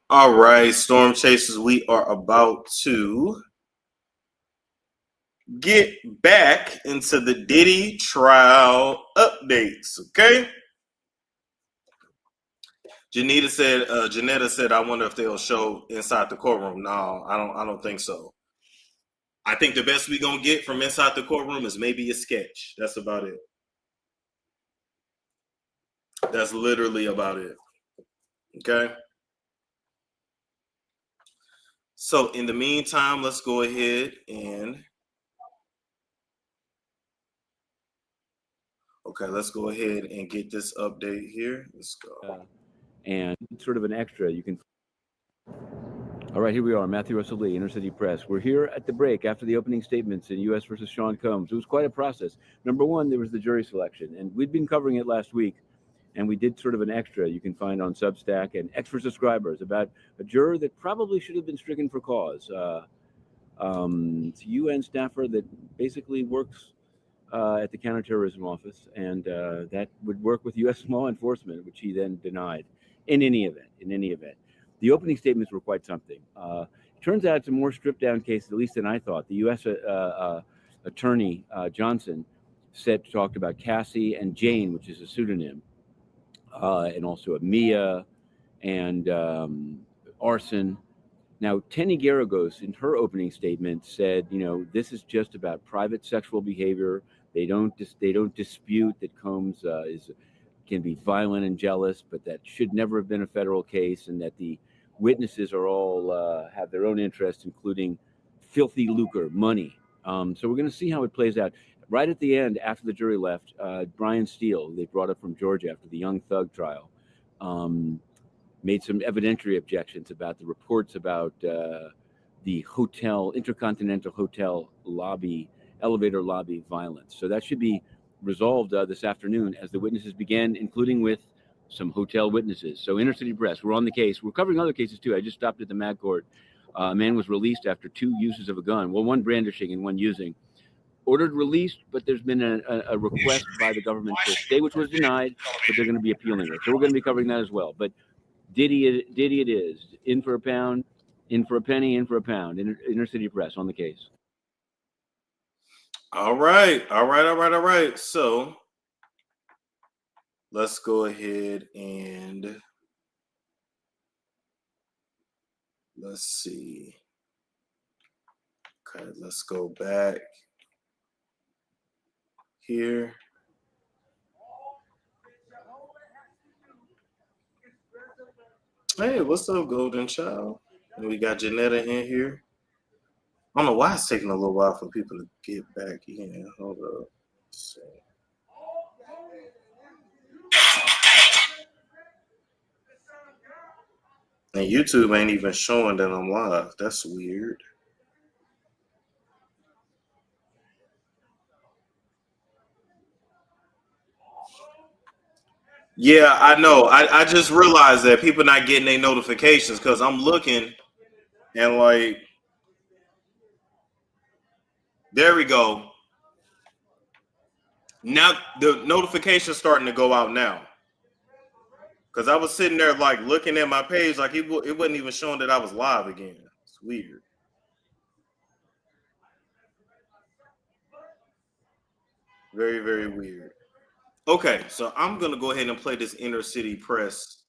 All right, Storm Chasers, we are about to get back into the Diddy trial updates, okay? Janetta said, I wonder if they'll show inside the courtroom. No, I don't think so. I think the best we gonna get from inside the courtroom is maybe a sketch. That's about it. That's literally about it. Okay. So in the meantime, let's go ahead and let's go ahead and get this update here. Let's go. And sort of an extra, you can. All right, here we are, Matthew Russell Lee, Inner City Press. We're here at the break after the opening statements in U.S. versus Sean Combs. It was quite a process. Number one, there was the jury selection, and we'd been covering it last week, and we did sort of an extra you can find on Substack and extra subscribers about a juror that probably should have been stricken for cause. It's a UN staffer that basically works at the counterterrorism office, and that would work with U.S. law enforcement, which he then denied. In any event, the opening statements were quite something. It turns out it's a more stripped down case, at least than I thought. The U.S. Attorney Johnson talked about Cassie and Jane, which is a pseudonym, and also a Mia and arson. Now, Tenny Garagos, in her opening statement, said, this is just about private sexual behavior. They don't dispute that Combs can be violent and jealous, but that should never have been a federal case, and that the witnesses are all have their own interests, including filthy lucre, money. So we're going to see how it plays out. Right at the end, after the jury left, Brian Steele, they brought up from Georgia after the Young Thug trial, made some evidentiary objections about the reports about the hotel, Intercontinental Hotel lobby, elevator lobby violence. So that should be resolved this afternoon as the witnesses begin, including with some hotel witnesses. So Inner City Press, we're on the case. We're covering other cases too. I just stopped at the Mag Court. A man was released after 2 uses of a gun. Well, one brandishing and one using. Ordered released, but there's been a request by the government for a stay, which was denied, but they're going to be appealing it. So we're going to be covering that as well. But Diddy it is. In for a pound, in for a penny, in for a pound. Inner City Press on the case. All right. So let's go ahead and let's see. Okay, let's go back here. Hey, what's up, Golden Child? And we got Janetta in here. I don't know why it's taking a little while for people to get back in. Hold up. Let's see. And YouTube ain't even showing that I'm live. That's weird. Yeah, I know. I just realized that people not getting their notifications because I'm looking and like, there we go. Now the notification's starting to go out now. Because I was sitting there like looking at my page, like it wasn't even showing that I was live again. It's weird. Very, very weird. Okay, so I'm gonna go ahead and play this Inner City Press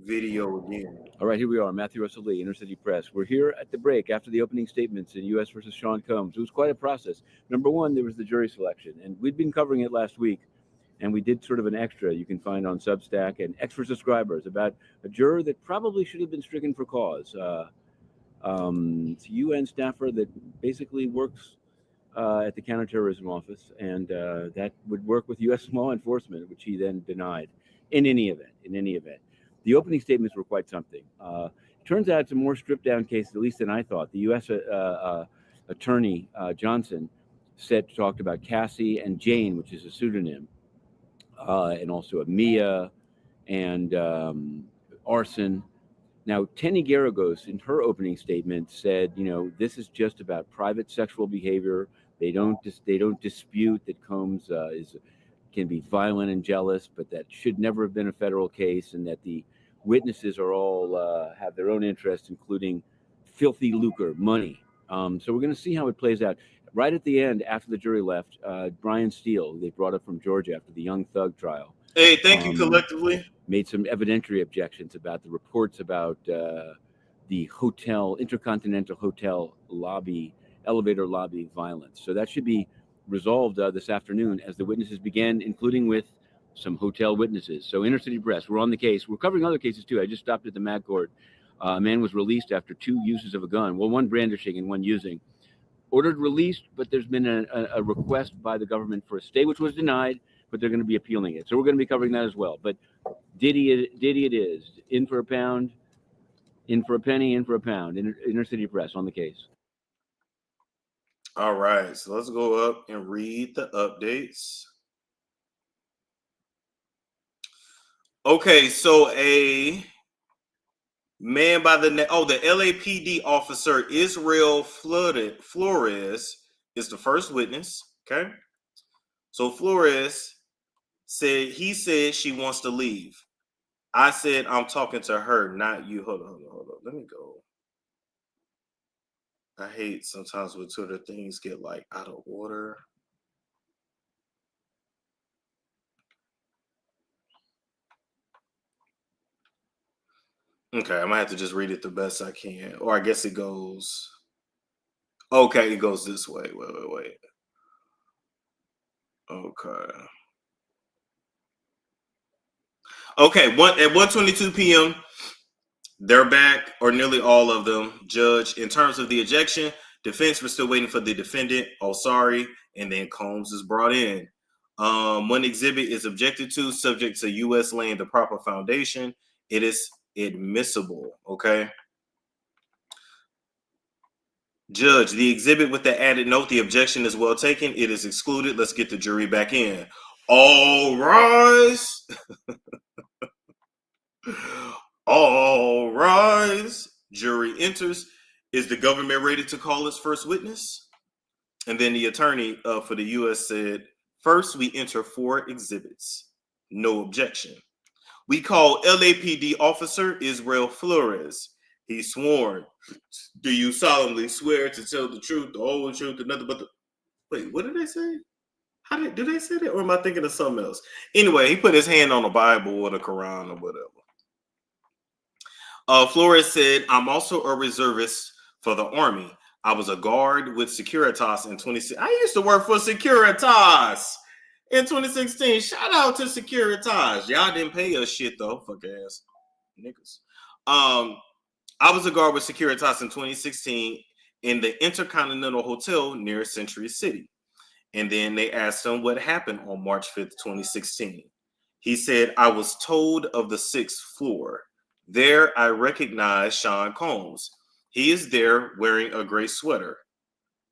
video again. All right, here we are, Matthew Russell Lee, Inner City Press. We're here at the break after the opening statements in U.S. versus Sean Combs. It was quite a process. Number one, there was the jury selection, and we'd been covering it last week, and we did sort of an extra you can find on Substack and extra subscribers about a juror that probably should have been stricken for cause. It's a UN staffer that basically works at the counterterrorism office, and that would work with U.S. law enforcement, which he then denied. In any event, the opening statements were quite something. It turns out it's a more stripped down case, at least than I thought. The U.S. Attorney Johnson talked about Cassie and Jane, which is a pseudonym, and also a Mia and arson. Now, Tenny Garagos, in her opening statement, said, this is just about private sexual behavior. They don't dispute that Combs can be violent and jealous, but that should never have been a federal case, and that the witnesses are all have their own interests, including filthy lucre, money. So we're going to see how it plays out. Right at the end, after the jury left, Brian Steele, they brought up from Georgia after the Young Thug trial. Hey, thank you collectively. Made some evidentiary objections about the reports about the hotel, Intercontinental Hotel lobby, elevator lobby violence. So that should be resolved this afternoon as the witnesses began, including with some hotel witnesses. So Inner City Press, we're on the case. We're covering other cases too. I just stopped at the Mag Court. A man was released after 2 uses of a gun. Well, one brandishing and one using. Ordered released, but there's been a request by the government for a stay, which was denied, but they're going to be appealing it. So we're going to be covering that as well. But Diddy it is. In for a pound, in for a penny, in for a pound. Inner City Press on the case. All right, so let's go up and read the updates. Okay, so a man by the name, the LAPD officer Israel Flores is the first witness. Okay, so Flores said she wants to leave. I said I'm talking to her, not you. Hold on. Let me go. I hate sometimes when Twitter things get like out of order. Okay, I might have to just read it the best I can. Or I guess it goes. Okay, it goes this way. Wait. Okay, at 1:22 p.m., they're back, or nearly all of them. Judge, in terms of the ejection, defense was still waiting for the defendant. Oh, sorry. And then Combs is brought in. One exhibit is objected to, subject to U.S. laying the proper foundation. It is admissible, okay? Judge, the exhibit with the added note, the objection is well taken. It is excluded. Let's get the jury back in. All rise. All rise. Jury enters. Is the government ready to call its first witness? And then the attorney for the U.S. said, first we enter 4 exhibits. No objection. We call LAPD officer Israel Flores. He's sworn. Do you solemnly swear to tell the truth, the whole truth, and nothing but the... Wait, what did they say? Did they say that? Or am I thinking of something else? Anyway, he put his hand on the Bible or the Quran or whatever. Flores said, I'm also a reservist for the Army. I was a guard with Securitas in 2016. I used to work for Securitas in 2016. Shout out to Securitas. Y'all didn't pay us shit though. Fuck ass niggas. I was a guard with Securitas in 2016 in the Intercontinental Hotel near Century City. And then they asked him what happened on March 5th, 2016. He said, I was told of the 6th floor. There, I recognized Sean Combs. He is there wearing a gray sweater.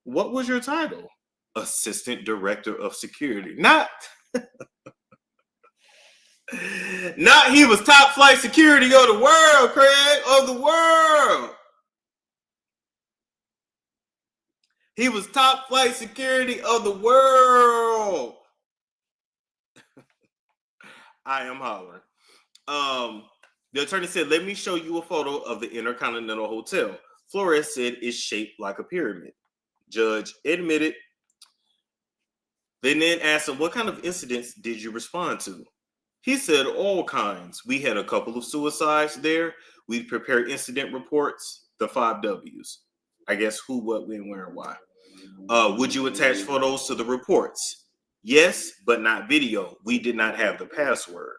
What was your title? Assistant Director of Security. Not he was top flight security of the world, Craig, of the world. He was top flight security of the world. I am hollering. The attorney said, let me show you a photo of the Intercontinental Hotel. Flores said it's shaped like a pyramid. Judge admitted. They then asked him, what kind of incidents did you respond to? He said all kinds. We had a couple of suicides there. We prepared incident reports, the 5 W's. I guess who, what, when, where, and why. Would you attach photos to the reports? Yes, but not video. We did not have the password.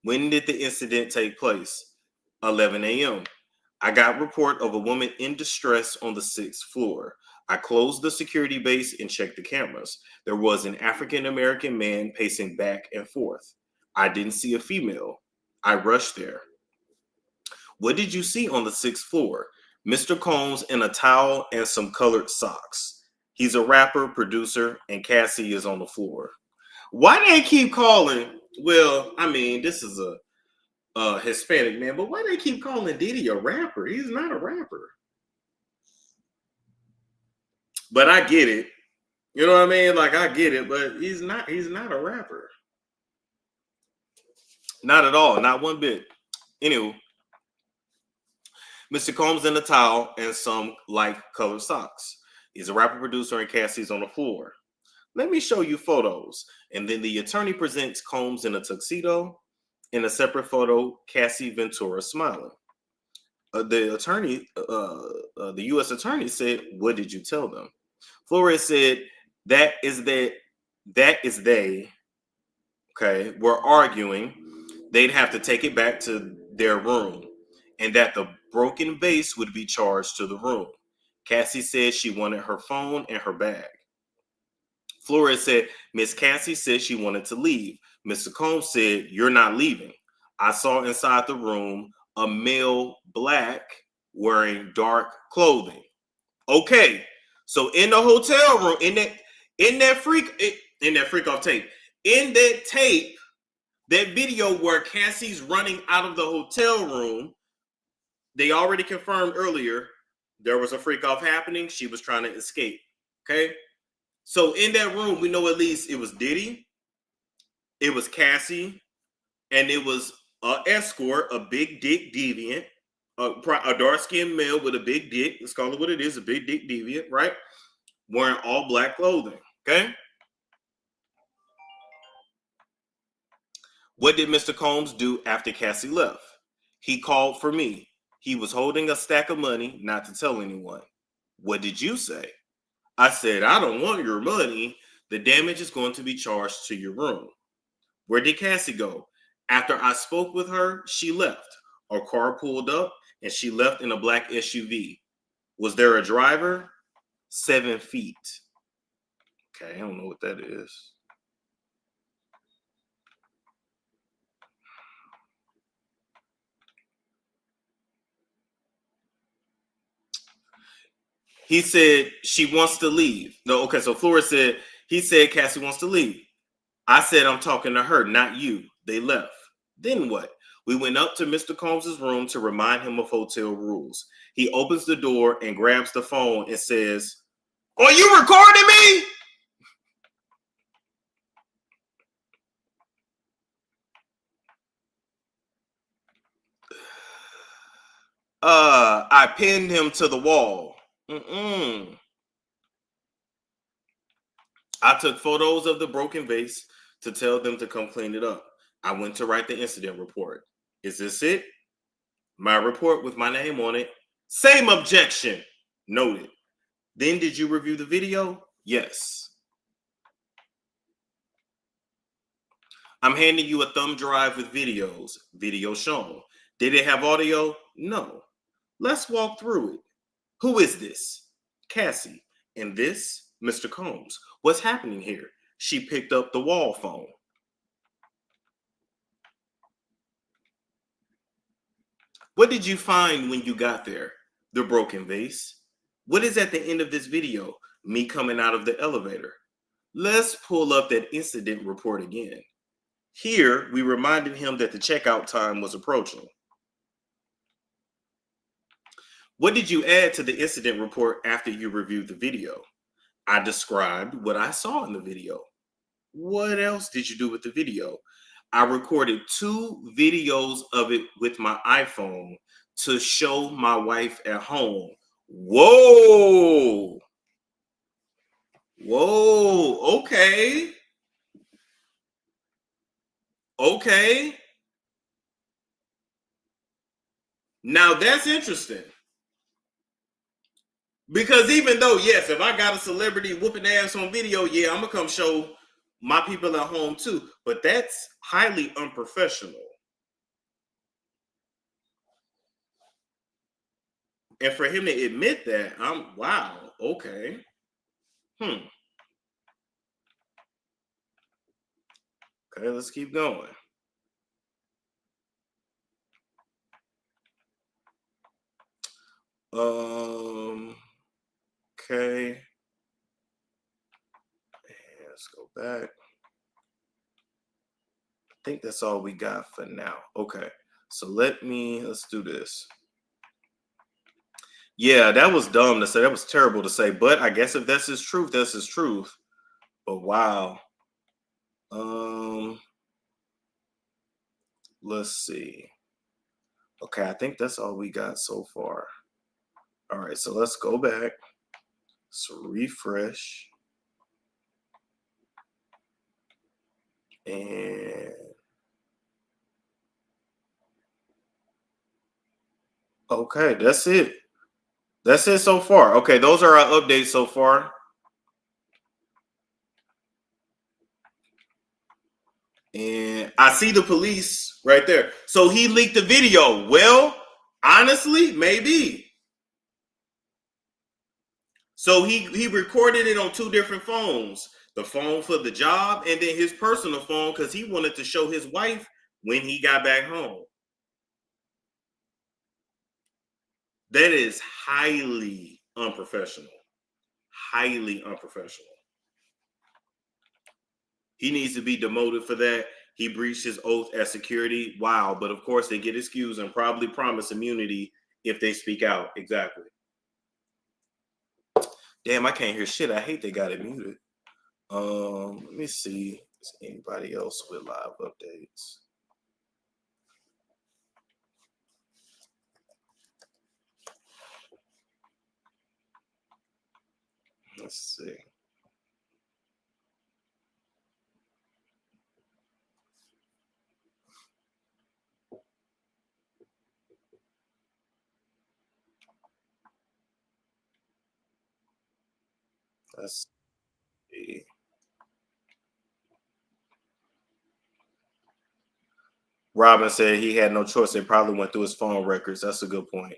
When did the incident take place? 11 a.m. I got report of a woman in distress on the 6th floor. I closed the security base and checked the cameras. There was an African-American man pacing back and forth. I didn't see a female. I rushed there. What did you see on the 6th floor? Mr. Combs in a towel and some colored socks. He's a rapper, producer, and Cassie is on the floor. Why they keep calling? Well, I mean, this is a Hispanic man, but why they keep calling Diddy a rapper? He's not a rapper. But I get it. You know what I mean? Like, I get it, but he's not a rapper. Not at all. Not one bit. Anywho, Mr. Combs in a towel and some light colored socks. He's a rapper producer and Cassie's on the floor. Let me show you photos. And then the attorney presents Combs in a tuxedo. In a separate photo, Cassie Ventura smiling. The U.S. attorney said, "What did you tell them?" Flores said, that is they, okay, were arguing they'd have to take it back to their room and that the broken vase would be charged to the room. Cassie said she wanted her phone and her bag. Flores said, Miss Cassie said she wanted to leave. Mr. Combs said, you're not leaving. I saw inside the room a male black wearing dark clothing. Okay, so in the hotel room, in that freak off tape, in that tape, that video where Cassie's running out of the hotel room, they already confirmed earlier there was a freak off happening. She was trying to escape. Okay, so in that room, we know at least it was Diddy, it was Cassie, and it was an escort, a big dick deviant, a dark-skinned male with a big dick. Let's call it what it is, a big dick deviant, right? Wearing all black clothing, okay? What did Mr. Combs do after Cassie left? He called for me. He was holding a stack of money, not to tell anyone. What did you say? I said, I don't want your money. The damage is going to be charged to your room. Where did Cassie go? After I spoke with her, she left. Her car pulled up and she left in a black SUV. Was there a driver? 7 feet. Okay, I don't know what that is. He said she wants to leave. No, okay, so Flores said, he said Cassie wants to leave. I said, I'm talking to her, not you. They left. Then what? We went up to Mr. Combs' room to remind him of hotel rules. He opens the door and grabs the phone and says, are you recording me? I pinned him to the wall. I took photos of the broken vase to tell them to come clean it up. I went to write the incident report. Is this it? My report with my name on it. Same objection. Noted. Then did you review the video? Yes. I'm handing you a thumb drive with videos. Video shown. Did it have audio? No. Let's walk through it. Who is this? Cassie. And this? Mr. Combs. What's happening here? She picked up the wall phone. What did you find when you got there? The broken vase. What is at the end of this video? Me coming out of the elevator. Let's pull up that incident report again. Here, we reminded him that the checkout time was approaching. What did you add to the incident report after you reviewed the video? I described what I saw in the video. What else did you do with the video? I recorded 2 videos of it with my iPhone to show my wife at home. Whoa. Whoa. Okay. Okay. Now that's interesting. Because even though, yes, if I got a celebrity whooping ass on video, yeah, I'm going to come show my people at home too. But that's highly unprofessional. And for him to admit that, wow, okay. Okay, let's keep going. Okay. Let's go back. I think that's all we got for now. Okay. So let's do this. Yeah, that was dumb to say. That was terrible to say. But I guess if that's his truth, that's his truth. But wow. let's see. Okay, I think that's all we got so far. All right, so let's go back. So refresh. And okay, that's it. That's it so far. Okay, those are our updates so far. And I see the police right there. So he leaked the video. Well, honestly, maybe. So he recorded it on 2 different phones. The phone for the job and then his personal phone because he wanted to show his wife when he got back home. That is highly unprofessional. Highly unprofessional. He needs to be demoted for that. He breached his oath as security. Wow. But of course, they get excused and probably promise immunity if they speak out. Exactly. Damn, I can't hear shit. I hate they got it muted. Let me see. Is anybody else with live updates? Let's see. Let's see. Robin said he had no choice. They probably went through his phone records. That's a good point.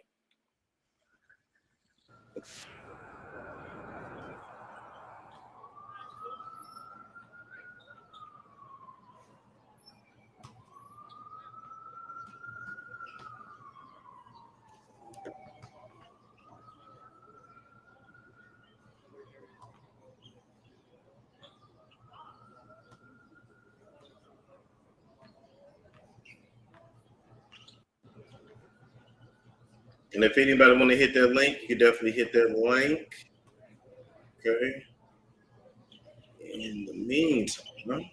And if anybody want to hit that link, you can definitely hit that link. Okay. In the meantime,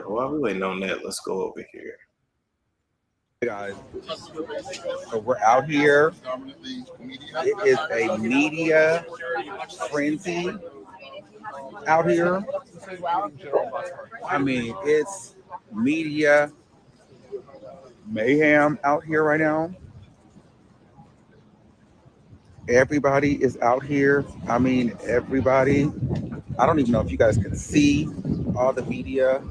while we waiting on that, let's go over here. Hey guys, so we're out here. It is a media frenzy out here. I mean, it's media mayhem out here right now. Everybody is out here. I mean, everybody. I don't even know if you guys can see all the media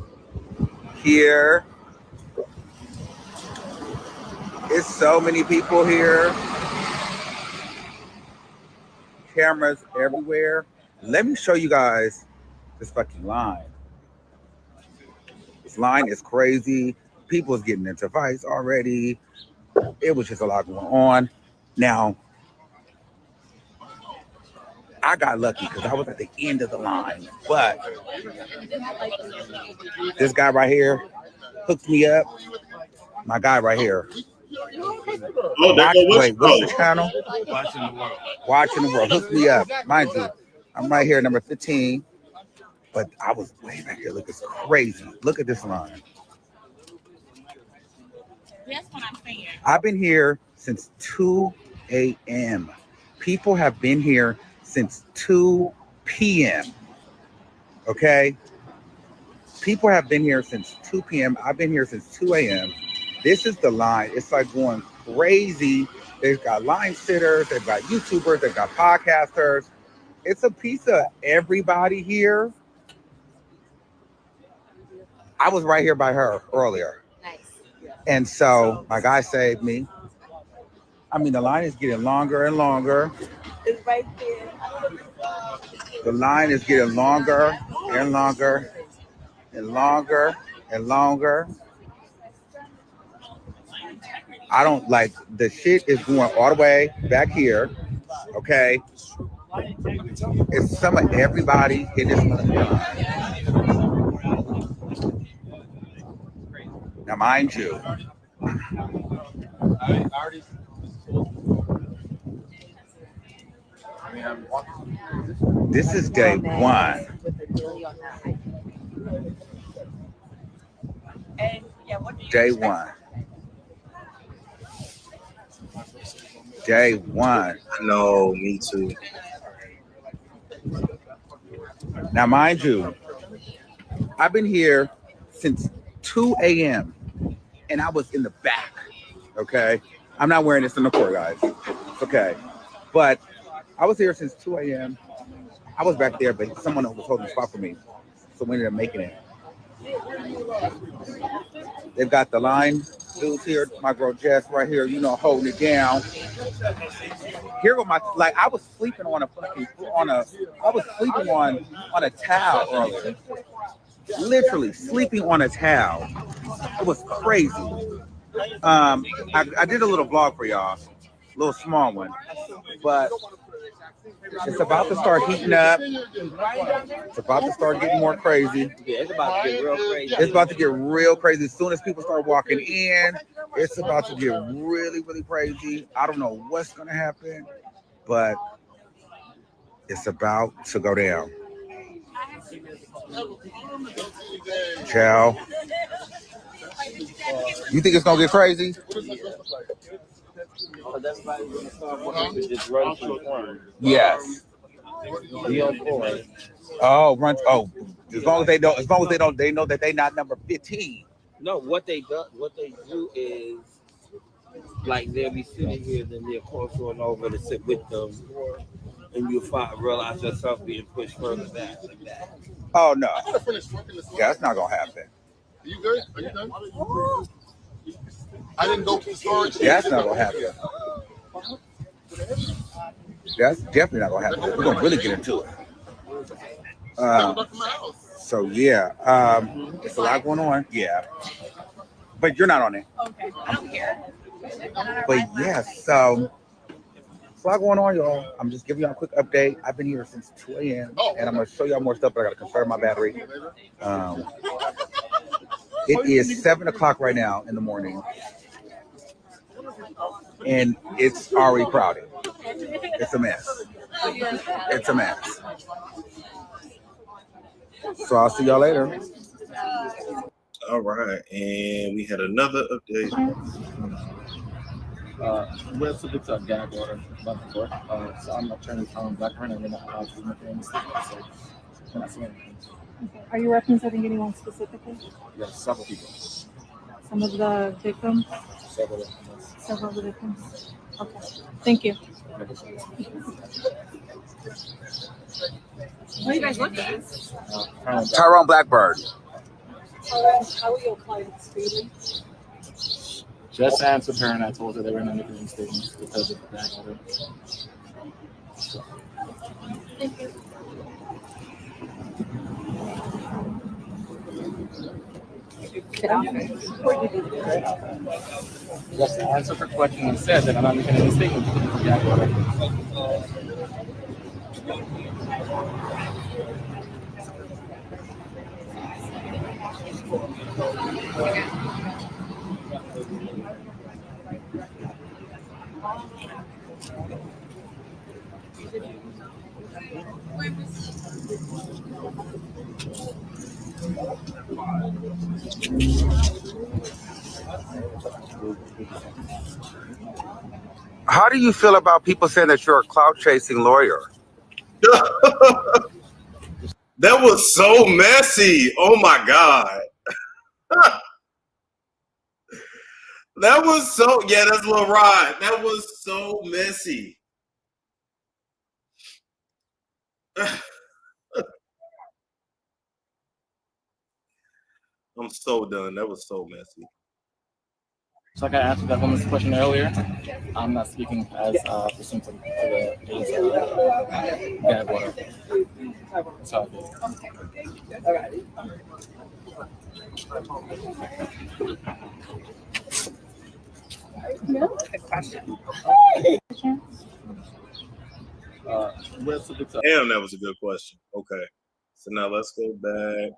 here. It's so many people here. Cameras everywhere. Let me show you guys this fucking line. This line is crazy. People's getting into fights already. It was just a lot going on. Now, I got lucky because I was at the end of the line. But this guy right here hooked me up. My guy right here. Wait, what's the channel? Watching the World. Watching the World. Hooked me up. Mind you, I'm right here, number 15. But I was way back here. Look, it's crazy. Look at this line. That's what I'm saying. I've been here since 2 a.m. People have been here since 2 p.m. Okay? People have been here since 2 p.m. I've been here since 2 a.m. This is the line. It's like going crazy. They've got line sitters, they've got YouTubers, they've got podcasters. It's a piece of everybody here. I was right here by her earlier. Nice. And so my guy saved me. I mean, the line is getting longer and longer. It's right there. The line is getting longer and longer and longer and longer. I don't like the shit is going all the way back here. Okay. It's some of everybody in this line. Now, mind you, this is day one. Day one. Day one. No, me too. Now, mind you, I've been here since 2 a.m. and I was in the back. Okay. I'm not wearing this in the court, guys. It's okay. But I was here since 2 a.m. I was back there, but someone was holding the spot for me. So we ended up making it. They've got the line dudes here. My girl Jess right here, you know, holding it down. Here go my, like, I was sleeping on a towel earlier. Literally sleeping on a towel. It was crazy. I did a little vlog for y'all, a little small one, but it's about to start heating up. It's about to start getting more crazy. Yeah, it's about to get real crazy. It's about to get real crazy. As soon as people start walking in, it's about to get really, really crazy. I don't know what's going to happen, but it's about to go down. Ciao. You think it's going to get crazy? Yes. Oh, run! Oh, as long as they don't, they know that they not number 15. No, what they do is like they'll be sitting here, then they'll cross on over to sit with them, and you'll realize yourself being pushed further back. Oh no! Yeah, that's not gonna happen. Are you good? Are you done? I didn't go to the storage. Yeah, that's not gonna happen. That's definitely not gonna happen. We're gonna really get into it. So yeah, there's a lot going on. Yeah, but you're not on it. Okay, I'm here. But yes, so there's a lot going on, y'all. I'm just giving y'all a quick update. I've been here since 2 a.m. and I'm gonna show y'all more stuff, but I gotta conserve my battery. It is 7 o'clock right now in the morning, and it's already crowded. It's a mess. It's a mess. So I'll see y'all later. All right, and we had another update. We're subject to a gag order by the court. So I'm attorney Black and we're not allowed to make any statements. So we're not saying anything. Okay. Are you representing anyone specifically? Yes, several people. Some of the victims? Several of them. Yes. Several of the victims. Okay. Thank you. What are you guys looking at? Tyrone Blackbird. How are your clients feeling? Just answered her and I told her they were not making any statements because of the gag order. Thank you. Just answered her question and said that I'm not making any statements because of the gag order. How do you feel about people saying that you're a clout chasing lawyer? That was so messy. Oh my God. That was so, yeah, that's Lil Rod. That was so messy. I'm so done. That was so messy. So like I answered that woman's question earlier, I'm not speaking as pursuant to the gag order. So where's the Damn, that was a good question. Okay. So now let's go back.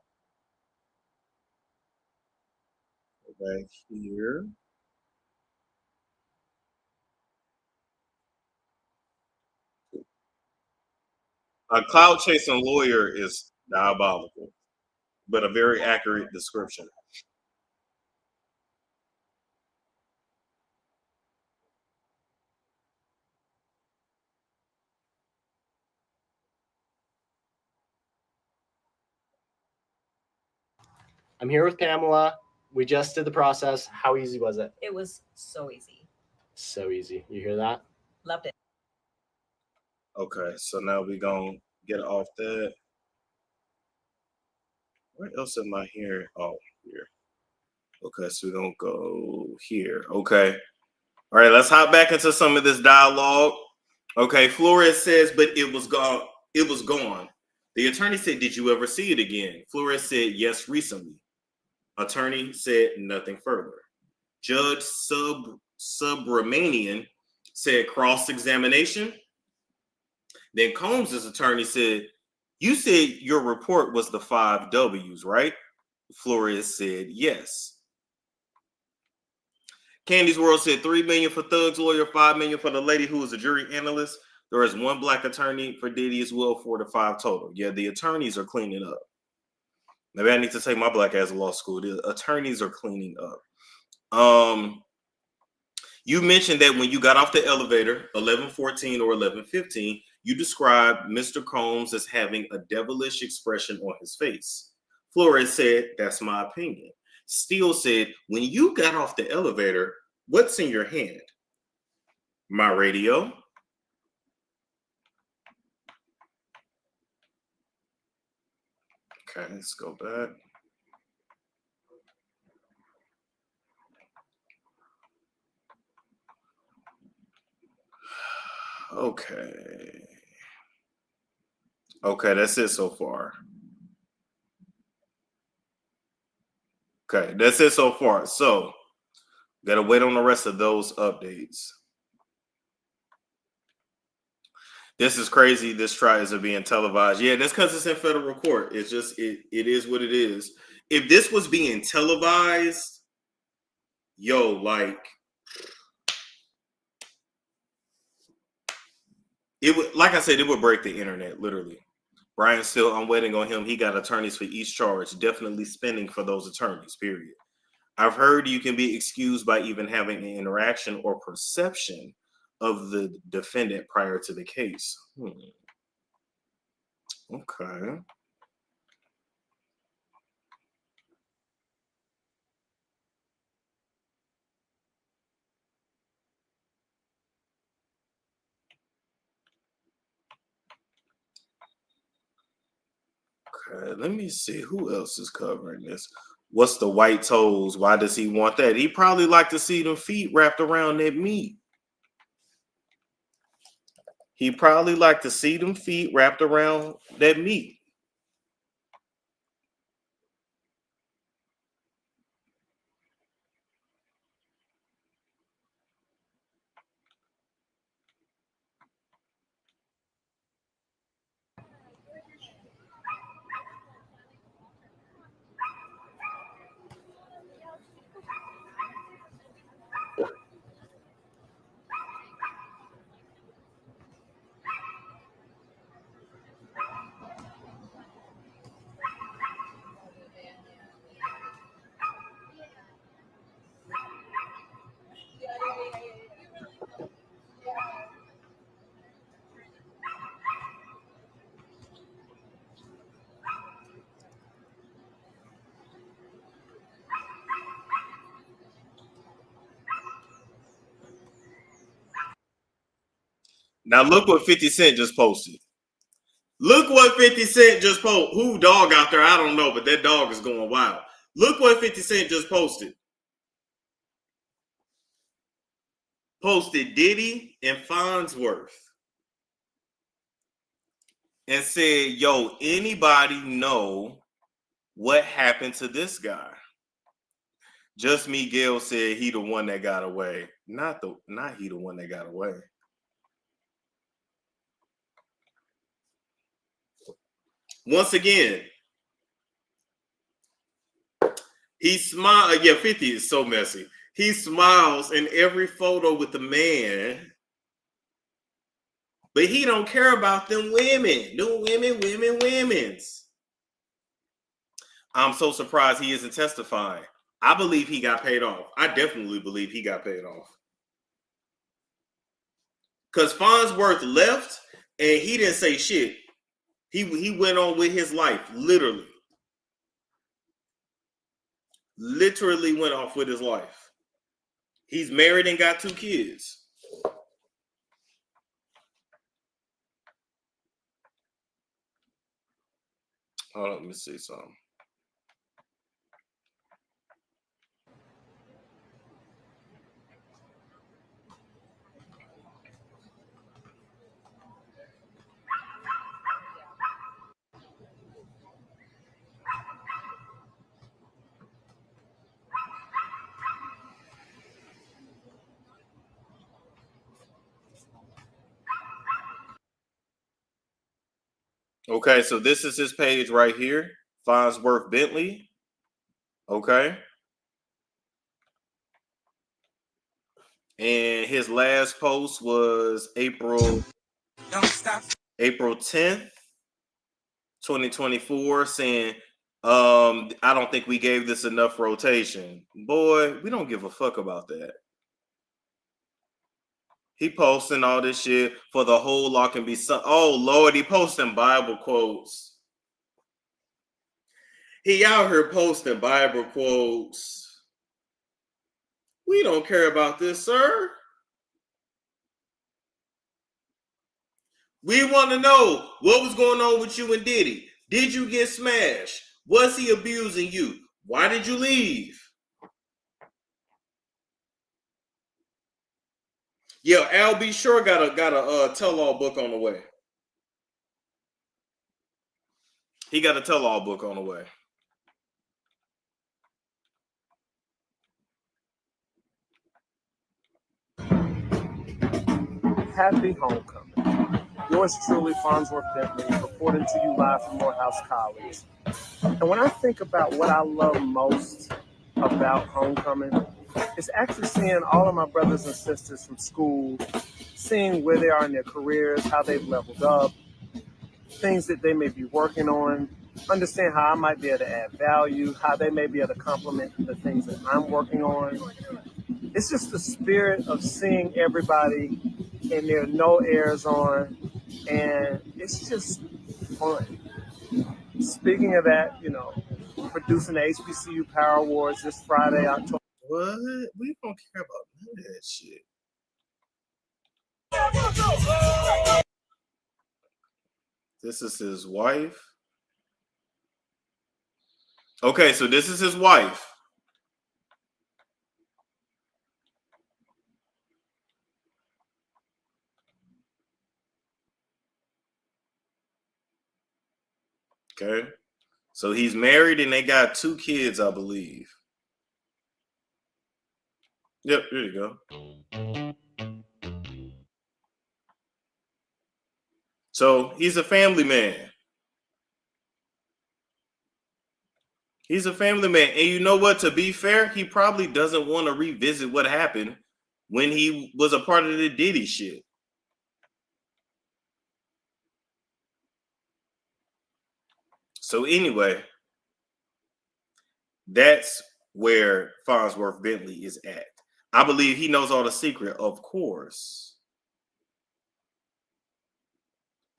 Go back here. A cloud chasing lawyer is diabolical, but a very accurate description. I'm here with Pamela. We just did the process. How easy was it? It was so easy. So easy. You hear that? Loved it. Okay, so now we're going to get off that. Where else am I here? Oh, here. Okay, so we're going to go here. Okay. All right, let's hop back into some of this dialogue. Okay, Flores says, but it was gone. It was gone. The attorney said, did you ever see it again? Flores said, yes, recently. Attorney said nothing further. Judge Subramanian said cross-examination. Then Combs' attorney said, you said your report was the 5 W's, right? Flores said yes. Candy's World said $3 million for Thug's lawyer, $5 million for the lady who was a jury analyst. There is one black attorney for Diddy as well, 4 to 5 total. Yeah, the attorneys are cleaning up. Maybe I need to take my black ass to law school. The attorneys are cleaning up. You mentioned that when you got off the elevator, 11:14 or 11:15, you described Mr. Combs as having a devilish expression on his face. Flores said, that's my opinion. Steele said, when you got off the elevator, what's in your hand? My radio. Okay, let's go back. Okay. Okay, that's it so far. Okay, that's it so far. So, gotta wait on the rest of those updates. This is crazy. This trials are being televised. Yeah, that's because it's in federal court. It's just, it is what it is. If this was being televised, yo, like, it would, like I said, it would break the internet, literally. Brian Steele, I'm waiting on him. He got attorneys for each charge, definitely spending for those attorneys, period. I've heard you can be excused by even having an interaction or perception of the defendant prior to the case. Okay. Okay, let me see who else is covering this. What's the white toes? Why does he want that? He probably like to see them feet wrapped around that meat. He probably like to see them feet wrapped around that meat. Now look what 50 Cent just posted. Look what 50 Cent just posted. Who dog out there? I don't know, but that dog is going wild. Look what 50 Cent just posted. posted Diddy and Farnsworth and said, yo, anybody know what happened to this guy? Just Miguel said he the one that got away. Not he the one that got away. Once again, he smiled. Yeah, 50 is so messy. He smiles in every photo with the man, but he don't care about them women. Them women's. I'm so surprised he isn't testifying. I believe he got paid off. I definitely believe he got paid off. Because Farnsworth left and he didn't say shit. He went on with his life, literally. Literally went off with his life. He's married and got 2 kids. Hold on, let me see something. Okay, so this is his page right here. Farnsworth Bentley. Okay. And his last post was April 10th, 2024, saying, I don't think we gave this enough rotation. Boy, we don't give a fuck about that. He posting all this shit for the whole law can be son. Oh Lord, he posting Bible quotes. He out here posting Bible quotes. We don't care about this, sir. We want to know what was going on with you and Diddy. Did you get smashed? Was he abusing you? Why did you leave? Yeah, Al B. Sure got a tell-all book on the way. He got a tell-all book on the way. Happy homecoming. Yours truly, Farnsworth Bentley, reporting to you live from Morehouse College. And when I think about what I love most about homecoming, it's actually seeing all of my brothers and sisters from school, seeing where they are in their careers, how they've leveled up, things that they may be working on, understand how I might be able to add value, how they may be able to complement the things that I'm working on. It's just the spirit of seeing everybody and there are no airs on, and it's just fun. Speaking of that, producing the HBCU Power Awards this Friday, October. What? We don't care about none of that shit. This is his wife. Okay, so this is his wife. Okay. So he's married and they got 2 kids, I believe. Yep, there you go. So he's a family man. He's a family man. And you know what? To be fair, he probably doesn't want to revisit what happened when he was a part of the Diddy shit. So anyway, that's where Farnsworth Bentley is at. I believe he knows all the secret, of course.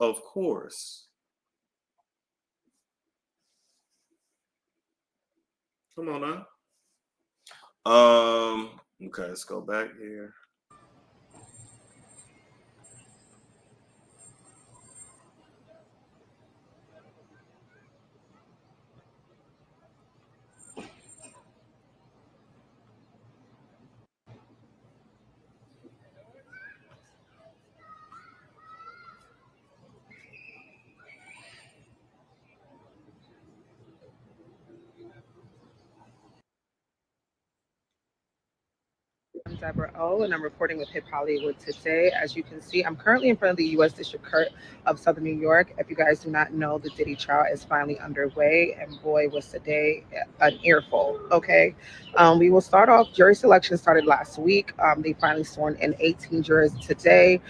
Of course. Come on now. Okay, let's go back here. Deborah O, and I'm reporting with Hip Hollywood today. As you can see, I'm currently in front of the U.S. District Court of Southern New York. If you guys do not know, the Diddy trial is finally underway, and boy, was today an earful. Okay, we will start off. Jury selection started last week. They finally sworn in 18 jurors today,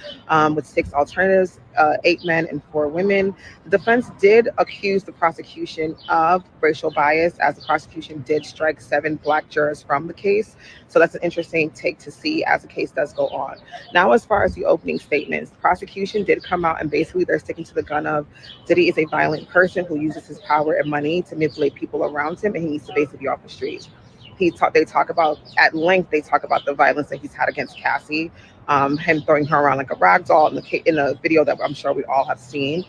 with 6 alternatives, 8 men and 4 women. The defense did accuse the prosecution of racial bias, as the prosecution did strike 7 black jurors from the case. So that's an interesting take to see as the case does go on. Now, as far as the opening statements, the prosecution did come out and basically they're sticking to the gun of Diddy is a violent person who uses his power and money to manipulate people around him, and he needs to basically be off the streets. They talk about at length. They talk about the violence that he's had against Cassie, him throwing her around like a rag doll in the video that I'm sure we all have seen.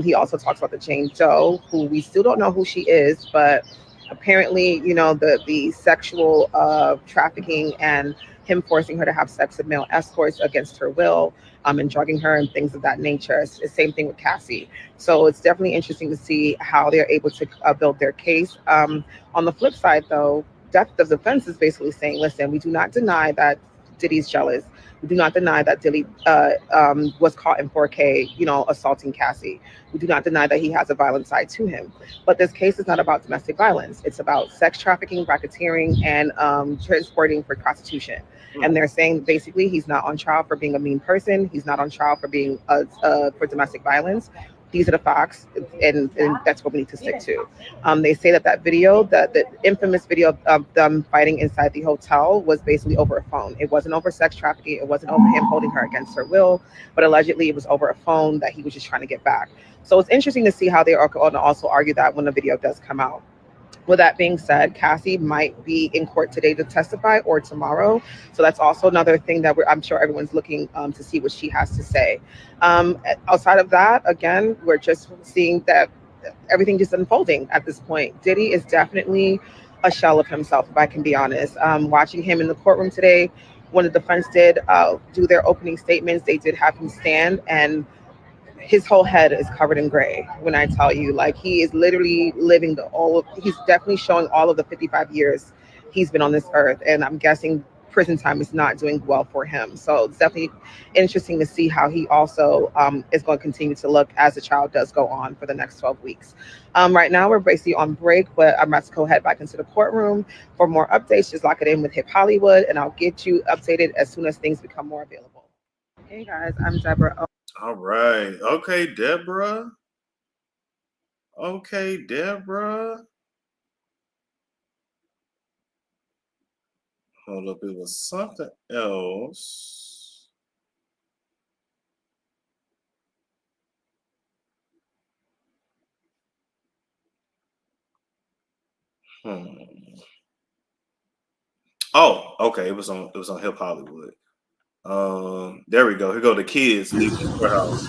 He also talks about the Jane Doe, who we still don't know who she is, but apparently, the sexual trafficking and him forcing her to have sex with male escorts against her will, and drugging her and things of that nature. It's the same thing with Cassie. So it's definitely interesting to see how they're able to build their case. On the flip side, though, the defense is basically saying, listen, we do not deny that Diddy's jealous. We do not deny that Diddy was caught in 4K, assaulting Cassie. We do not deny that he has a violent side to him. But this case is not about domestic violence. It's about sex trafficking, racketeering, and transporting for prostitution. And they're saying basically he's not on trial for being a mean person. He's not on trial for being for domestic violence. These are the facts, and that's what we need to stick to. They say that video, the infamous video of them fighting inside the hotel, was basically over a phone. It wasn't over sex trafficking. It wasn't over him holding her against her will, but allegedly it was over a phone that he was just trying to get back. So it's interesting to see how they are going to also argue that when the video does come out. With that being said, Cassie might be in court today to testify or tomorrow. So that's also another thing that I'm sure everyone's looking to see what she has to say. Outside of that, again, we're just seeing that everything just unfolding at this point. Diddy is definitely a shell of himself, if I can be honest. Watching him in the courtroom today, when the defense did do their opening statements, they did have him stand, and his whole head is covered in gray. When I tell you, like, he is literally living he's definitely showing all of the 55 years he's been on this earth. And I'm guessing prison time is not doing well for him. So it's definitely interesting to see how he also is going to continue to look as the trial does go on for the next 12 weeks. Right now, we're basically on break, but I'm about to go head back into the courtroom. For more updates, just lock it in with Hip Hollywood, and I'll get you updated as soon as things become more available. Hey guys, I'm Deborah O. All right. Okay, Deborah. Okay, Deborah. Hold up, it was something else. Oh, okay. It was on Hip Hollywood. There we go. Here go the kids leaving the courthouse.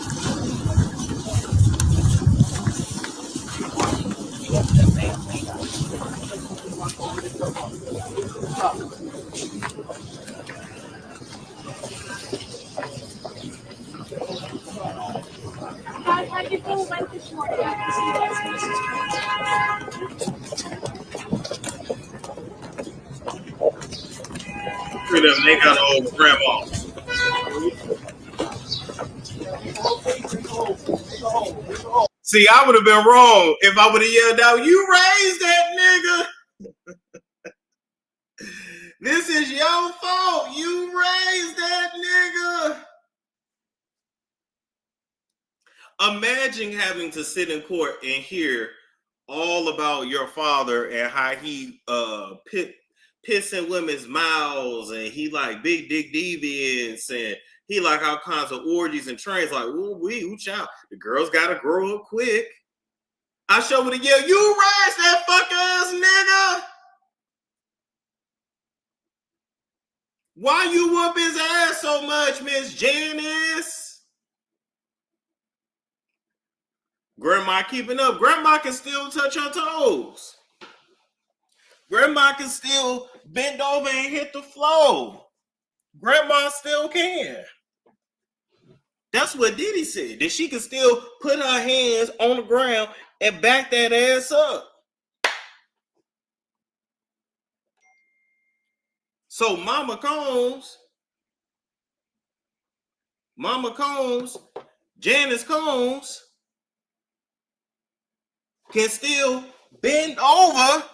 How people went this morning? Three of them, they got old grandma. See, I would have been wrong if I would have yelled out, "You raised that nigga. This is your fault. You raised that nigga." Imagine having to sit in court and hear all about your father and how he piss in women's mouths, and he like big dick deviants, and he like all kinds of orgies and trains. Like, ooh child, the girls gotta grow up quick. I sure would have yelled, "You raised that fuck ass nigga. Why you whoop his ass so much, Miss Janice?" Grandma keeping up. Grandma can still touch her toes. Grandma can still bend over and hit the floor. Grandma still can. That's what Diddy said. That she can still put her hands on the ground and back that ass up. So Mama Combs, Janice Combs can still bend over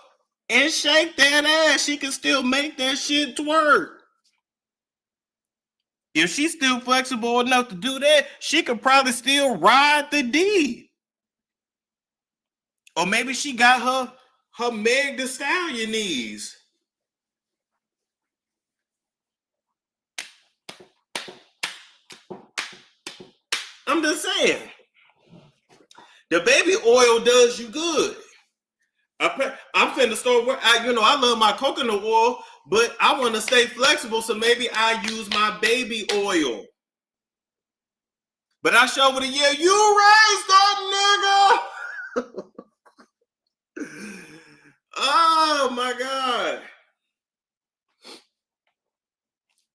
and shake that ass. She can still make that shit twerk. If she's still flexible enough to do that, she could probably still ride the D. Or maybe she got her Meg Thee Stallion knees. I'm just saying. The baby oil does you good. I'm finna start where I love my coconut oil, but I want to stay flexible, so maybe I use my baby oil. But I show with a yeah, you raised that nigga. Oh my God.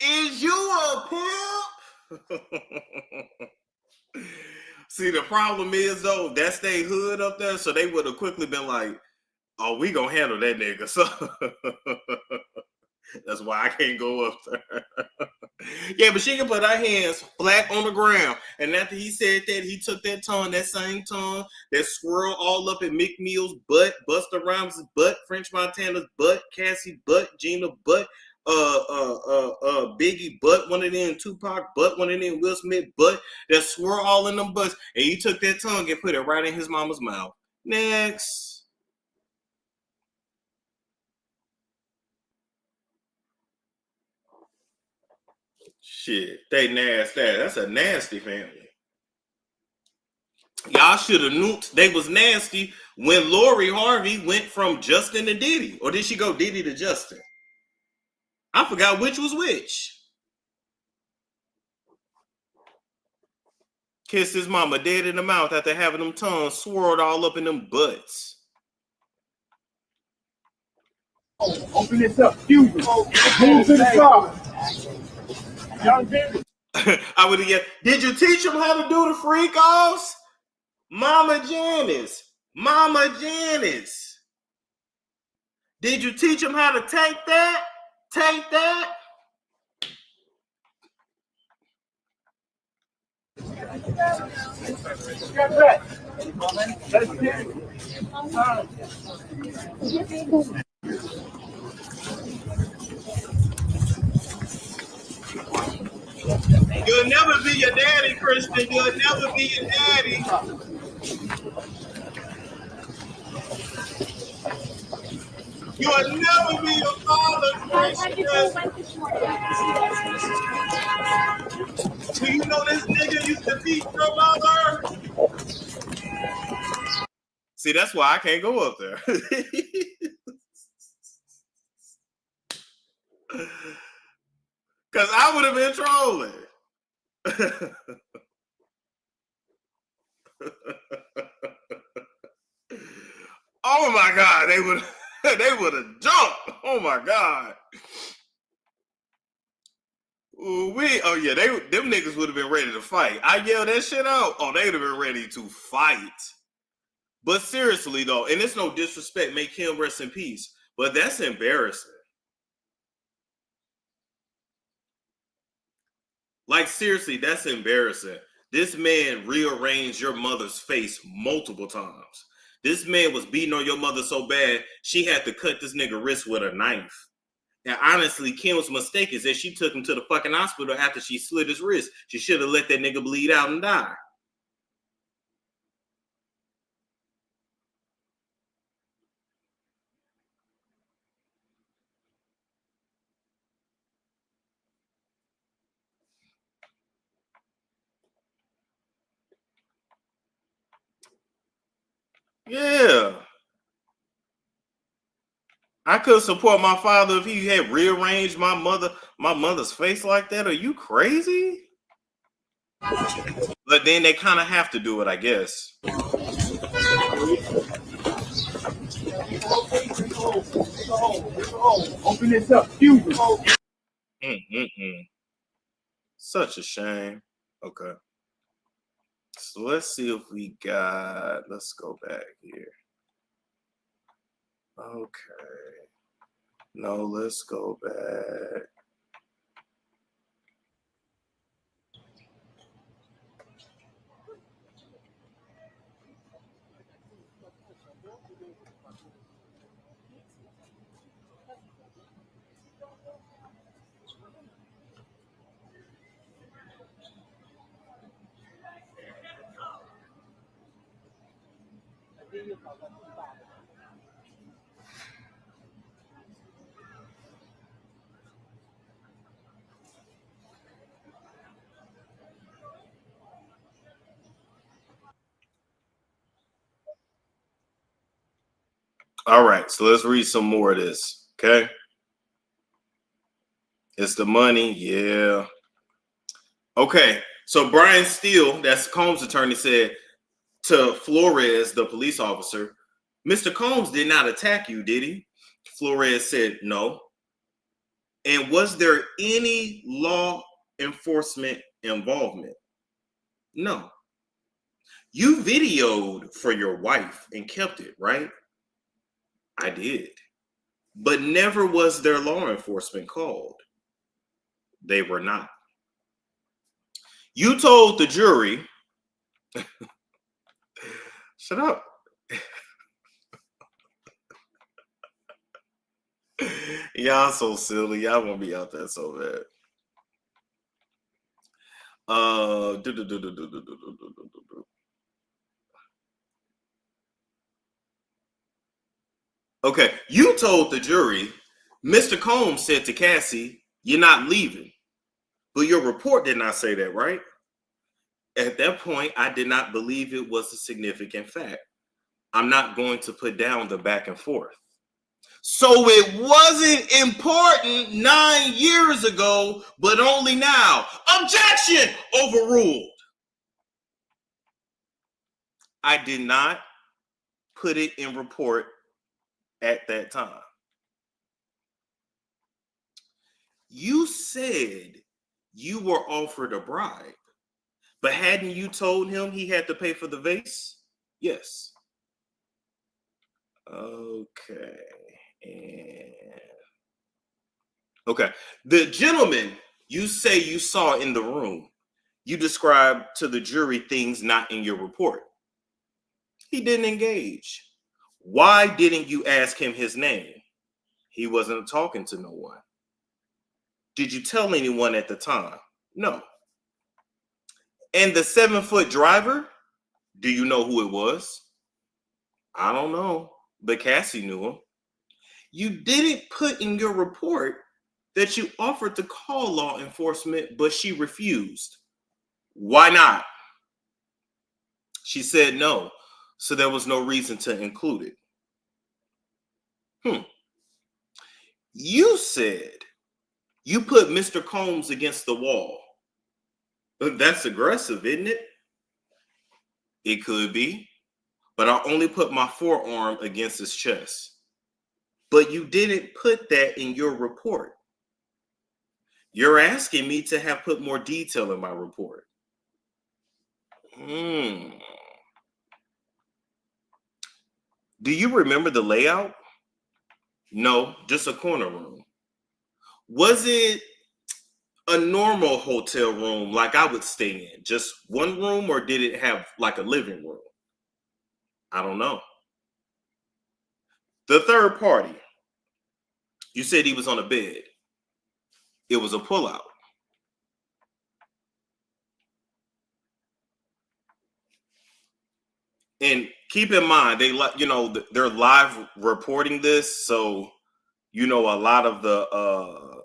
Is you a pimp? See, the problem is though, that's they hood up there, so they would have quickly been like, oh, we gonna handle that nigga. So that's why I can't go up there. Yeah, but she can put her hands flat on the ground. And after he said that, he took that tongue, that same tongue, that swirl all up in Mick Mill's butt, Busta Rhymes' butt, French Montana's butt, Cassie butt, Gina butt, Biggie butt, one of them Tupac butt, one of them Will Smith butt, that swirl all in them butts. And he took that tongue and put it right in his mama's mouth. Next. Shit, they nasty. That's a nasty family. Y'all should have knew they was nasty when Lori Harvey went from Justin to Diddy. Or did she go Diddy to Justin? I forgot which was which. Kissed his mama dead in the mouth after having them tongues swirled all up in them butts. Open this up. Move to the side. I would have yelled, did you teach him how to do the freak offs? Mama Janice. Mama Janice. Did you teach him how to take that? Take that? You'll never be your daddy, Christian. You'll never be your daddy. You'll never be your father, Christian. Do you know this nigga used to beat your mother? See, that's why I can't go up there. Because I would have been trolling. Oh my God, they would have jumped. Oh my God. Ooh, oh yeah, them niggas would have been ready to fight. I yelled that shit out. Oh, they would have been ready to fight. But seriously though, and it's no disrespect, make him rest in peace. But that's embarrassing. Like seriously, that's embarrassing. This man rearranged your mother's face multiple times. This man was beating on your mother so bad, she had to cut this nigga wrist with a knife. And honestly, Kim's mistake is that she took him to the fucking hospital after she slit his wrist. She should have let that nigga bleed out and die. Yeah. I could support my father if he had rearranged my mother's face like that. Are you crazy? But then they kind of have to do it, I guess. Open this up. Such a shame. Okay. So let's see if we got, let's go back here. Okay. No, let's go back. All right, so let's read some more of this, okay? It's the money, yeah. Okay, so Brian Steele, that's Combs' attorney, said to Flores, the police officer, Mr. Combs did not attack you, did he? Flores said no. And was there any law enforcement involvement? No. You videoed for your wife and kept it, right? I did. But never was there law enforcement called. They were not. You told the jury, shut up. Y'all so silly. Y'all won't be out there so bad. Okay, you told the jury, Mr. Combs said to Cassie, you're not leaving. But your report did not say that, right? At that point, I did not believe it was a significant fact. I'm not going to put down the back and forth. So it wasn't important 9 years ago, but only now. Objection! Overruled. I did not put it in report at that time. You said you were offered a bribe, but hadn't you told him he had to pay for the vase? Yes. Okay. Okay. The gentleman you say you saw in the room, you described to the jury things not in your report. He didn't engage. Why didn't you ask him his name? He wasn't talking to no one. Did you tell anyone at the time? No. And the 7-foot driver, do you know who it was? I don't know, but Cassie knew him. You didn't put in your report that you offered to call law enforcement, but she refused. Why not? She said no, so there was no reason to include it. You said you put Mr. Combs against the wall. That's aggressive, isn't it? It could be, but I only put my forearm against his chest. But you didn't put that in your report. You're asking me to have put more detail in my report. Do you remember the layout? No, just a corner room. Was it a normal hotel room like I would stay in? Just one room, or did it have like a living room? I don't know. The third party, you said he was on a bed. It was a pullout. And keep in mind, they're live reporting this, so a lot of the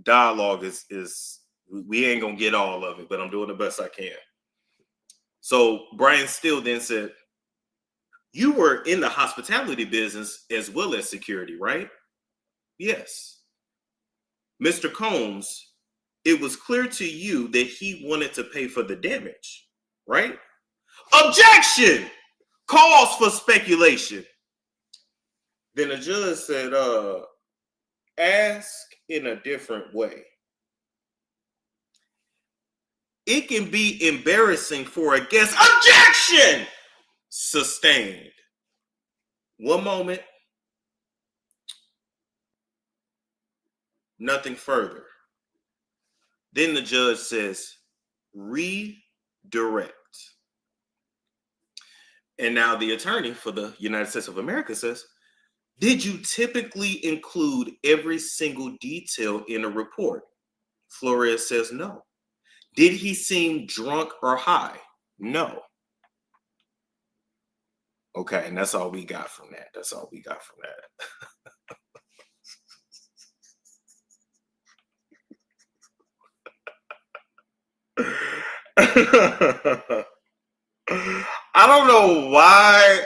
dialogue is we ain't gonna get all of it, but I'm doing the best I can. So Brian Steele then said, you were in the hospitality business as well as security, right? Yes. Mr. Combs, it was clear to you that he wanted to pay for the damage, right? Objection! Cause for speculation. Then the judge said, ask in a different way. It can be embarrassing for a guest. Objection! Sustained. One moment. Nothing further. Then the judge says, redirect. And now the attorney for the United States of America says, did you typically include every single detail in a report? Flores says no. Did he seem drunk or high? No. Okay, and that's all we got from that. That's all we got from that. I don't know why.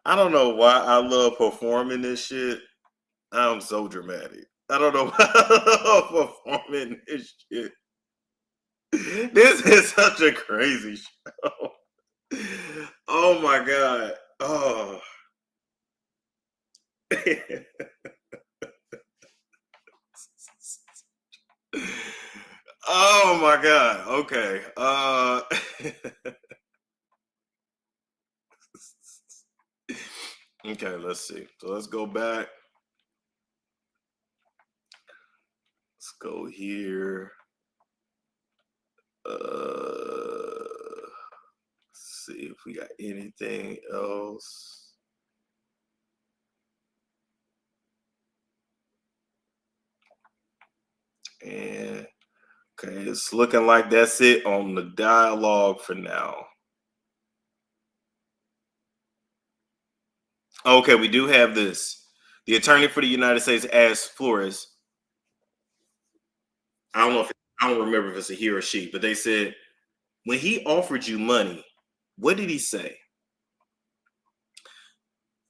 I don't know why I love performing this shit. I'm so dramatic. I don't know why I love performing this shit. This is such a crazy show. Oh my God. Oh. Oh my God. Okay. Okay, let's see. So let's go back. Let's go here. See if we got anything else. And okay, it's looking like that's it on the dialogue for now. Okay, we do have this. The attorney for the United States asked Flores, I don't remember if it's a he or she, but they said, when he offered you money, what did he say?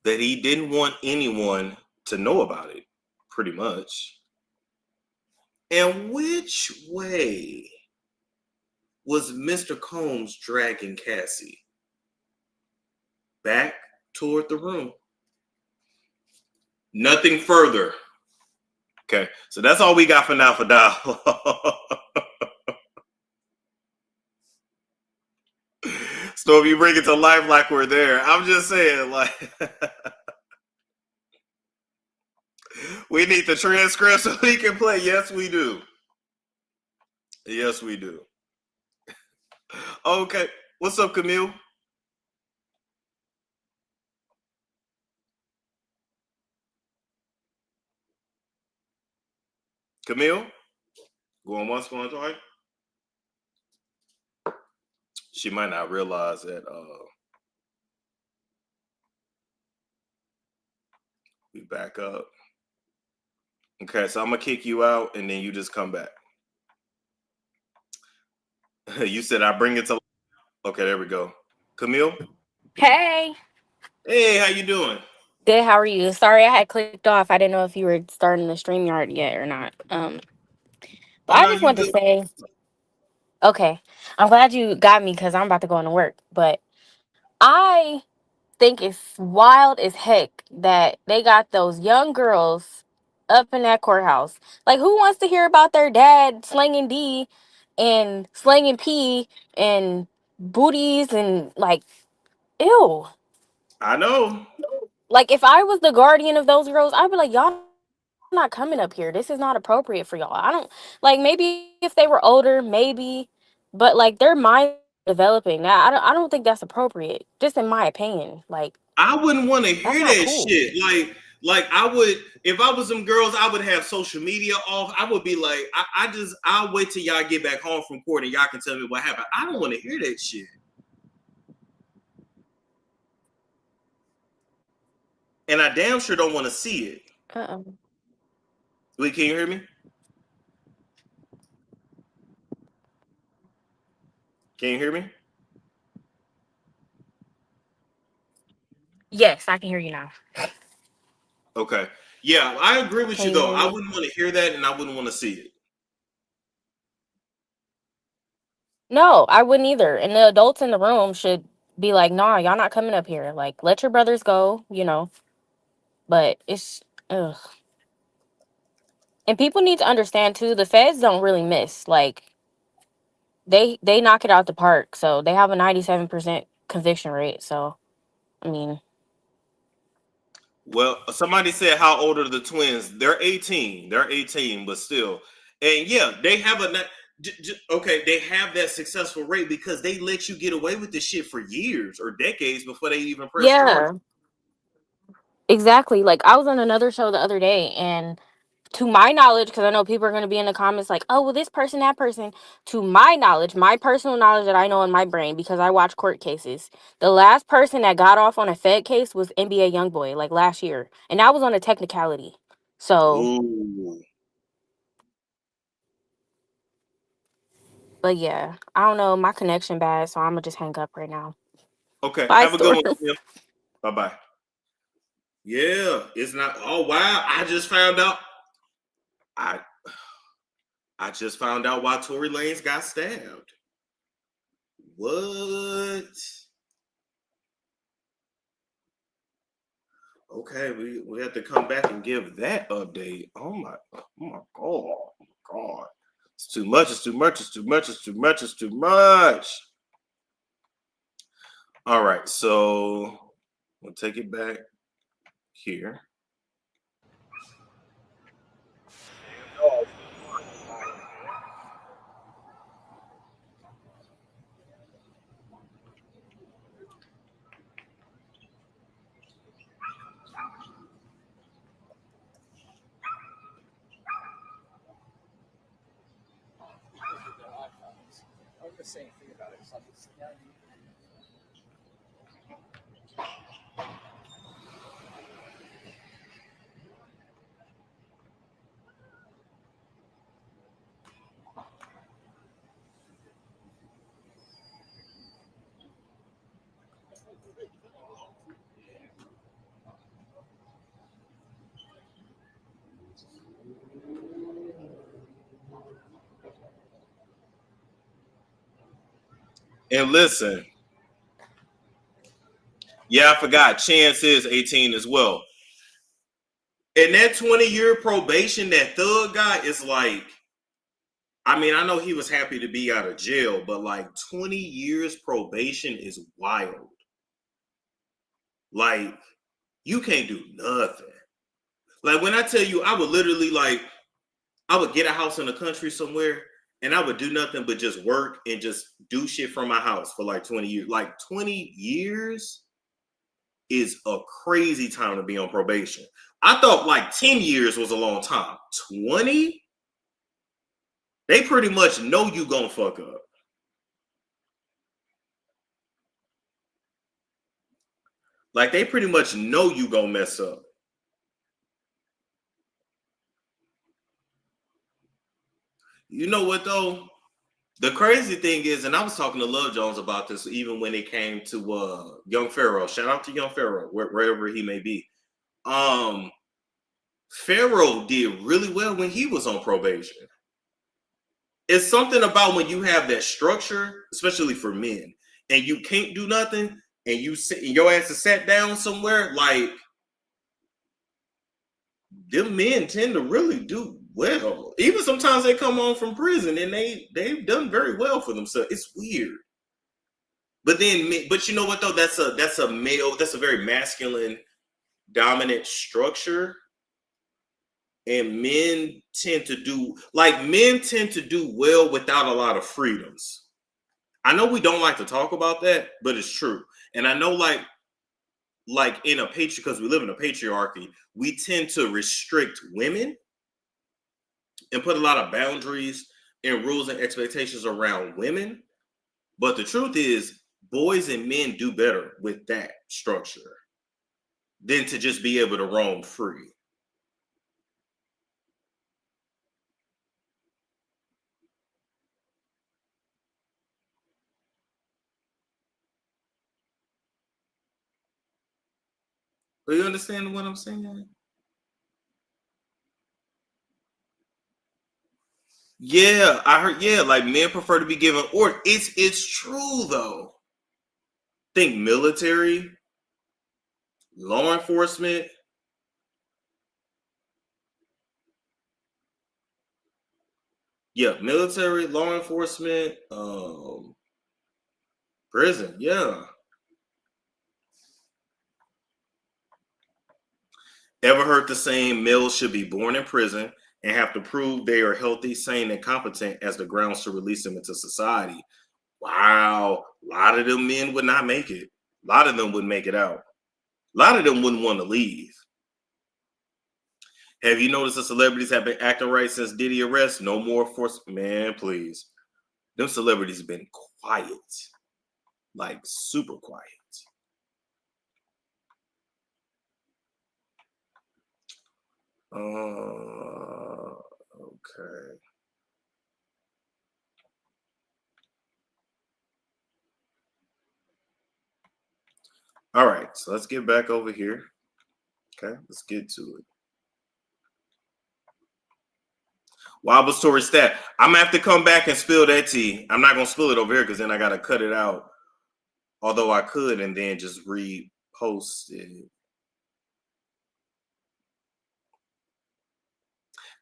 That he didn't want anyone to know about it, pretty much. And which way was Mr. Combs dragging Cassie? Back toward the room. Nothing further. Okay, so that's all we got for now for dialogue. So if you bring it to life like we're there, I'm just saying, like, we need the transcript so we can play. Yes, we do. Yes, we do. Okay, what's up, Camille? Camille? Going once, going twice? She might not realize that we back up. Okay, so I'm gonna kick you out and then you just come back. You said I bring it to. Okay, there we go. Camille? Hey. Hey, how you doing? Good, how are you? Sorry, I had clicked off. I didn't know if you were starting the StreamYard yet or not. But Oh I no, just you wanted to good. say, okay, I'm glad you got me because I'm about to go into work. But I think it's wild as heck that they got those young girls up in that courthouse. Like, who wants to hear about their dad slanging D and slanging P and booties and, like, ew. I know. Like, if I was the guardian of those girls, I'd be like, y'all not coming up here. This is not appropriate for y'all. I don't, like, maybe if they were older, maybe, but like their mind developing. Now, I don't think that's appropriate. Just in my opinion. Like, I wouldn't want to that's hear not that cool. shit. Like I would, if I was some girls, I would have social media off. I would be like, I'll wait till y'all get back home from court and y'all can tell me what happened. I don't want to hear that shit. And I damn sure don't want to see it. Uh-oh. Wait, can you hear me? Can you hear me? Yes, I can hear you now. Okay. Yeah, I agree with Can you you though. hear I me? wouldn't want to hear that and I wouldn't want to see it. No, I wouldn't either. And the adults in the room should be like, nah, y'all not coming up here. Like, let your brothers go, you know. But it's, ugh. And people need to understand too, the feds don't really miss. Like, they knock it out the park. So they have a 97% conviction rate. So, I mean, Well, somebody said how old are the twins? They're 18. They're 18, but still. And yeah, they have okay, they have that successful rate because they let you get away with this shit for years or decades before they even press charges. Yeah, exactly. Like I was on another show the other day, and to my knowledge, because I know people are going to be in the comments like, oh, well, this person, that person. To my knowledge, my personal knowledge that I know in my brain, because I watch court cases, the last person that got off on a Fed case was NBA YoungBoy, like last year. And that was on a technicality. So, Ooh. but yeah, I don't know. My connection bad, so I'm going to just hang up right now. Okay, Bye, have a good Storm. one. Tim. Bye-bye. Yeah, it's not. Oh wow! I just found out. I just found out why Tory Lanez got stabbed. What? Okay, we have to come back and give that update. Oh my god! Oh my god! It's too much. It's too much. It's too much. It's too much. It's too much. All right, so we'll take it back here. I'm just saying, think about it. And listen, yeah, I forgot. Chance is 18 as well. And that 20-year probation that Thug got is like, I mean, I know he was happy to be out of jail, but like 20 years probation is wild. Like, you can't do nothing. Like, when I tell you, I would literally, like, I would get a house in the country somewhere and I would do nothing but just work and just do shit from my house for like 20 years. Like, 20 years is a crazy time to be on probation. I thought like 10 years was a long time. 20? They pretty much know you gonna fuck up. Like, they pretty much know you gonna mess up. You know what though? The crazy thing is, and I was talking to Love Jones about this even when it came to Young Pharaoh. Shout out to Young Pharaoh, wherever he may be. Pharaoh did really well when he was on probation. It's something about when you have that structure, especially for men, and you can't do nothing, and you sit, and your ass is sat down somewhere, like, them men tend to really do well. Even sometimes they come home from prison and they've done very well for themselves. It's weird. But you know what though? That's a male, that's a very masculine dominant structure. And men tend to do well without a lot of freedoms. I know we don't like to talk about that, but it's true. And I know like in a because we live in a patriarchy, we tend to restrict women and put a lot of boundaries and rules and expectations around women. But the truth is, boys and men do better with that structure than to just be able to roam free. Do you understand what I'm saying? Yeah, I heard. Yeah, like men prefer to be given order. It's true though. Think military, law enforcement. Yeah, military, law enforcement, prison. Yeah. Ever heard the saying, males should be born in prison and have to prove they are healthy, sane, and competent as the grounds to release them into society? Wow. A lot of them men would not make it. A lot of them wouldn't make it out. A lot of them wouldn't want to leave. Have you noticed the celebrities have been acting right since Diddy arrest? No more force. Man, please. Them celebrities have been quiet. Like super quiet. Okay. All right, so let's get back over here. Okay, let's get to it. Wobbles Tory stat. I'm gonna have to come back and spill that tea. I'm not gonna spill it over here because then I gotta cut it out. Although I could and then just repost it.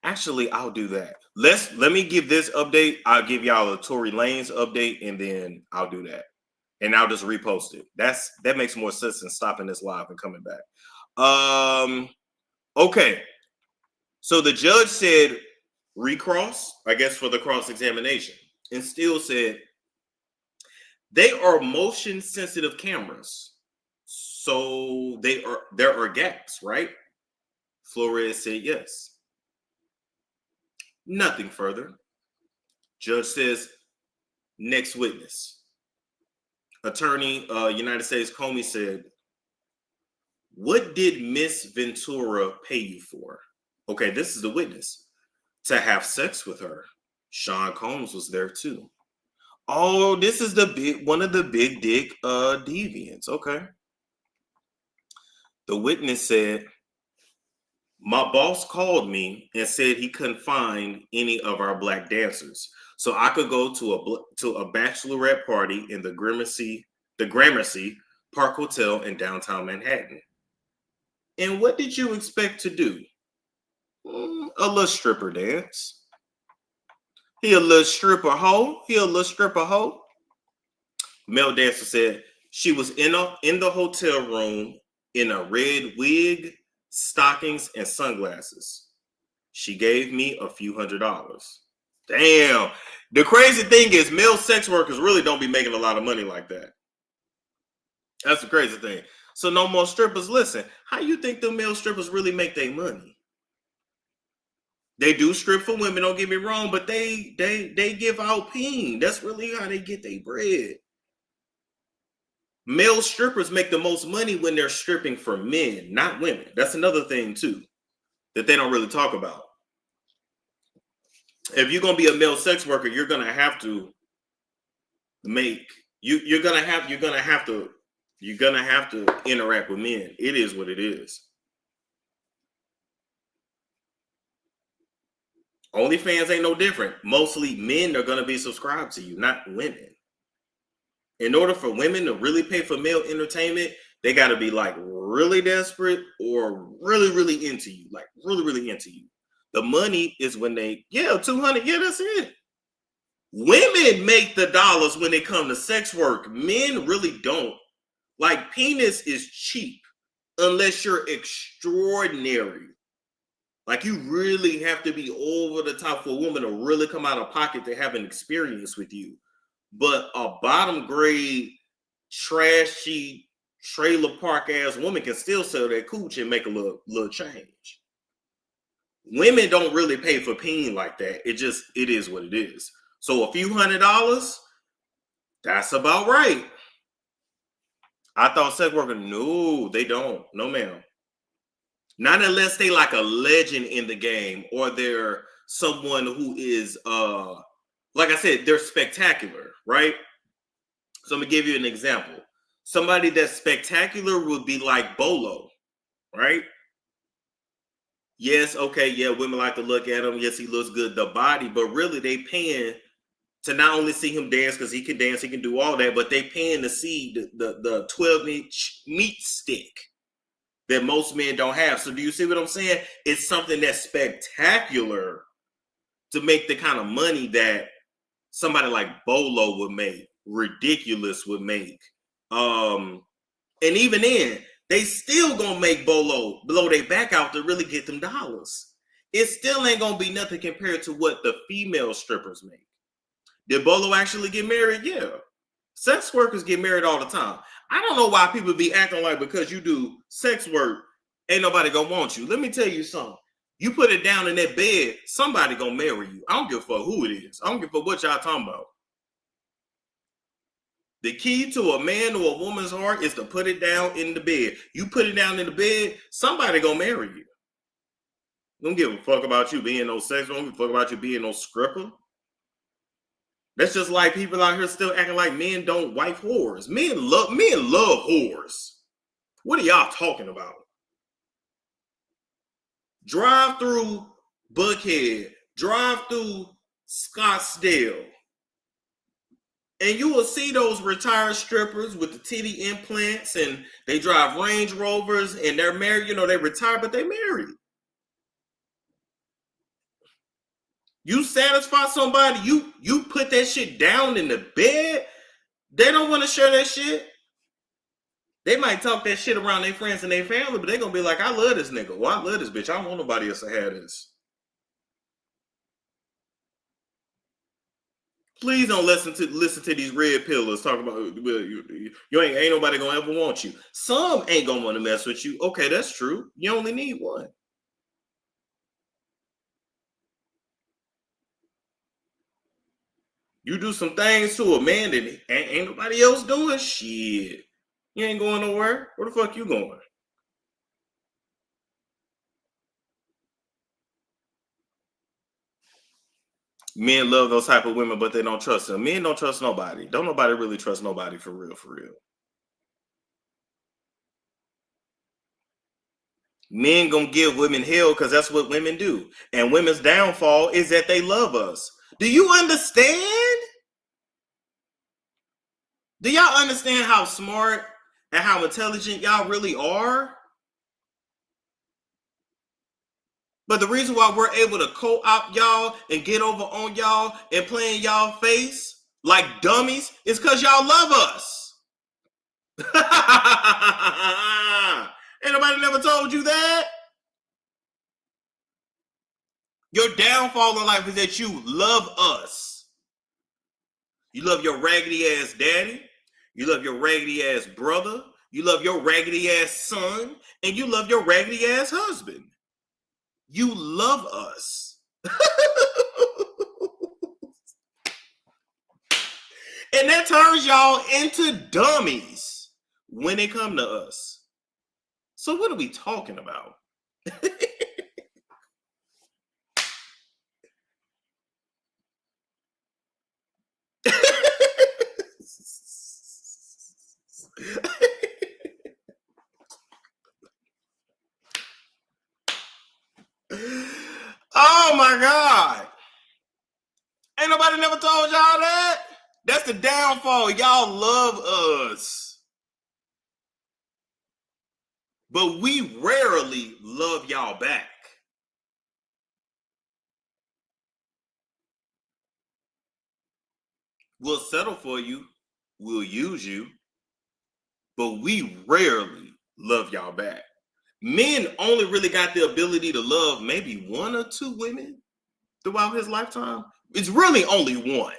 Actually, I'll do that. Let me give this update. I'll give y'all a Tory Lanez update, and then I'll do that. And I'll just repost it. That makes more sense than stopping this live and coming back. Okay. So the judge said recross, I guess, for the cross-examination, and still said they are motion sensitive cameras. So there are gaps, right? Flores said yes. Nothing further. Judge says next witness. Attorney United States Comey said, what did Miss Ventura pay you for? Okay, this is the witness. To have sex with her. Sean Combs was there too. Oh, this is one of the big dick deviants. Okay. The witness said, my boss called me and said he couldn't find any of our black dancers. So I could go to a bachelorette party in the Gramercy Park Hotel in downtown Manhattan. And what did you expect to do? A little stripper dance. He a little stripper hoe. Male dancer said she was in the hotel room in a red wig, stockings, and sunglasses. She gave me a few $100s. Damn. The crazy thing is male sex workers really don't be making a lot of money like that. That's the crazy thing. So no more strippers. Listen, how you think the male strippers really make their money? They do strip for women, don't get me wrong, but they give out peen. That's really how they get their bread. Male strippers make the most money when they're stripping for men, not women. That's another thing too that they don't really talk about. If you're gonna be a male sex worker, you're gonna have to you're gonna have to interact with men. It is what it is. OnlyFans ain't no different. Mostly men are gonna be subscribed to you, not women. In order for women to really pay for male entertainment, they got to be like really desperate or really, really into you, like really, really into you. The money is when they, 200, that's it. Women make the dollars when they come to sex work. Men really don't. Like penis is cheap unless you're extraordinary. Like you really have to be over the top for a woman to really come out of pocket to have an experience with you. But a bottom grade, trashy, trailer park ass woman can still sell that cooch and make a little change. Women don't really pay for peen like that. It is what it is. So a few $100, that's about right. I thought sex worker, no, they don't. No, ma'am. Not unless they like a legend in the game or they're someone who is like I said, they're spectacular, right? So I'm gonna give you an example. Somebody that's spectacular would be like Bolo, right? Yes, okay, yeah, women like to look at him. Yes, he looks good, the body, but really they paying to not only see him dance because he can dance, he can do all that, but they paying to see the 12-inch meat stick that most men don't have. So do you see what I'm saying? It's something that's spectacular to make the kind of money that somebody like Bolo would make, ridiculous would make. And even then, They still gonna make blow their back out to really get them dollars. It still ain't gonna be nothing compared to what the female strippers make. Did Bolo actually get married? Yeah. Sex workers get married all the time. I don't know why people be acting like because you do sex work, ain't nobody gonna want you. Let me tell you something. You put it down in that bed, somebody gonna marry you. I don't give a fuck who it is. I don't give a fuck what y'all talking about. The key to a man or a woman's heart is to put it down in the bed. You put it down in the bed, somebody gonna marry you. Don't give a fuck about you being no sex. Don't give a fuck about you being no stripper. That's just like people out here still acting like men don't wife whores. Men love whores. What are y'all talking about? Drive through Buckhead, drive through Scottsdale, and you will see those retired strippers with the titty implants, and they drive Range Rovers, and they're married. You know, they retired, but they married. You satisfy somebody, you put that shit down in the bed. They don't want to share that shit. They might talk that shit around their friends and their family, but they're gonna be like, I love this nigga. Well, I love this bitch. I don't want nobody else to have this. Please don't listen to these red pillars talking about you ain't nobody gonna ever want you. Some ain't gonna want to mess with you. Okay, that's true. You only need one. You do some things to a man that ain't nobody else doing shit. You ain't going nowhere. Where the fuck you going? Men love those type of women, but they don't trust them. Men don't trust nobody. Don't nobody really trust nobody for real, for real. Men gonna give women hell because that's what women do. And women's downfall is that they love us. Do you understand? Do y'all understand how smart and how intelligent y'all really are? But the reason why we're able to co-opt y'all and get over on y'all and play in y'all face like dummies is because y'all love us. Ain't nobody never told you that? Your downfall in life is that you love us. You love your raggedy ass daddy. You love your raggedy ass brother. You love your raggedy ass son. And you love your raggedy ass husband. You love us. And that turns y'all into dummies when it come to us. So what are we talking about? Oh my God. Ain't nobody never told y'all that? That's the downfall. Y'all love us. But we rarely love y'all back. We'll settle for you. We'll use you. But we rarely love y'all back. Men only really got the ability to love maybe one or two women throughout his lifetime. It's really only one.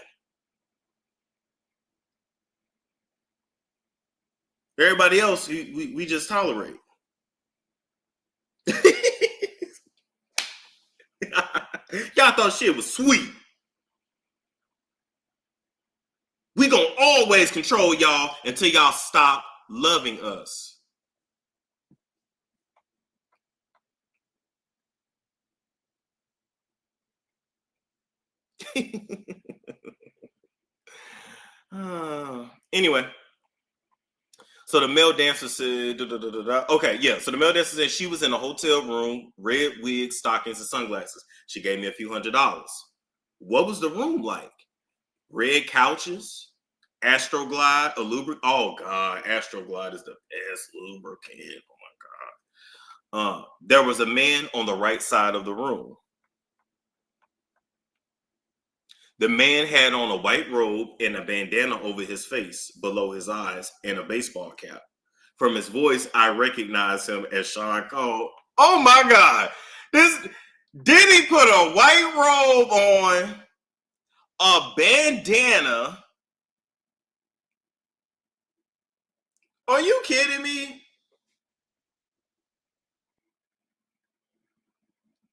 Everybody else, we just tolerate. Y'all thought shit was sweet. We gonna always control y'all until y'all stop loving us. Anyway, so the male dancer said, okay, yeah. So the male dancer said she was in a hotel room, red wig, stockings, and sunglasses. She gave me a few $100s. What was the room like? Red couches, Astroglide, a lubricant. Oh God, Astroglide is the best lubricant. Oh my God. There was a man on the right side of the room. The man had on a white robe and a bandana over his face, below his eyes, and a baseball cap. From his voice, I recognize him as Sean Cole. Oh my God. This Diddy put a white robe on, a bandana. Are you kidding me?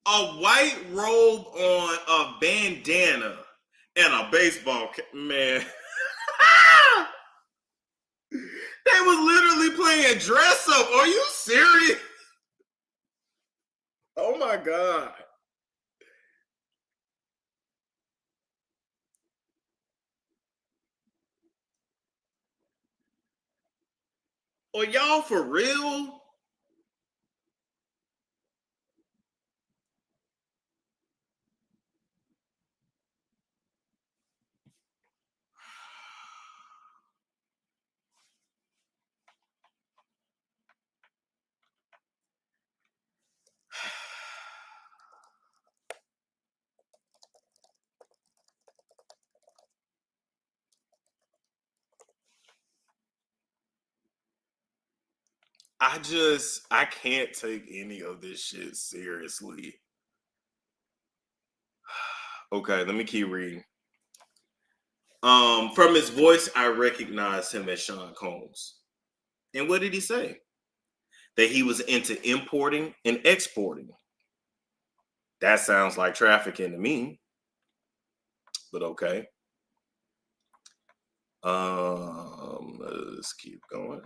A white robe on, a bandana, and a baseball cap. Man. They was literally playing dress up. Are you serious? Oh my God. Are y'all for real? I can't take any of this shit seriously. Okay, let me keep reading. From his voice, I recognize him as Sean Combs. And what did he say? That he was into importing and exporting. That sounds like trafficking to me. But okay. Let's keep going.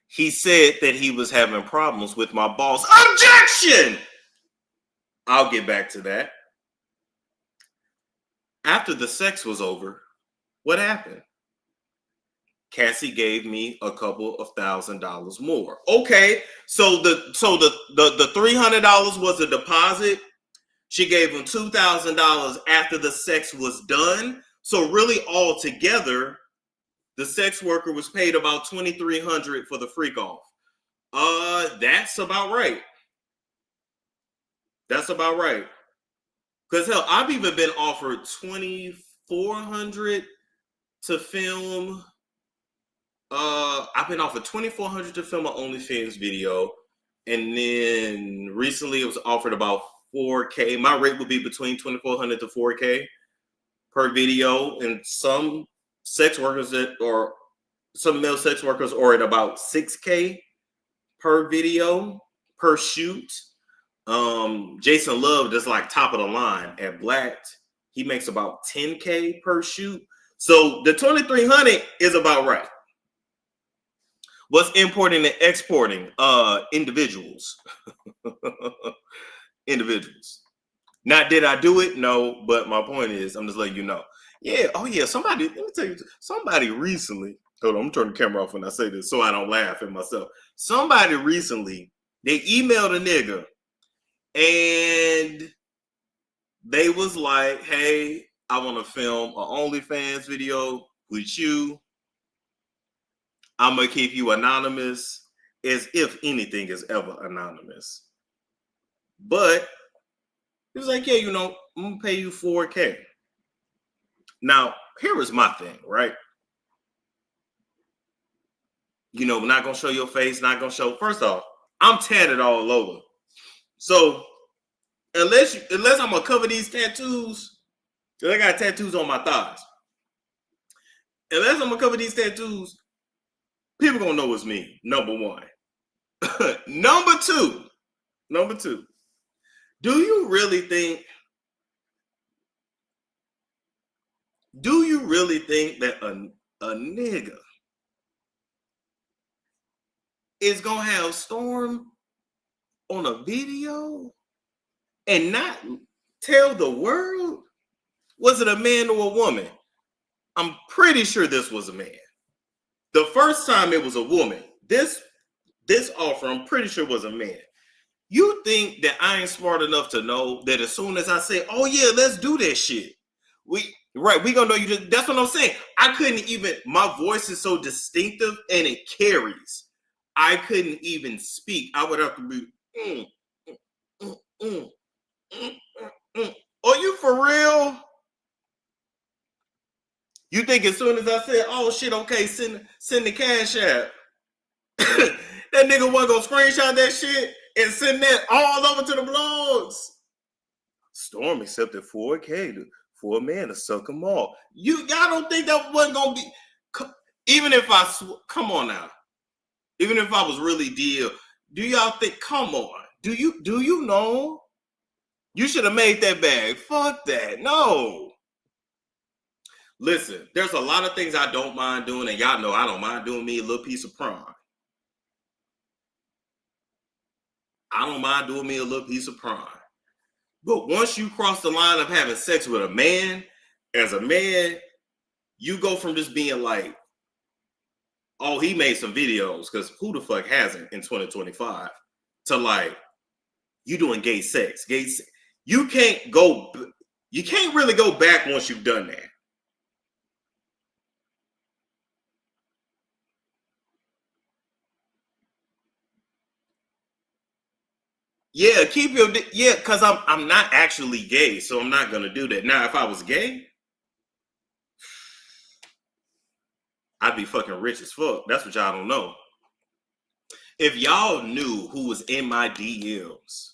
He said that he was having problems with my boss. Objection! I'll get back to that. After the sex was over, what happened? Cassie gave me a couple of $1,000s more. Okay, so the $300 was a deposit. She gave him $2,000 after the sex was done. So really, all together, the sex worker was paid about $2,300 for the freak off. That's about right. That's about right. Because hell, I've even been offered $2,400 to film. I've been offered $2,400 to film an OnlyFans video, and then recently it was offered about $4K. My rate would be between $2,400 to $4K per video, and some sex workers some male sex workers are at about $6K per video per shoot. Jason Love is like top of the line at Blacked. He makes about $10K per shoot. So the $2,300 is about right. What's importing and exporting? Individuals. Individuals. Not did I do it? No, but my point is, I'm just letting you know. Yeah, oh yeah, somebody, let me tell you, somebody recently, hold on, I'm turning the camera off when I say this so I don't laugh at myself. Somebody recently, they emailed a nigga and they was like, hey, I want to film an OnlyFans video with you. I'm going to keep you anonymous, as if anything is ever anonymous. But he was like, yeah, I'm going to pay you $4K. Now, here is my thing, right? Not going to show your face, not going to show. First off, I'm tatted all over. So, unless I'm going to cover these tattoos, because I got tattoos on my thighs. Unless I'm going to cover these tattoos, people going to know it's me, number one. Number two, do you really think that a nigga is gonna have Storm on a video and not tell the world? Was it a man or a woman? I'm pretty sure this was a man. The first time it was a woman. This offer, I'm pretty sure was a man. You think that I ain't smart enough to know that as soon as I say, oh yeah, let's do that shit, we gonna know you. That's what I'm saying. I couldn't even, my voice is so distinctive and it carries. I couldn't even speak. I would have to be, Are you for real? You think as soon as I said, oh shit, okay, send the cash app, that nigga wasn't gonna screenshot that shit and send that all over to the blogs. Storm accepted 4K for a man to suck them all. Y'all don't think that wasn't gonna be? Even if come on now. Even if I was really deal, do y'all think? Come on. Do you know? You should have made that bag. Fuck that. No. Listen, there's a lot of things I don't mind doing, and y'all know I don't mind doing me a little piece of prime. I don't mind doing me a little piece of prime. But once you cross the line of having sex with a man, as a man, you go from just being like, oh, he made some videos, because who the fuck hasn't in 2025, to like, you doing gay sex. You can't really go back once you've done that. Yeah, because I'm not actually gay, so I'm not gonna do that. Now, if I was gay, I'd be fucking rich as fuck. That's what y'all don't know. If y'all knew who was in my DMs,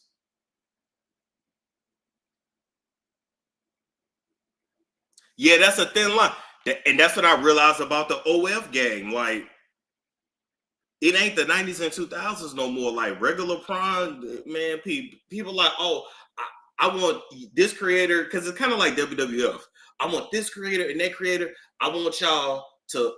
yeah, that's a thin line. And that's what I realized about the OF game. Like, it ain't the 90s and 2000s no more. Like, regular prime, man, people like, oh, I want this creator, because it's kind of like WWF. I want this creator and that creator. I want y'all to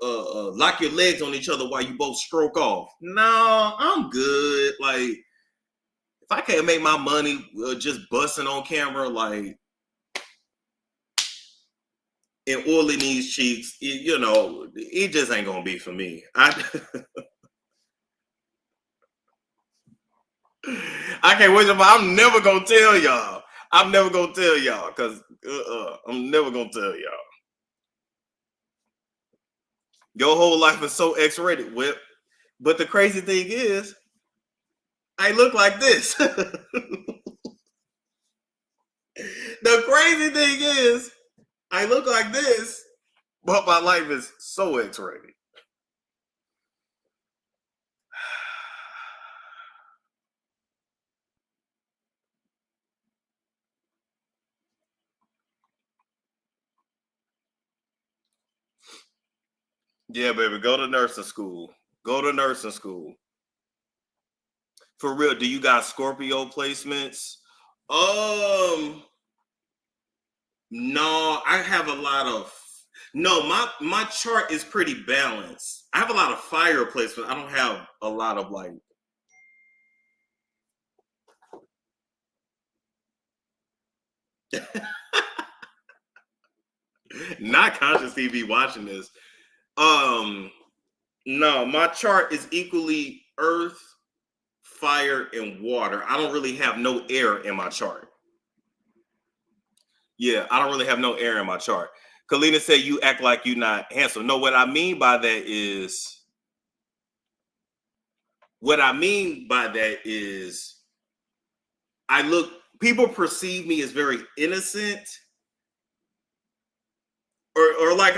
lock your legs on each other while you both stroke off. No, I'm good. Like, if I can't make my money just busting on camera, like, and oiling these cheeks, it just ain't gonna be for me. I can't wait. I'm never gonna tell y'all. I'm never gonna tell y'all, because I'm never gonna tell y'all. Your whole life is so X-rated, Whip. But the crazy thing is, I look like this. The crazy thing is, I look like this, but my life is so X-rated. Yeah, baby, go to nursing school. Go to nursing school. For real, do you got Scorpio placements? No, I have a lot of. No, my chart is pretty balanced. I have a lot of fire placement. I don't have a lot of like. Not conscious TV watching this. No, my chart is equally earth, fire, and water. I don't really have no air in my chart. Yeah, I don't really have no air in my chart. Kalina said you act like you're not handsome. No, what I mean by that is people perceive me as very innocent, or like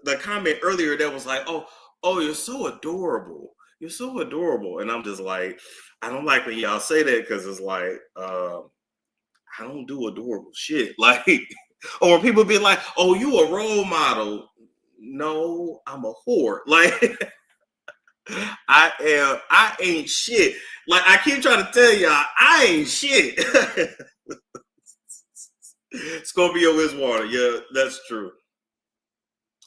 the comment earlier that was like, oh, you're so adorable. You're so adorable. And I'm just like, I don't like when y'all say that, because it's like, I don't do adorable shit. Like, or people be like, oh, you a role model. No, I'm a whore. Like, I ain't shit. Like, I keep trying to tell y'all, I ain't shit. Scorpio is water. Yeah, that's true.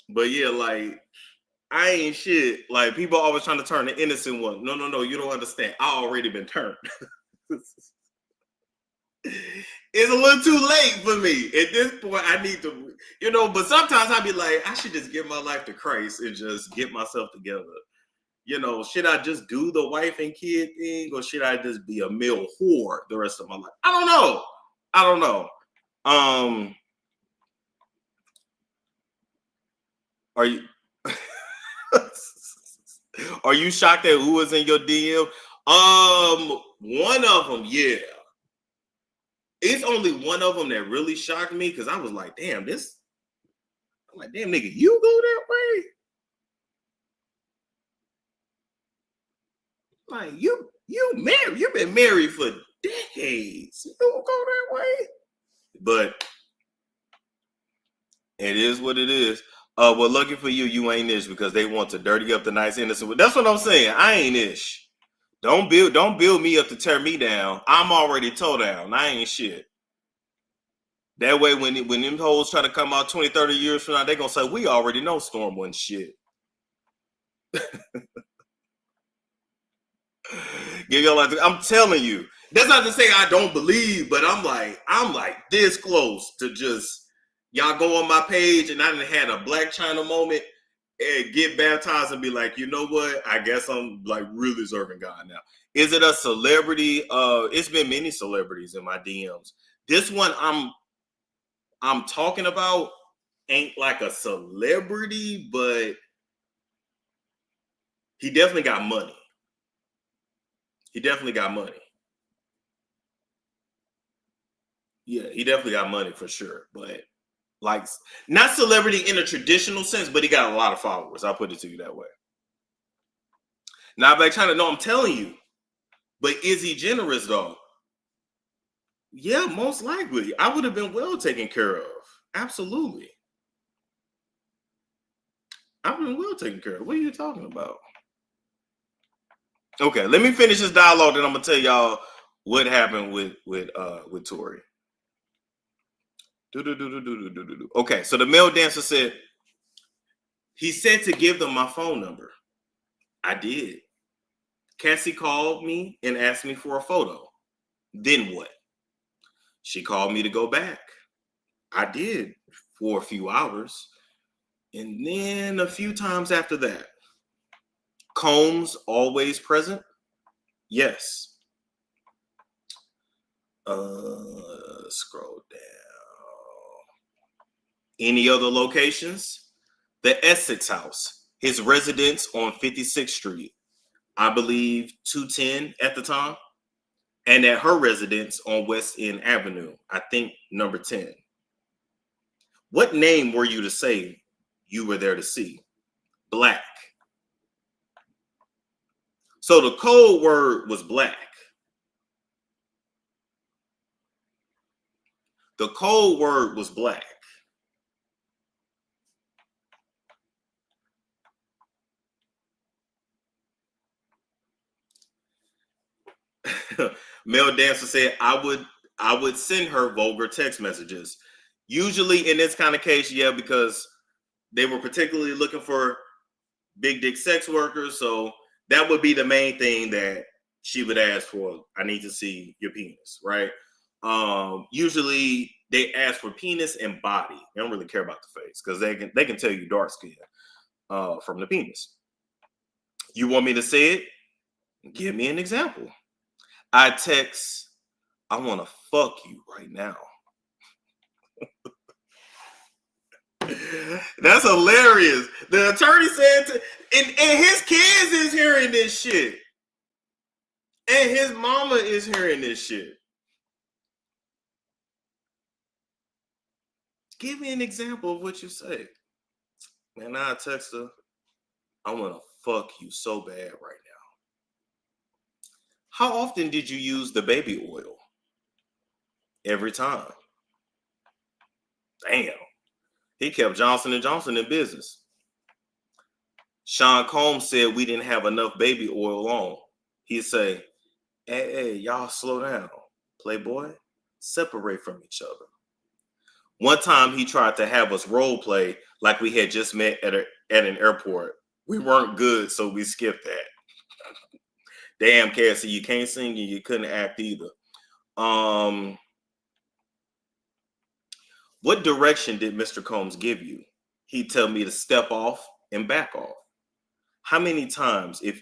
But yeah, like, I ain't shit. Like, people always trying to turn the innocent one. No, you don't understand. I already been turned. It's a little too late for me. At this point, I need to, but sometimes I be like, I should just give my life to Christ and just get myself together. Should I just do the wife and kid thing, or should I just be a male whore the rest of my life? I don't know. Are you are you shocked at who was in your DM? One of them, yeah. It's only one of them that really shocked me, because I was like, damn, nigga, you go that way? Like you married. You've been married for decades. You don't go that way. But it is what it is. Well, lucky for you, you ain't ish because they want to dirty up the nice innocent. That's what I'm saying. I ain't ish. Don't build me up to tear me down. I'm already toe down. I ain't shit. That way, when them hoes try to come out 20, 30 years from now, they gonna say, we already know Storm wasn't shit. I'm telling you. That's not to say I don't believe, but I'm like this close to just y'all go on my page and I done had a Black China moment and get baptized and be like, you know what? I guess I'm like really serving God now. Is it a celebrity? It's been many celebrities in my DMs. This one I'm talking about ain't like a celebrity, but he definitely got money. He definitely got money. Yeah, he definitely got money for sure. But like, not celebrity in a traditional sense, but he got a lot of followers. I'll put it to you that way. Now, Black China, no, I'm telling you. But is he generous though? Yeah, most likely. I would have been well taken care of. Absolutely. I've been well taken care of. What are you talking about? Okay, let me finish this dialogue, then I'm gonna tell y'all what happened with Tory. Okay, so the male dancer said, he said to give them my phone number. I did. Cassie called me and asked me for a photo. Then what? She called me to go back. I did for a few hours. And then a few times after that. Combs always present? Yes. Scroll down. Any other locations? The Essex House, his residence on 56th Street, I believe 210 at the time, and at her residence on West End Avenue, I think number 10. What name were you to say you were there to see? Black. So the code word was black. The code word was black. Male dancer said, I would send her vulgar text messages. Usually in this kind of case, yeah, because they were particularly looking for big dick sex workers. So that would be the main thing that she would ask for. I need to see your penis, right? Usually they ask for penis and body. They don't really care about the face because they can tell you dark skin from the penis. You want me to say it? Give me an example. I text, I want to fuck you right now. That's hilarious. The attorney said, and his kids is hearing this shit. And his mama is hearing this shit. Give me an example of what you say. Man, I text her, I want to fuck you so bad right now. How often did you use the baby oil? Every time. Damn. He kept Johnson & Johnson in business. Sean Combs said we didn't have enough baby oil on. He'd say, hey, y'all slow down. Playboy, separate from each other. One time he tried to have us role play like we had just met at an airport. We weren't good, so we skipped that. Damn, Cassie, you can't sing and you couldn't act either. What direction did Mr. Combs give you? He'd tell me to step off and back off. How many times, if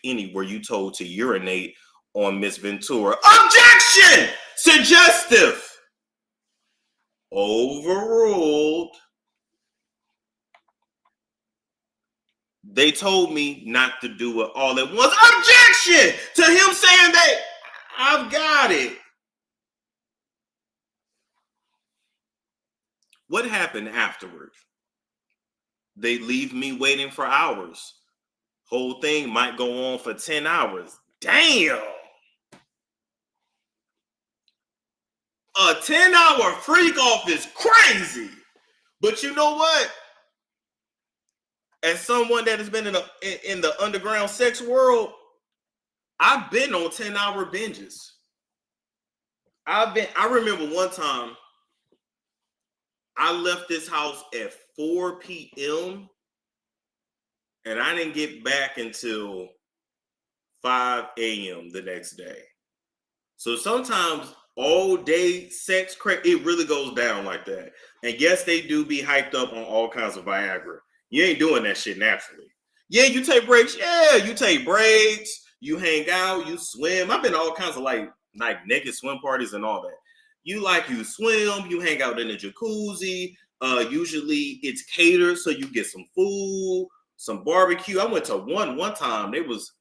any, were you told to urinate on Miss Ventura? Objection! Suggestive. Overruled. They told me not to do it all at once. Objection to him saying that I've got it. What happened afterward? They leave me waiting for hours. Whole thing might go on for 10 hours. Damn. A 10-hour freak off is crazy. But you know what? As someone that has been in the underground sex world, I've been on 10-hour binges. I remember one time I left this house at 4 p.m. and I didn't get back until 5 a.m. the next day. So sometimes all day sex, it really goes down like that. And yes, they do be hyped up on all kinds of Viagra. You ain't doing that shit naturally. Yeah, you take breaks. Yeah, you take breaks. You hang out. You swim. I've been to all kinds of like naked swim parties and all that. You swim. You hang out in the jacuzzi. Usually it's catered, so you get some food, some barbecue. I went to one time. They was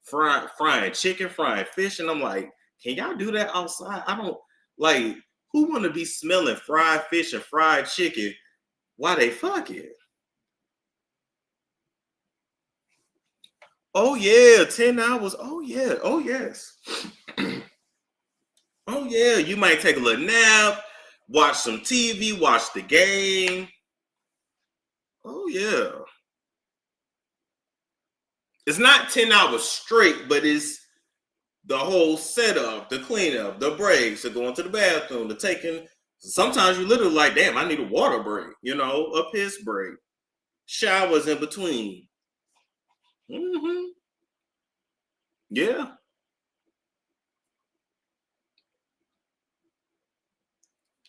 frying chicken, frying fish, and I'm like, can y'all do that outside? I don't like. Who want to be smelling fried fish and fried chicken while they fucking? Oh yeah, 10 hours. Oh yeah. Oh yes. Oh yeah. You might take a little nap, watch some TV, watch the game. Oh yeah. It's not 10 hours straight, but it's the whole setup, the cleanup, the breaks, the going to the bathroom, the taking. Sometimes you literally like, damn, I need a water break, a piss break, showers in between. Mm-hmm. Yeah.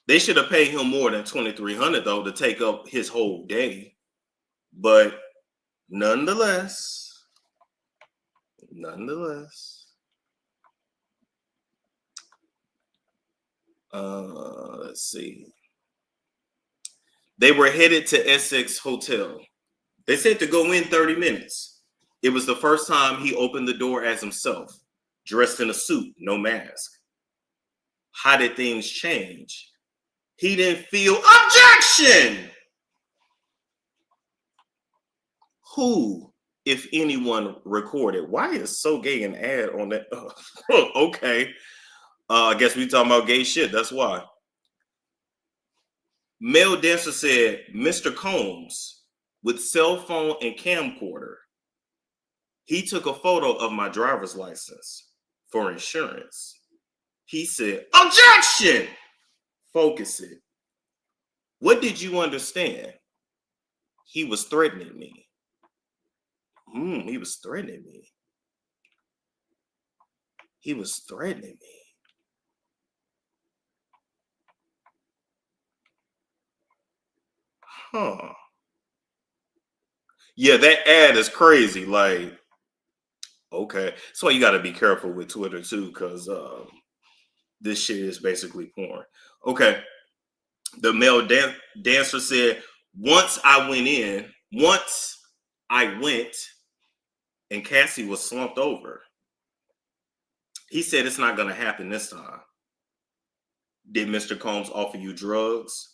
They should have paid him more than $2,300 though to take up his whole day. But nonetheless. Let's see. They were headed to Essex Hotel. They said to go in 30 minutes. It was the first time he opened the door as himself, dressed in a suit, no mask. How did things change? He didn't feel objection. Who, if anyone, recorded? Why is So Gay an ad on that? Okay. I guess we talking about gay shit. That's why. Male dancer said, Mr. Combs, with cell phone and camcorder, he took a photo of my driver's license for insurance. He said, objection! Focus it. What did you understand? He was threatening me. He was threatening me. He was threatening me. Huh. Yeah, that ad is crazy. Like, okay. That's why you got to be careful with Twitter too, because this shit is basically porn. Okay. The male dancer said, once I went and Cassie was slumped over. He said it's not going to happen this time. Did Mr. Combs offer you drugs?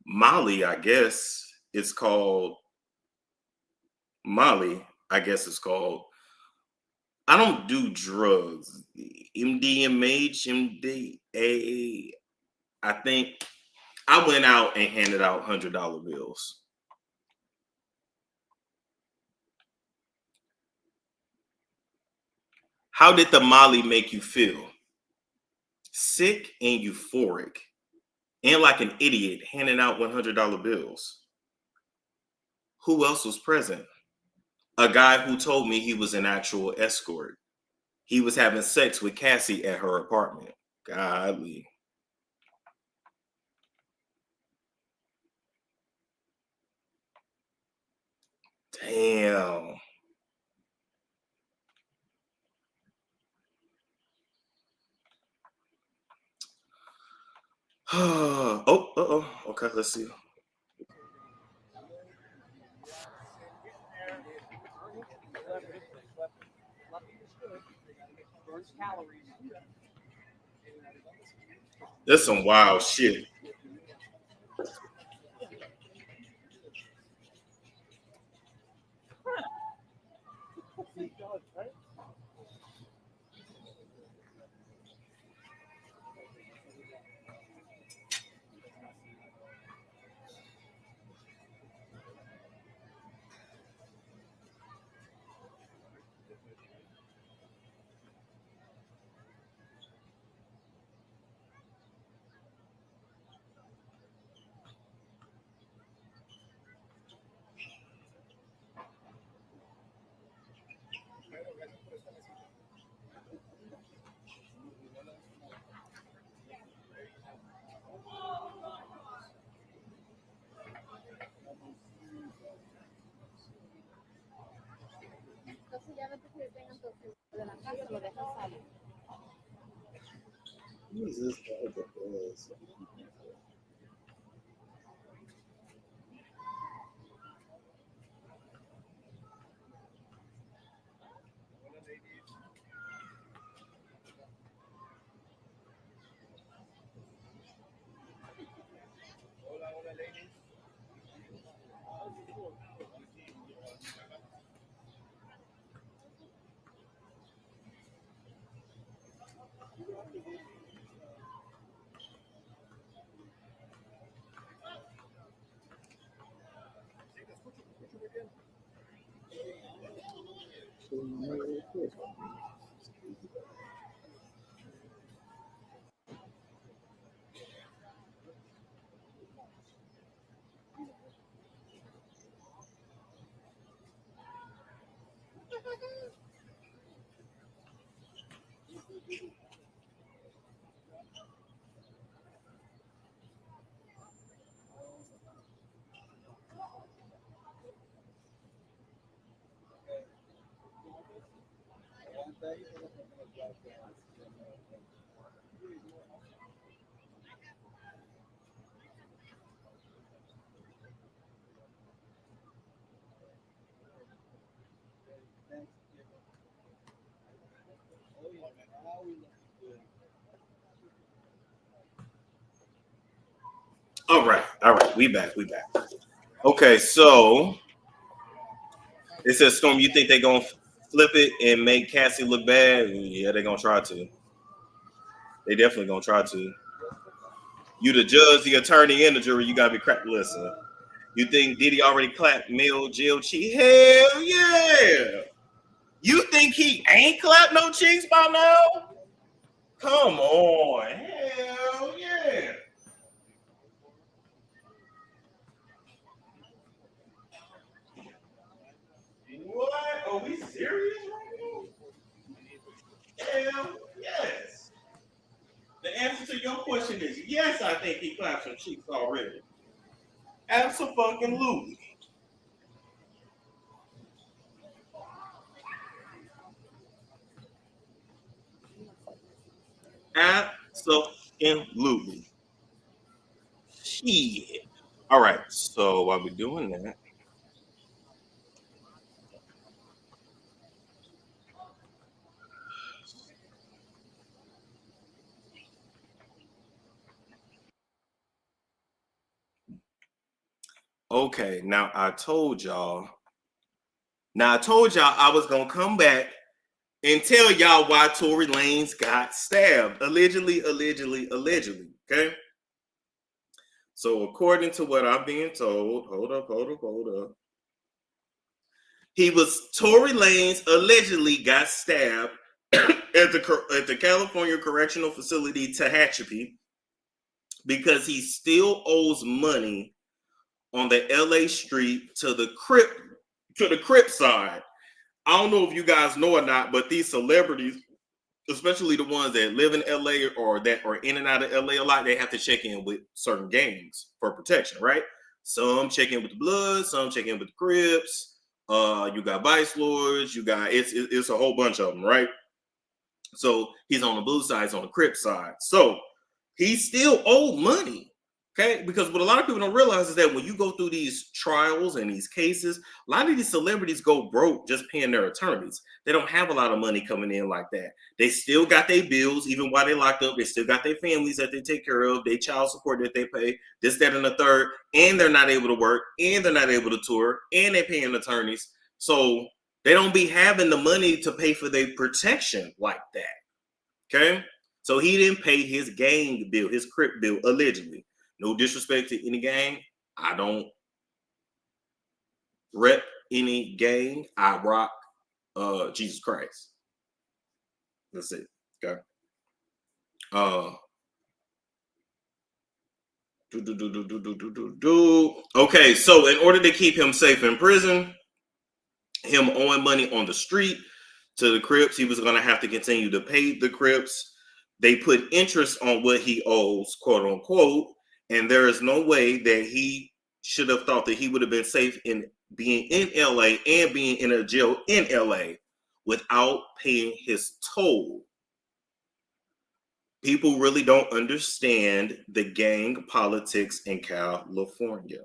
Molly, I guess it's called. Molly, I guess it's called. I don't do drugs. MDMH, MDA. I think I went out and handed out $100 bills. How did the Molly make you feel? Sick and euphoric. And like an idiot handing out $100 bills. Who else was present? A guy who told me he was an actual escort. He was having sex with Cassie at her apartment. Godly. Damn. Okay, let's see. That's some wild shit. Who is this guy that does? All right, we back. Okay, so it says, Storm, you think they gonna flip it and make Cassie look bad? Yeah, they're gonna try to. They definitely gonna try to. You the judge, the attorney, and the jury, you gotta be crap. Listen, you think Diddy already clapped male jail cheek? Hell yeah! You think he ain't clapped no cheeks by now? Come on, hell yeah! What? Are we serious right now? Hell yes. The answer to your question is yes, I think he clapped some cheeks already. Absolutely. Absolutely. Shit. All right. So while we're doing that, okay. Now I told y'all I was gonna come back and tell y'all why Tory Lanez got stabbed. Allegedly. Okay. So according to what I'm being told, hold up. Tory Lanez allegedly got stabbed at the California Correctional Facility Tehachapi because he still owes money on the LA street to the Crip side. I don't know if you guys know or not, but these celebrities, especially the ones that live in LA or that are in and out of LA a lot, they have to check in with certain gangs for protection, right? Some check in with the Bloods, some check in with the Crips. You got Vice Lords, you got it's a whole bunch of them, right? So he's on the blue side, he's on the Crip side. So he still owed money. Okay, because what a lot of people don't realize is that when you go through these trials and these cases, a lot of these celebrities go broke just paying their attorneys. They don't have a lot of money coming in like that. They still got their bills, even while they locked up. They still got their families that they take care of, their child support that they pay, this, that, and the third, and they're not able to work, and they're not able to tour, and they're paying attorneys. So they don't be having the money to pay for their protection like that. Okay, so he didn't pay his gang bill, his Crip bill, allegedly. No disrespect to any gang. I don't rep any gang. I rock Jesus Christ. That's it. Okay. Okay, so in order to keep him safe in prison, him owing money on the street, to the Crips. He was going to have to continue to pay the Crips. They put interest on what he owes, quote unquote, and there is no way that he should have thought that he would have been safe in being in LA and being in a jail in LA without paying his toll. People really don't understand the gang politics in California.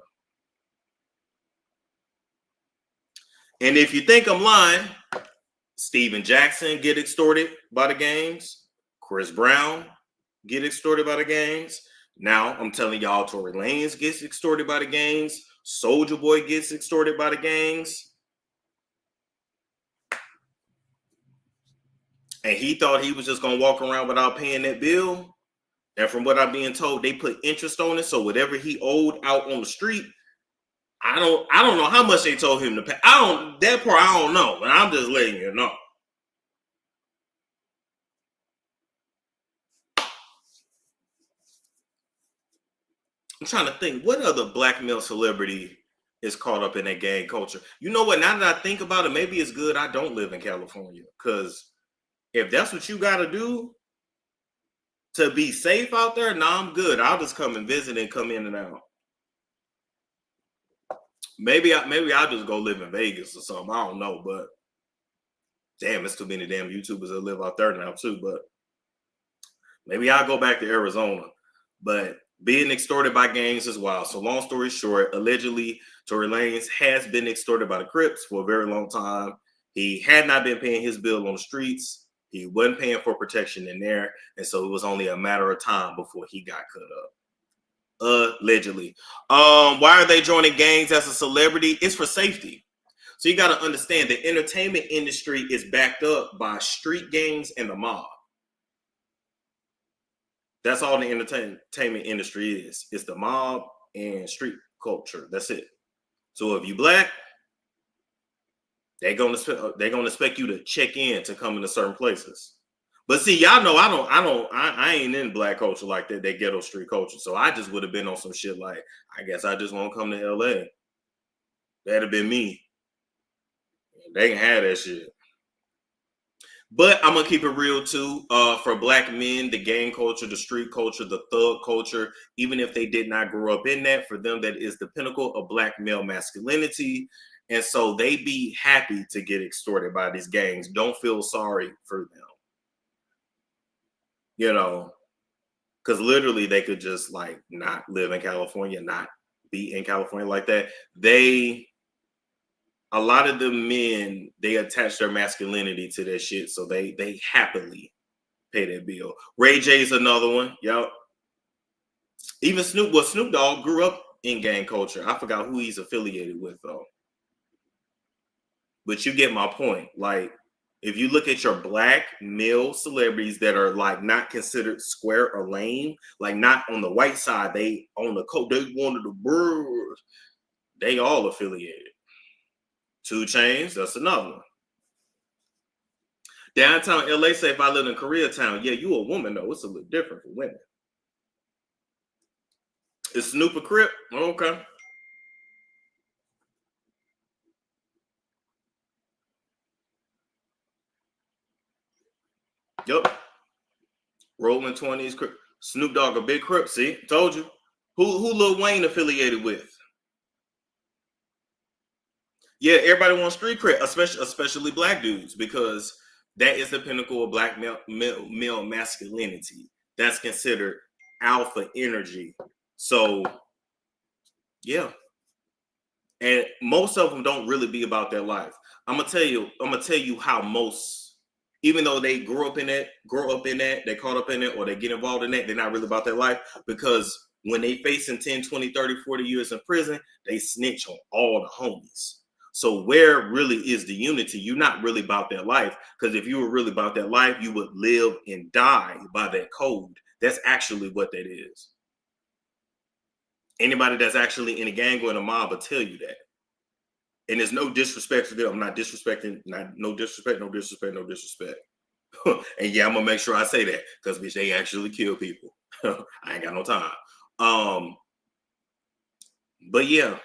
And if you think I'm lying, Steven Jackson get extorted by the gangs. Chris Brown get extorted by the gangs. Now I'm telling y'all, Tory Lanez gets extorted by the gangs. Soulja Boy gets extorted by the gangs. And he thought he was just gonna walk around without paying that bill. And from what I'm being told, they put interest on it. So whatever he owed out on the street, I don't know how much they told him to pay. That part I don't know, but I'm just letting you know. I'm trying to think, what other black male celebrity is caught up in that gang culture? You know what? Now that I think about it, maybe it's good I don't live in California, because if that's what you got to do to be safe out there, nah, I'm good. I'll just come and visit and come in and out. Maybe I'll just go live in Vegas or something. I don't know, but damn, it's too many damn YouTubers that live out there now too. But maybe I'll go back to Arizona. But being extorted by gangs is wild. So long story short, allegedly, Tory Lanez has been extorted by the Crips for a very long time. He had not been paying his bill on the streets. He wasn't paying for protection in there. And so it was only a matter of time before he got cut up. Allegedly. Why are they joining gangs as a celebrity? It's for safety. So you got to understand the entertainment industry is backed up by street gangs and the mob. That's all the entertainment industry is. It's the mob and street culture. That's it. So if you black, they're gonna expect you to check in to come into certain places. But see, y'all know I ain't in black culture like that ghetto street culture. So I just would have been on some shit like, I guess I just won't come to LA. That'd have been me. They can have that shit. But I'm gonna keep it real too. For black men, the gang culture, the street culture, the thug culture, even if they did not grow up in that, for them that is the pinnacle of black male masculinity. And so they be happy to get extorted by these gangs. Don't feel sorry for them. You know, because literally they could just like not live in California, not be in California like that. A lot of the men, they attach their masculinity to that shit, so they happily pay that bill. Ray J's another one. Yup. Even Snoop Dogg grew up in gang culture. I forgot who he's affiliated with though. But you get my point. Like, if you look at your black male celebrities that are like not considered square or lame, like not on the white side, they on the coat, they one of the birds. They all affiliated. 2 Chainz, that's another one. Downtown LA say if I live in Koreatown, yeah, you a woman though. It's a little different for women. Is Snoop a Crip? Okay. Yep. Rolling 20s, Crip. Snoop Dogg a big Crip. See, told you. Who Lil Wayne affiliated with? Yeah, everybody wants street cred, especially black dudes, because that is the pinnacle of black male masculinity. That's considered alpha energy. So, yeah. And most of them don't really be about their life. I'm gonna tell you how most, even though they grow up in that, they caught up in it, or they get involved in that, they're not really about their life, because when they facing 10, 20, 30, 40 years in prison, they snitch on all the homies. So where really is the unity? You're not really about that life, because if you were really about that life, you would live and die by that code. That's actually what that is. Anybody that's actually in a gang or in a mob will tell you that. And there's no disrespect to them. I'm not disrespecting, no disrespect. And yeah, I'm gonna make sure I say that, because bitch, they actually kill people. I ain't got no time. But yeah,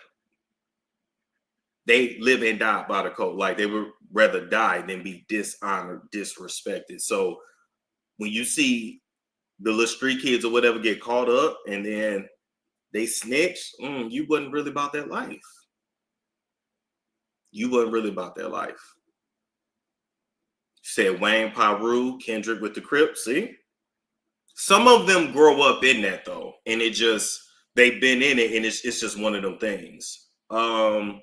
they live and die by the code. Like they were rather die than be dishonored, disrespected. So when you see the little street kids or whatever get caught up and then they snitch, you wasn't really about that life. You wasn't really about that life. Said Wayne Piru, Kendrick with the Crips. See? Some of them grow up in that though, and it just they've been in it, and it's just one of them things. Trying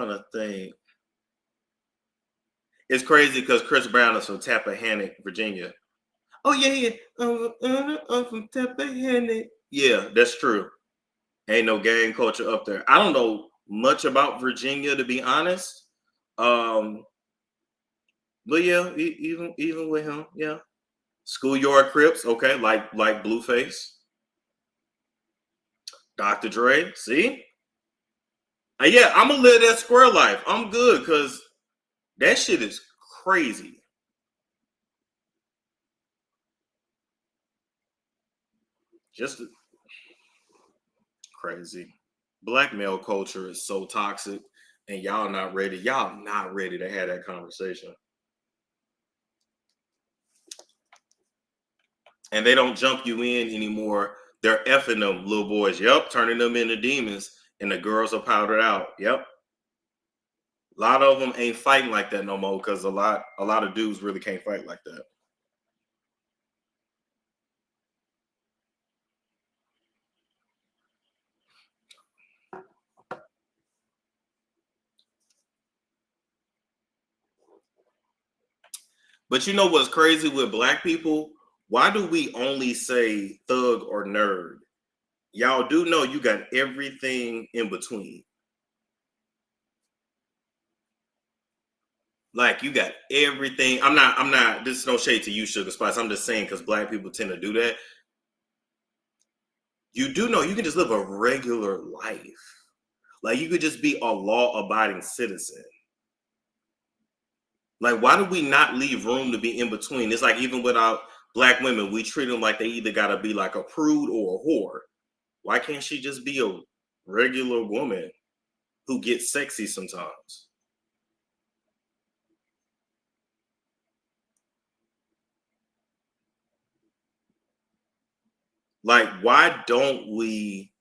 to think. It's crazy because Chris Brown is from Tappahannock, Virginia. Oh yeah. I'm from Tappahannock. Yeah, that's true. Ain't no gang culture up there. I don't know much about Virginia, to be honest. But yeah, even with him, yeah. Schoolyard Crips, okay, like Blueface. Dr. Dre, see? Yeah, I'm gonna live that square life. I'm good because that shit is crazy. Just crazy. Black male culture is so toxic, and y'all not ready. Y'all not ready to have that conversation. And they don't jump you in anymore. They're effing them little boys. Yep, turning them into demons, and the girls are powdered out. Yep. A lot of them ain't fighting like that no more because a lot of dudes really can't fight like that. But you know what's crazy with black people? Why do we only say thug or nerd? Y'all do know you got everything in between. Like you got everything. I'm not, this is no shade to you, Sugar Spice. I'm just saying because black people tend to do that. You do know you can just live a regular life. Like you could just be a law-abiding citizen. Like, why do we not leave room to be in between? It's like even without black women, we treat them like they either gotta be like a prude or a whore. Why can't she just be a regular woman who gets sexy sometimes? Like, why do we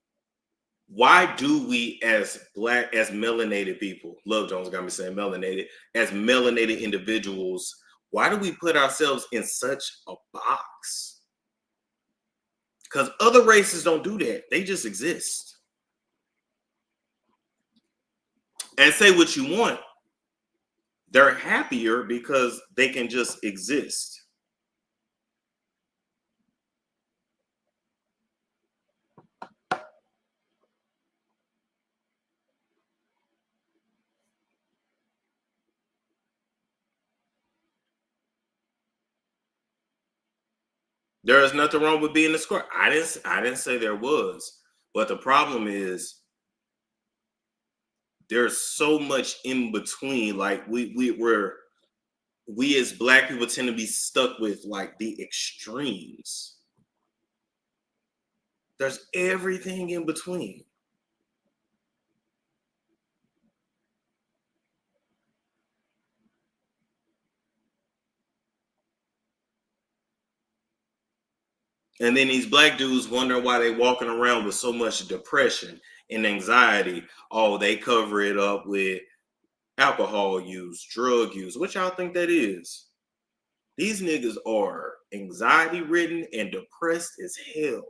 as melanated people, Love Jones got me saying melanated, as melanated individuals, why do we put ourselves in such a box? Because other races don't do that. They just exist. And say what you want. They're happier because they can just exist. There is nothing wrong with being a square. I didn't say there was, but the problem is there's so much in between. Like we as black people tend to be stuck with like the extremes. There's everything in between. And then these black dudes wondering why they walking around with so much depression and anxiety. Oh, they cover it up with alcohol use, drug use. What y'all think that is? These niggas are anxiety ridden and depressed as hell.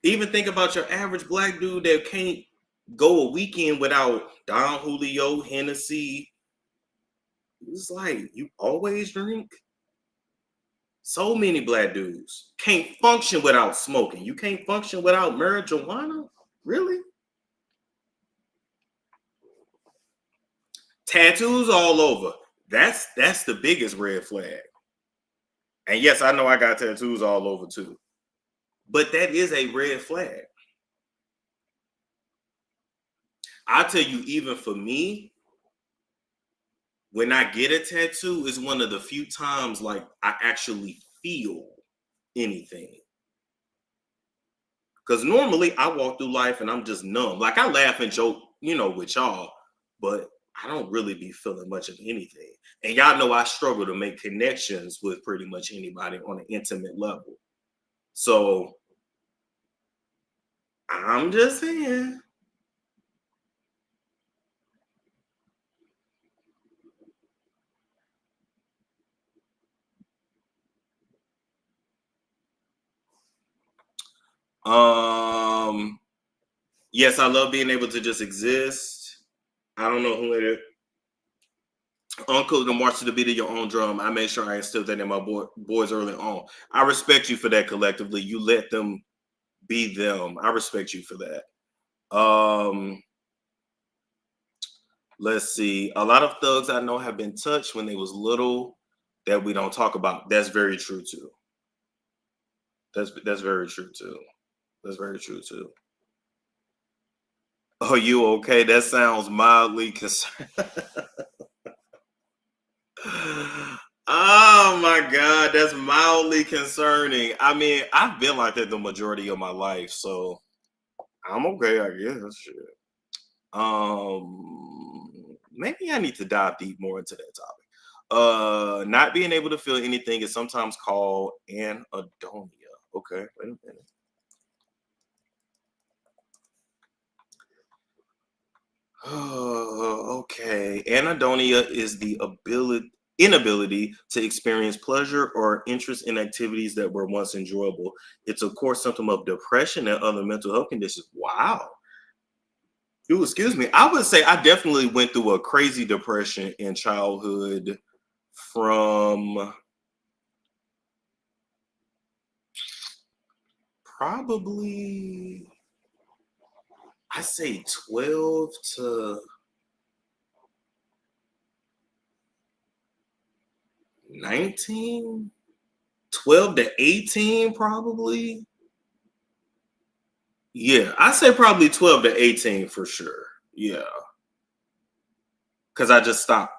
Even think about your average black dude that can't go a weekend without Don Julio, Hennessy. It's like, you always drink? So many black dudes can't function without smoking. You can't function without marijuana? Really? Tattoos all over. That's the biggest red flag. And yes, I know I got tattoos all over too. But that is a red flag. I'll tell you, even for me, when I get a tattoo, it's one of the few times like I actually feel anything. Because normally I walk through life and I'm just numb. Like I laugh and joke, with y'all, but I don't really be feeling much of anything. And y'all know I struggle to make connections with pretty much anybody on an intimate level. So I'm just saying. Yes, I love being able to just exist. I don't know who it is. Uncle, to march to the beat of your own drum. I made sure I instilled that in my boys early on. I respect you for that collectively. You let them be them. I respect you for that. Let's see. A lot of thugs I know have been touched when they was little that we don't talk about. That's very true too. That's very true too. That's very true too. Oh, you okay? That sounds mildly concerned. Oh my God, that's mildly concerning. I mean, I've been like that the majority of my life, so I'm okay, I guess. Shit. Maybe I need to dive deep more into that topic. Not being able to feel anything is sometimes called anhedonia. Okay, wait a minute. Okay, anhedonia is the inability to experience pleasure or interest in activities that were once enjoyable. It's a core symptom of depression and other mental health conditions. Wow. Ooh, excuse me. I would say I definitely went through a crazy depression in childhood from probably, I say 12 to 19, 12 to 18 probably. Yeah, I say probably 12 to 18 for sure. Yeah. Cause I just stopped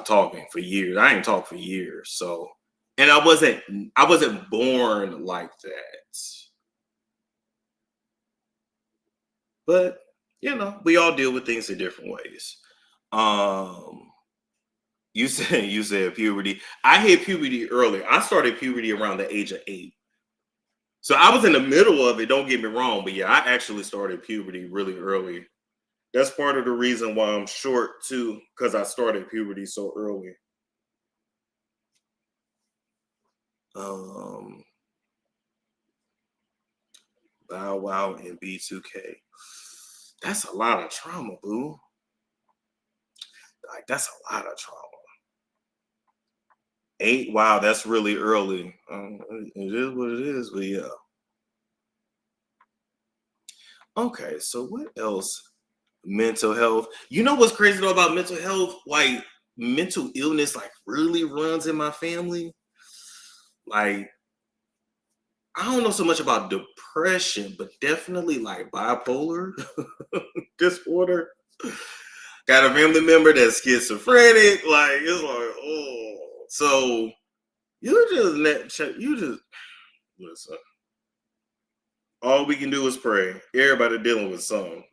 talking for years. I ain't talked for years. So, and I wasn't born like that. But we all deal with things in different ways. You said puberty. I hit puberty early. I started puberty around the age of 8. So I was in the middle of it, don't get me wrong, but yeah, I actually started puberty really early. That's part of the reason why I'm short too, because I started puberty so early. Bow Wow and B2K. That's a lot of trauma, boo. Like that's a lot of trauma. 8, wow, that's really early. It is what it is, but yeah. Okay, so what else? Mental health. You know what's crazy though about mental health? Like mental illness, like really runs in my family. Like I don't know so much about depression, but definitely like bipolar disorder. Got a family member that's schizophrenic. Like it's like, oh, so you just listen. All we can do is pray. Everybody dealing with something.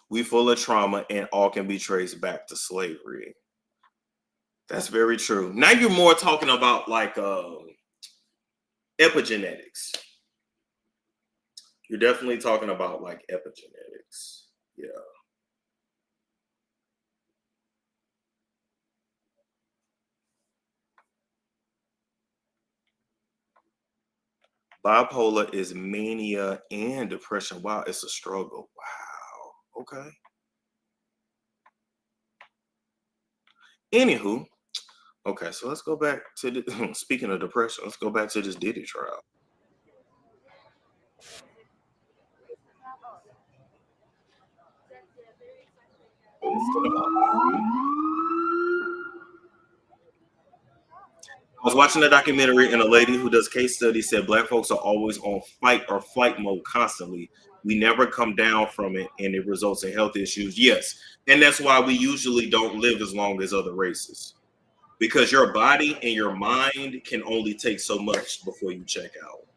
We full of trauma and all can be traced back to slavery. That's very true. Now you're more talking about like epigenetics. You're definitely talking about like epigenetics. Yeah. Bipolar is mania and depression. Wow, it's a struggle. Wow. Okay. Anywho, okay, so let's go back to the speaking of depression, let's go back to this Diddy trial. I was watching a documentary and a lady who does case studies said black folks are always on fight or flight mode constantly. We never come down from it and it results in health issues. Yes. And that's why we usually don't live as long as other races. Because your body and your mind can only take so much before you check out.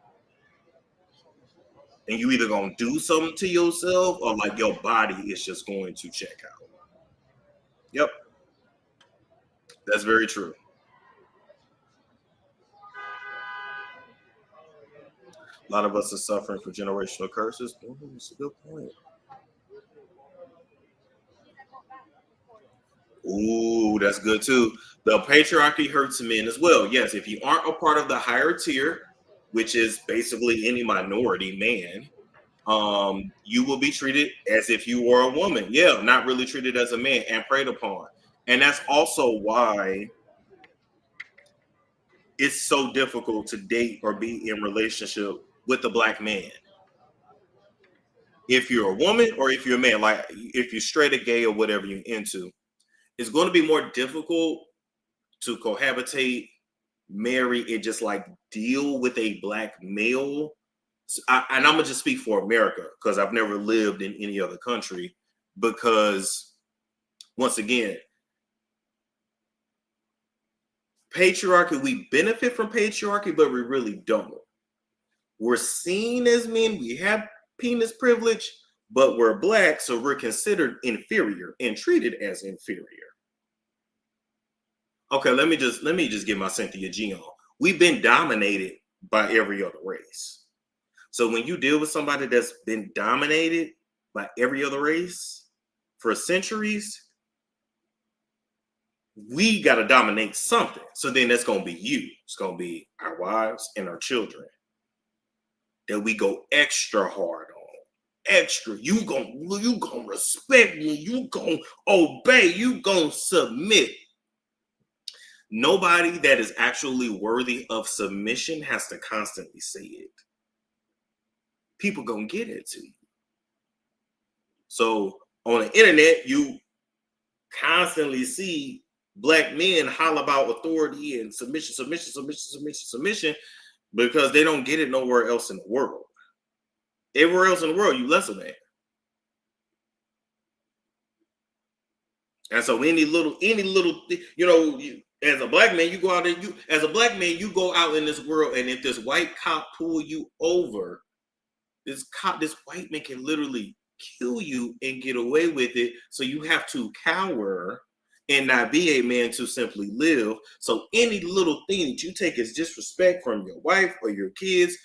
And you either gonna do something to yourself or like your body is just going to check out. Yep. That's very true. A lot of us are suffering from generational curses. Ooh, that's a good point. Ooh, that's good too. The patriarchy hurts men as well. Yes, if you aren't a part of the higher tier, which is basically any minority man, you will be treated as if you were a woman. Yeah, not really treated as a man and preyed upon. And that's also why it's so difficult to date or be in relationship with a black man. If you're a woman or if you're a man, like if you're straight or gay or whatever you're into, it's going to be more difficult to cohabitate, marry, and just like deal with a black male. And I'm gonna just speak for America because I've never lived in any other country. Because once again, patriarchy, we benefit from patriarchy, but we really don't. We're seen as men, we have penis privilege, but we're black, so we're considered inferior and treated as inferior. Okay, let me just get my Cynthia G on. We've been dominated by every other race. So when you deal with somebody that's been dominated by every other race for centuries, we got to dominate something. So then that's going to be you. It's going to be our wives and our children that we go extra hard on. Extra. You gonna respect me. You gonna obey. You gonna submit. Nobody that is actually worthy of submission has to constantly say it. People gonna get it to you. So on the internet, you constantly see black men holler about authority and submission, because they don't get it nowhere else in the world. Everywhere else in the world, you lesser man. And so any little, as a black man, you go out there, you go out in this world, and if this white cop pull you over, this white man can literally kill you and get away with it. So you have to cower and not be a man to simply live. So any little thing that you take as disrespect from your wife or your kids,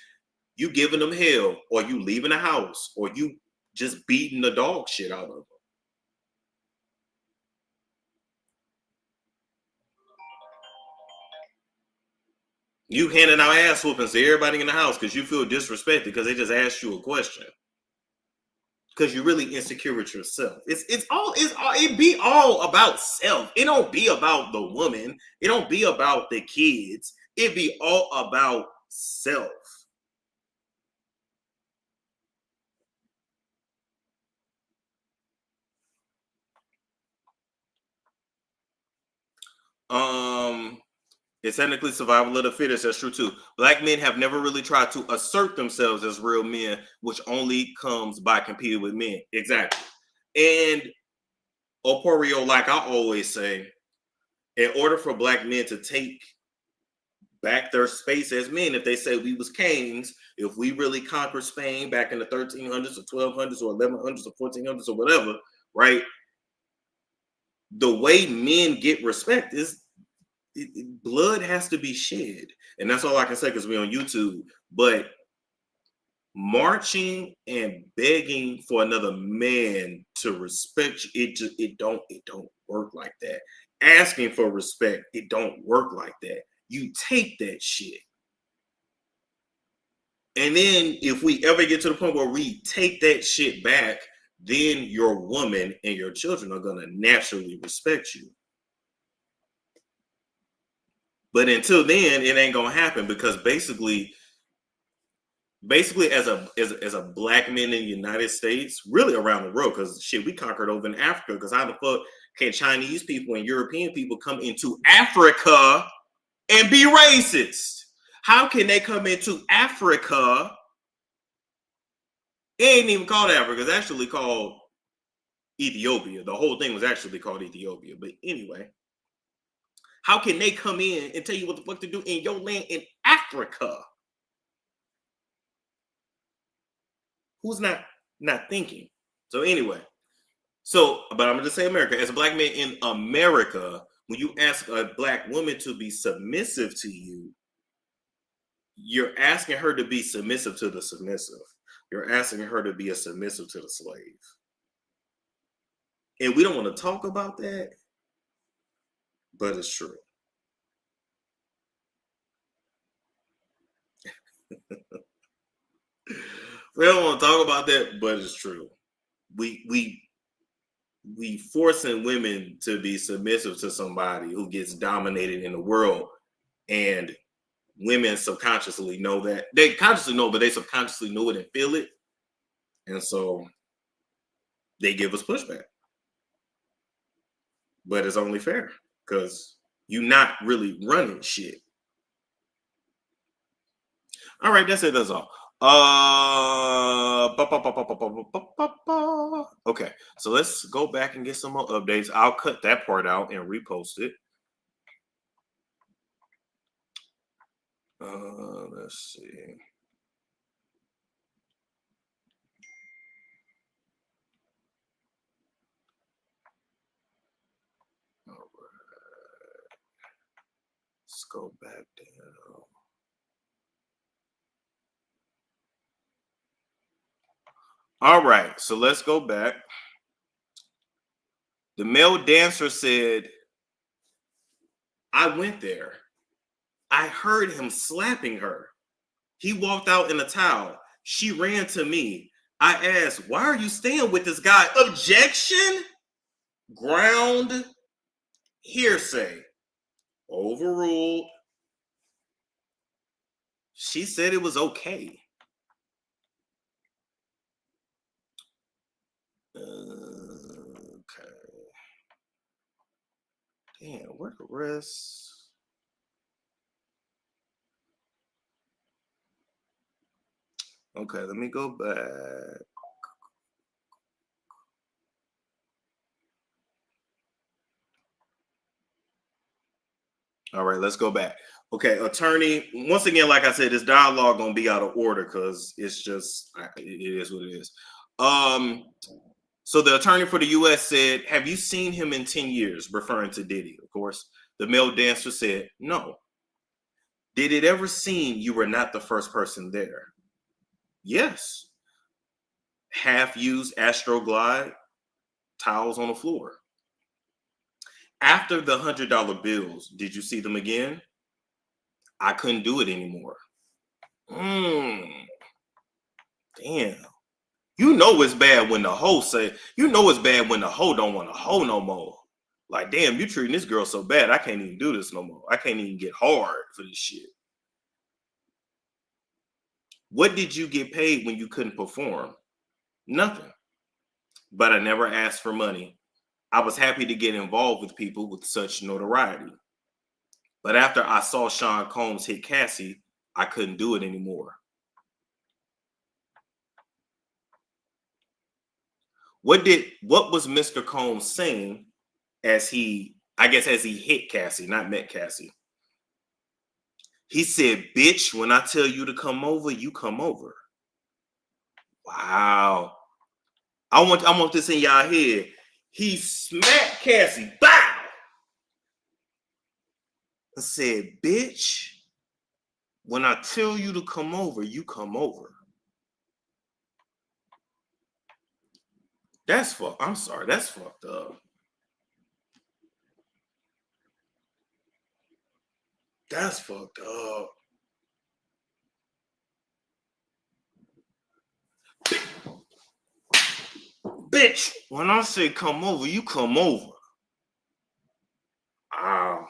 you giving them hell, or you leaving the house, or you just beating the dog shit out of them. You handing out ass whoopings to everybody in the house because you feel disrespected because they just asked you a question. Because you're really insecure with yourself. It be all about self. It don't be about the woman. It don't be about the kids. It be all about self. It's technically survival of the fittest. That's true too. Black men have never really tried to assert themselves as real men, which only comes by competing with men. Exactly. And Oporio, like I always say, in order for black men to take back their space as men, if they say we was kings, if we really conquered Spain back in the 1300s or 1200s or 1100s or 1400s or whatever, right? The way men get respect is blood has to be shed. And that's all I can say because we're on YouTube. But marching and begging for another man to respect you, it don't work like that. Asking for respect, it don't work like that. You take that shit. And then if we ever get to the point where we take that shit back, then your woman and your children are gonna naturally respect you. But until then, it ain't gonna happen because basically as a black man in the United States, really around the world, because shit, we conquered over in Africa. Because how the fuck can Chinese people and European people come into Africa and be racist? How can they come into Africa? It ain't even called Africa. It's actually called Ethiopia. The whole thing was actually called Ethiopia. But anyway, how can they come in and tell you what the fuck to do in your land in Africa? Who's not thinking? So anyway, but I'm gonna just say America. As a black man in America, when you ask a black woman to be submissive to you, you're asking her to be submissive to the submissive. You're asking her to be a submissive to the slave. And we don't want to talk about that, but it's true. We don't want to talk about that, but it's true. We forcing women to be submissive to somebody who gets dominated in the world, and women subconsciously know that. They consciously know, but they subconsciously know it and feel it, and so they give us pushback. But it's only fair because you're not really running shit. All right, that's it. That's all. Okay, so let's go back and get some more updates. I'll cut that part out and repost it. Let's see. All right. Let's go back down. All right, so let's go back. The male dancer said, I went there. I heard him slapping her. He walked out in a towel. She ran to me. I asked, why are you staying with this guy? Objection? Ground? Hearsay. Overruled. She said it was okay. Okay. Damn, where the rest? Okay, let me go back. All right, let's go back. Okay, attorney, once again, like I said, this dialogue gonna be out of order because it's just, it is what it is. So the attorney for the U.S. said, have you seen him in 10 years? Referring to Diddy, of course. The male dancer said, no. Did it ever seem you were not the first person there? Yes. Half-used Astroglide, towels on the floor. After the $100 bills, did you see them again? I couldn't do it anymore. Damn. You know it's bad when the hoe say, you know it's bad when the hoe don't want to hoe no more. Like, damn, you treating this girl so bad, I can't even do this no more. I can't even get hard for this shit. What did you get paid when you couldn't perform? Nothing. But I never asked for money. I was happy to get involved with people with such notoriety. But after I saw Sean Combs hit Cassie, I couldn't do it anymore. What was Mr. Combs saying as he hit Cassie, not met Cassie? He said, bitch, when I tell you to come over, you come over. Wow. I want this in y'all head. He smacked Cassie. Bow! I said, bitch, when I tell you to come over, you come over. That's fucked. I'm sorry. That's fucked up. That's fucked up. Bitch, when I say come over, you come over. Wow.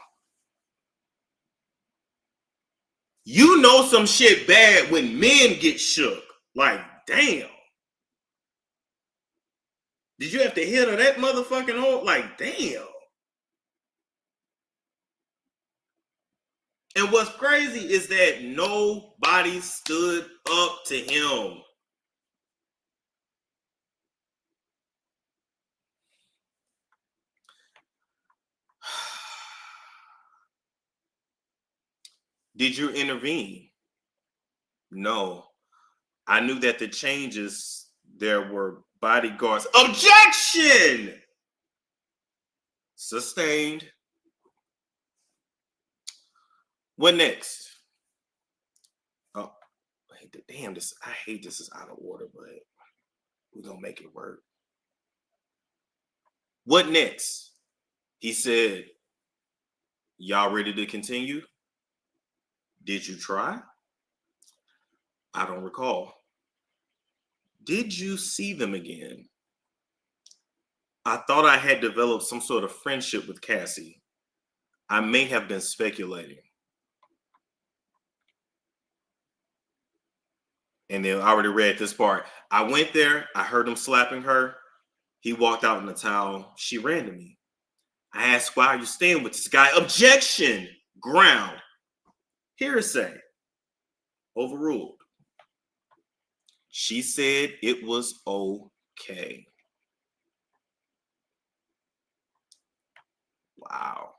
You know some shit bad when men get shook. Like, damn. Did you have to hit her that motherfucking hole? Like, damn. And what's crazy is that nobody stood up to him. Did you intervene? No. I knew that the changes there were bodyguards. Objection! Sustained. What next? Oh, damn, this, I hate this is out of order, but we're gonna make it work. What next? He said, y'all ready to continue? Did you try? I don't recall. Did you see them again? I thought I had developed some sort of friendship with Cassie. I may have been speculating. And then I already read this part. I went there. I heard him slapping her. He walked out in a towel. She ran to me. I asked, why are you staying with this guy? Objection. Ground. Hearsay. Overruled. She said it was okay. Wow.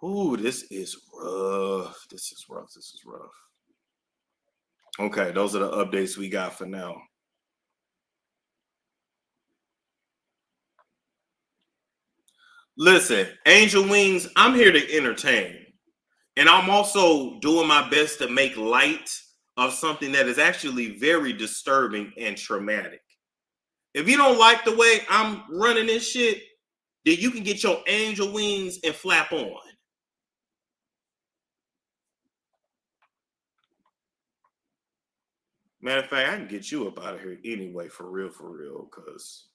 Ooh, this is rough. This is rough. This is rough. Okay, those are the updates we got for now. Listen, Angel Wings, I'm here to entertain. And I'm also doing my best to make light of something that is actually very disturbing and traumatic. If you don't like the way I'm running this shit, then you can get your angel wings and flap on. Matter of fact, I can get you up out of here anyway, for real, because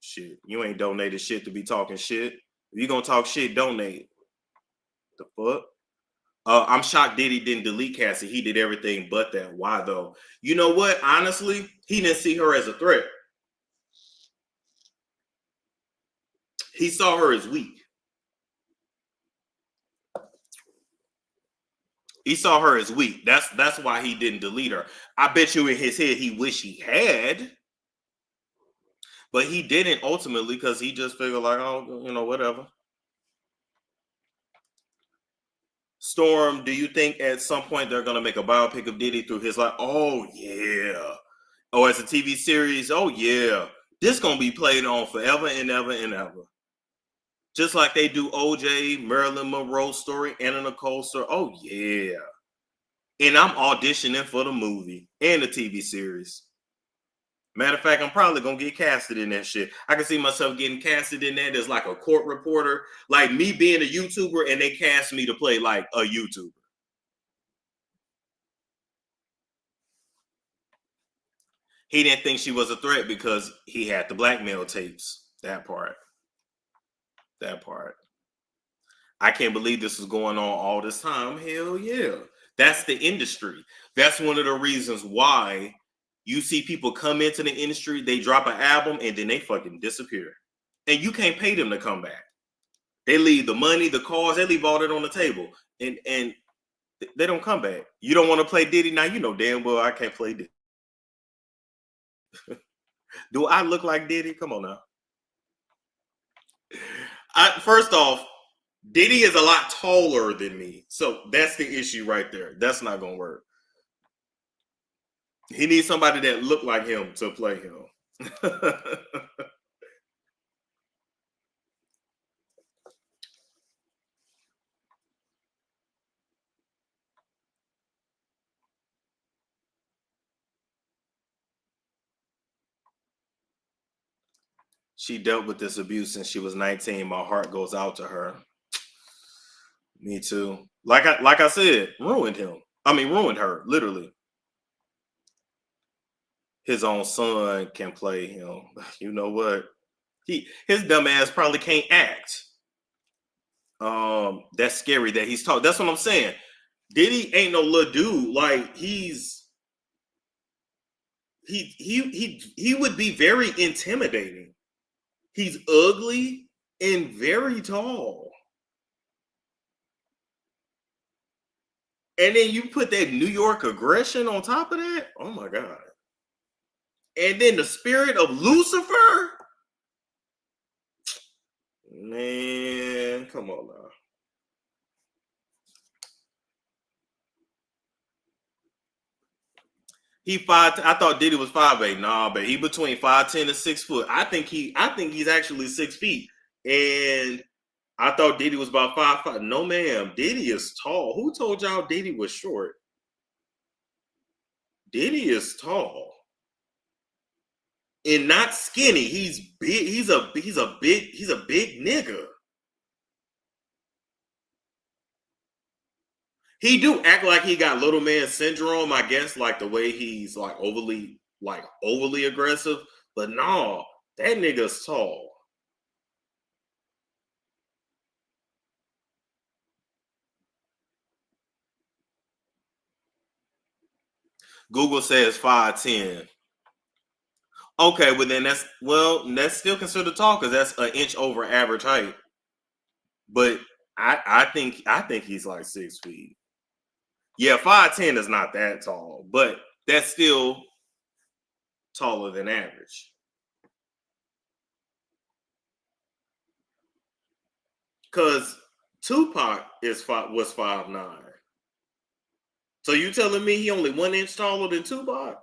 shit, you ain't donated shit to be talking shit. If you gonna talk shit, donate. The fuck? I'm shocked Diddy didn't delete Cassie. He did everything but that. Why though? You know what? Honestly, he didn't see her as a threat. He saw her as weak. He saw her as weak. That's why he didn't delete her. I bet you in his head he wished he had. But he didn't ultimately because he just figured like, oh, you know, whatever. Storm, do you think at some point they're going to make a biopic of Diddy through his life? Oh, yeah. Oh, as a TV series? Oh, yeah. This going to be played on forever and ever and ever. Just like they do OJ, Marilyn Monroe story, Anna Nicole story. Oh, yeah. And I'm auditioning for the movie and the TV series. Matter of fact, I'm probably going to get casted in that shit. I can see myself getting casted in that as like a court reporter, like me being a YouTuber, and they cast me to play like a YouTuber. He didn't think she was a threat because he had the blackmail tapes. That part. I can't believe this is going on all this time. Hell yeah. That's the industry. That's one of the reasons why you see people come into the industry, they drop an album, and then they fucking disappear. And you can't pay them to come back. They leave the money, the cars, they leave all that on the table. And they don't come back. You don't want to play Diddy? Now you know damn well I can't play Diddy. Do I look like Diddy? Come on now. First off, Diddy is a lot taller than me. So that's the issue right there. That's not going to work. He needs somebody that look like him to play him. She dealt with this abuse since she was 19. My heart goes out to her. Me too. Like I said, ruined her, literally. His own son can play him. You know what? His dumb ass probably can't act. That's scary that he's talking. That's what I'm saying. Diddy ain't no little dude. Like he would be very intimidating. He's ugly and very tall. And then you put that New York aggression on top of that. Oh my God. And then the spirit of Lucifer. Man, come on now. I thought Diddy was 5'8". Nah, but he between 5'10" and 6 foot. I think he's actually 6 feet. And I thought Diddy was about 5'5". No, ma'am. Diddy is tall. Who told y'all Diddy was short? Diddy is tall. And not skinny. He's big. He's a big nigga. He do act like he got little man syndrome, I guess, like the way he's like overly aggressive. But no, that nigga's tall. Google says 5'10". Okay, well then that's still considered tall because that's an inch over average height. But I think he's like 6 feet. Yeah, 5'10" is not that tall, but that's still taller than average. Cause Tupac was 5'9". So you telling me he only 1 inch taller than Tupac?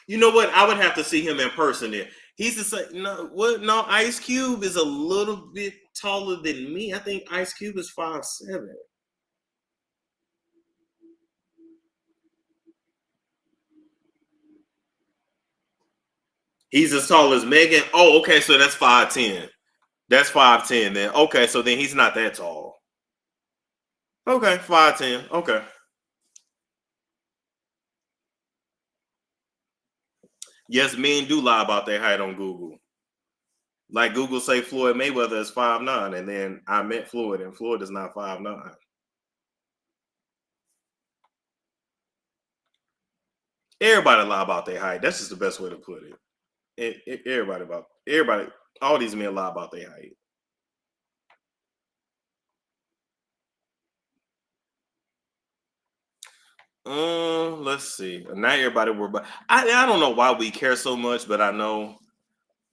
You know what? I would have to see him in person then. He's the same. No, Ice Cube is a little bit taller than me. I think Ice Cube is 5'7". He's as tall as Megan. Oh, okay, so that's 5'10". That's 5'10" then. Okay, so then he's not that tall. Okay, 5'10". Okay. Yes, men do lie about their height on Google. Like Google say Floyd Mayweather is 5'9", and then I met Floyd, and Floyd is not 5'9". Everybody lie about their height. That's just the best way to put it. Everybody, all these men lie about their height. Let's see. Not everybody worry about. I don't know why we care so much, but I know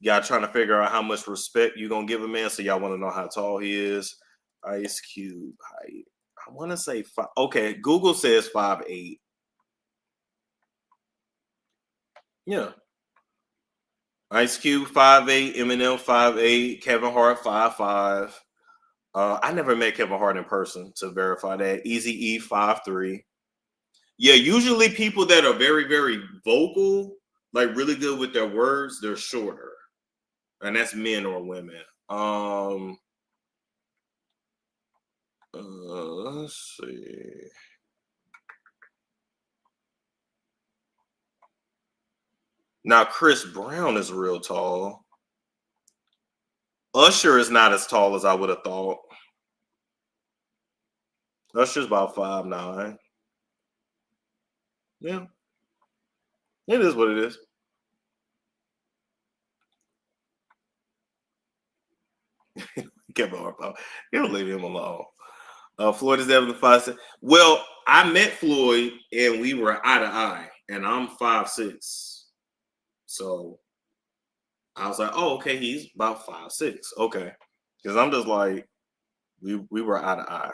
y'all trying to figure out how much respect you gonna give a man. So y'all want to know how tall he is. Ice Cube height. I want to say 5. Okay, Google says 5'8". Yeah. Ice Cube 5'8", Eminem 5'8", Kevin Hart 5'5". I never met Kevin Hart in person to verify that. Eazy-E 5'3". Yeah, usually people that are very, very vocal, like really good with their words, they're shorter. And that's men or women. Let's see. Now Chris Brown is real tall. Usher is not as tall as I would have thought. Usher's about 5'9". Yeah. It is what it is. Kevin Hart, he'll leave him alone. Floyd is definitely 5'6". Well, I met Floyd and we were eye to eye, and I'm 5'6". So I was like, oh, okay, he's about 5'6". Okay. Because I'm just like, we were eye to eye.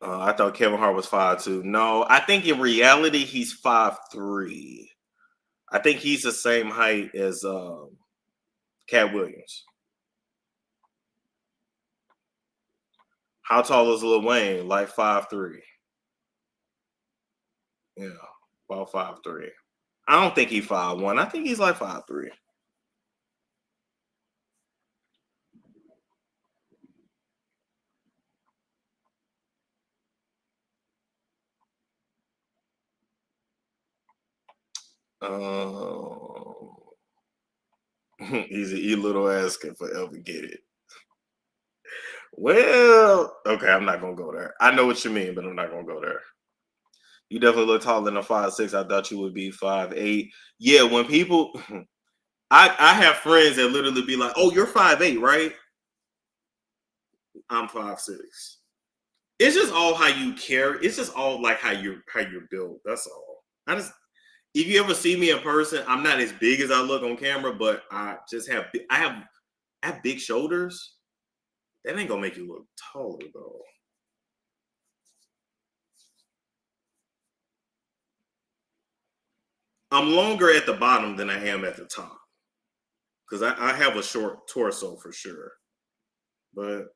I thought Kevin Hart was 5'2". No, I think in reality he's 5'3". I think he's the same height as Cat Williams. How tall is Lil Wayne? Like 5'3". Yeah, about 5'3". I don't think he's 5'1". I think he's like 5'3". Easy little ass can forever get it. Well, okay, I'm not gonna go there. I know what you mean, but I'm not gonna go there. You definitely look taller than a 5'6". I thought you would be 5'8". Yeah, when people I have friends that literally be like, oh, you're 5'8", right? I'm 5'6". It's just all how you carry. It's just all like how you're built. That's all. if you ever see me in person, I'm not as big as I look on camera, but I just have I have big shoulders. That ain't gonna make you look taller, though. I'm longer at the bottom than I am at the top because I have a short torso for sure. But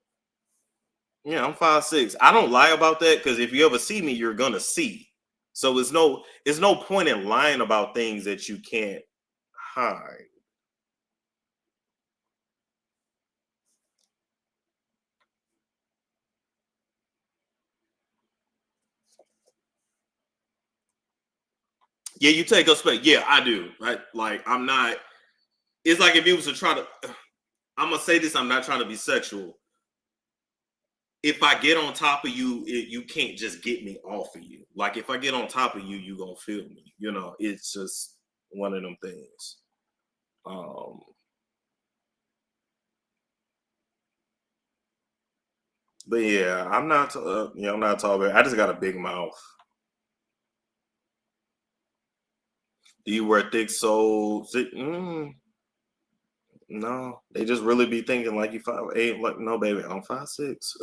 yeah, I'm 5'6". I don't lie about that because if you ever see me, you're gonna see. So it's no point in lying about things that you can't hide. Yeah, you take up space. Yeah, I do. Right? Like I'm not. It's like if you was to try to. I'm gonna say this. I'm not trying to be sexual. If I get on top of you, you can't just get me off of you. Like if I get on top of you, you gonna feel me. You know, it's just one of them things. But yeah, I'm not. I'm not tall. I just got a big mouth. Do you wear thick soles? No, they just really be thinking like you 5'8". Like no, baby, I'm 5'6".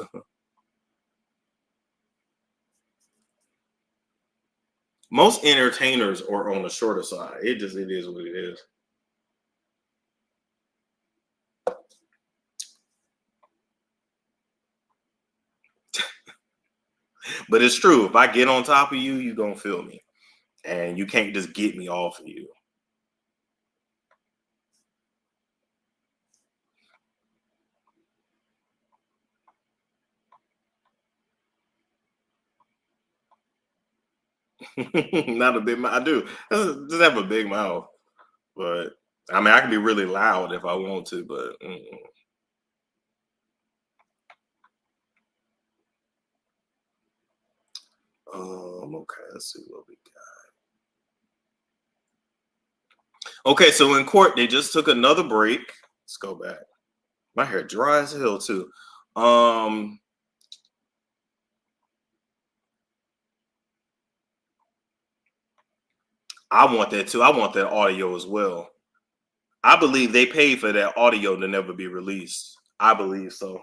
Most entertainers are on the shorter side. It is what it is. But it's true. If I get on top of you, you gonna feel me, and you can't just get me off of you. Not a big mouth. I do. Just have a big mouth, but I mean, I can be really loud if I want to. But okay. Let's see what we got. Okay, so in court, they just took another break. Let's go back. My hair dry as hell too. I want that too. I want that audio as well. I believe they paid for that audio to never be released. I believe so.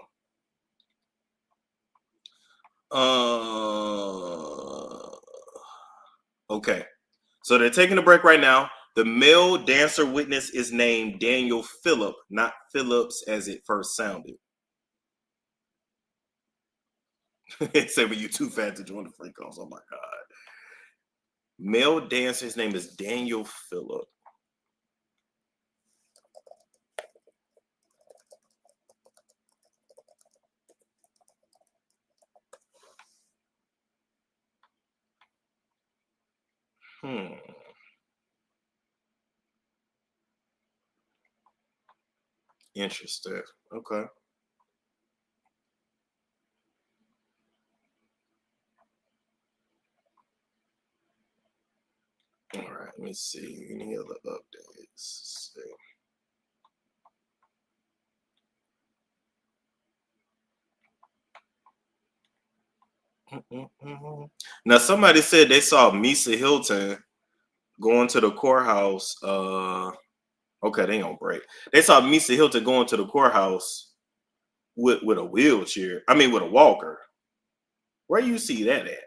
Okay. So they're taking a break right now. The male dancer witness is named Daniel Phillip, not Phillips as it first sounded. It said, "Were you too fat to join the free calls?" Oh my God. Male dancer, his name is Daniel Phillip. Interesting. Okay. All right. Let me see. Any other updates? Let's see. Now, somebody said they saw Misa Hilton going to the courthouse. Okay, they on break. They saw Misa Hilton going to the courthouse with a wheelchair. I mean, with a walker. Where you see that at?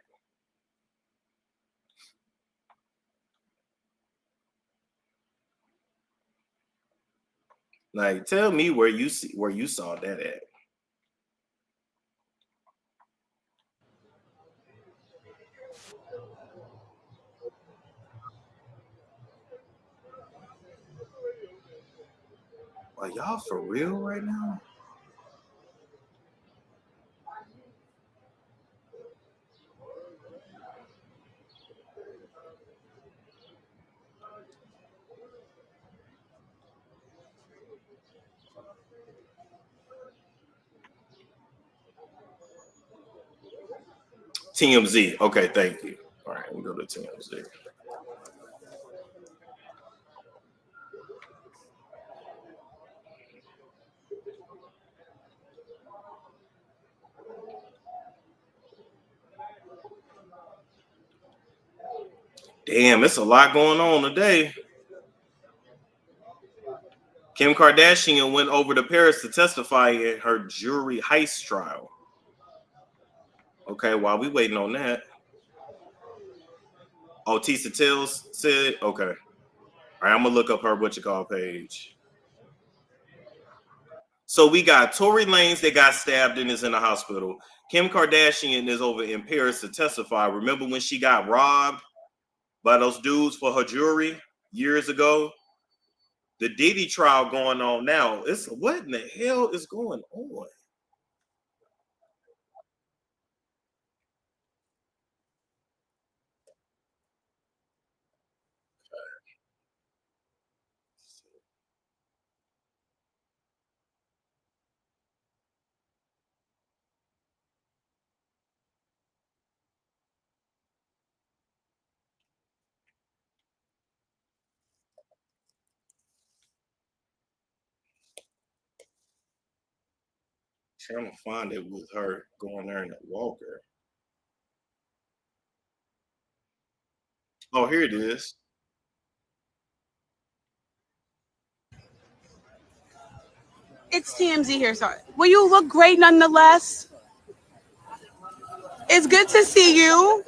Like, tell me where you saw that at. Are y'all for real right now? TMZ. Okay, thank you. All right, we go to TMZ. Damn, it's a lot going on today. Kim Kardashian went over to Paris to testify in her jewelry heist trial. Okay, while we waiting on that. Oh, Tisa Tills said, okay. All right, I'm gonna look up her page. So we got Tory Lanez that got stabbed and is in the hospital. Kim Kardashian is over in Paris to testify. Remember when she got robbed by those dudes for her jewelry years ago? The Diddy trial going on now. What in the hell is going on? Trying to find it with her going there in that walker. Oh, here it is. It's TMZ here, sorry. Well, you look great nonetheless. It's good to see you.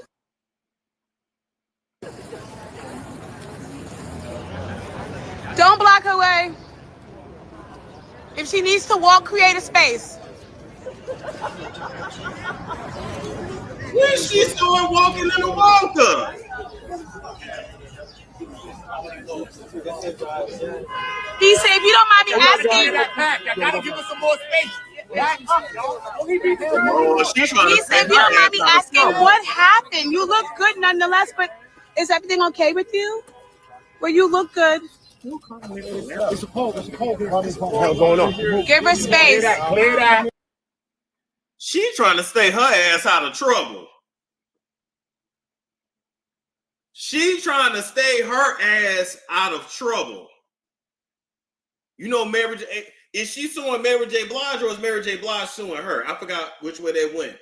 Don't block her way. If she needs to walk, create a space. Where is she still walking in the walker? He said, if you don't mind me asking. I gotta give us some more space. Oh, she's trying He to said, if you don't mind me asking, what happened? You look good nonetheless, but is everything okay with you? Well, you look good. It's a poll. It's a poll. What's going on? Give her space. Clear that. She trying to stay her ass out of trouble. She trying to stay her ass out of trouble. You know, Mary J. Is she suing Mary J. Blige or is Mary J. Blige suing her? I forgot which way they went.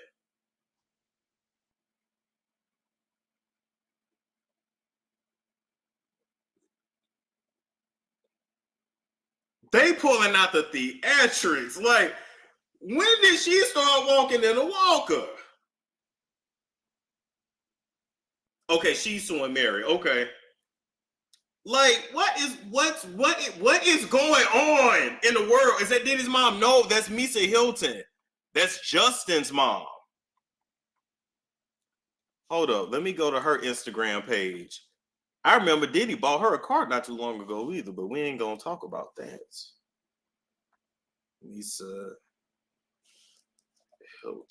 They pulling out the theatrics. Like, when did she start walking in a walker? Okay, she's suing Mary. Okay. Like, what is going on in the world? Is that Diddy's mom? No, that's Misa Hilton. That's Justin's mom. Hold up, let me go to her Instagram page. I remember Diddy bought her a car not too long ago either, but we ain't gonna talk about that. Misa Hilton.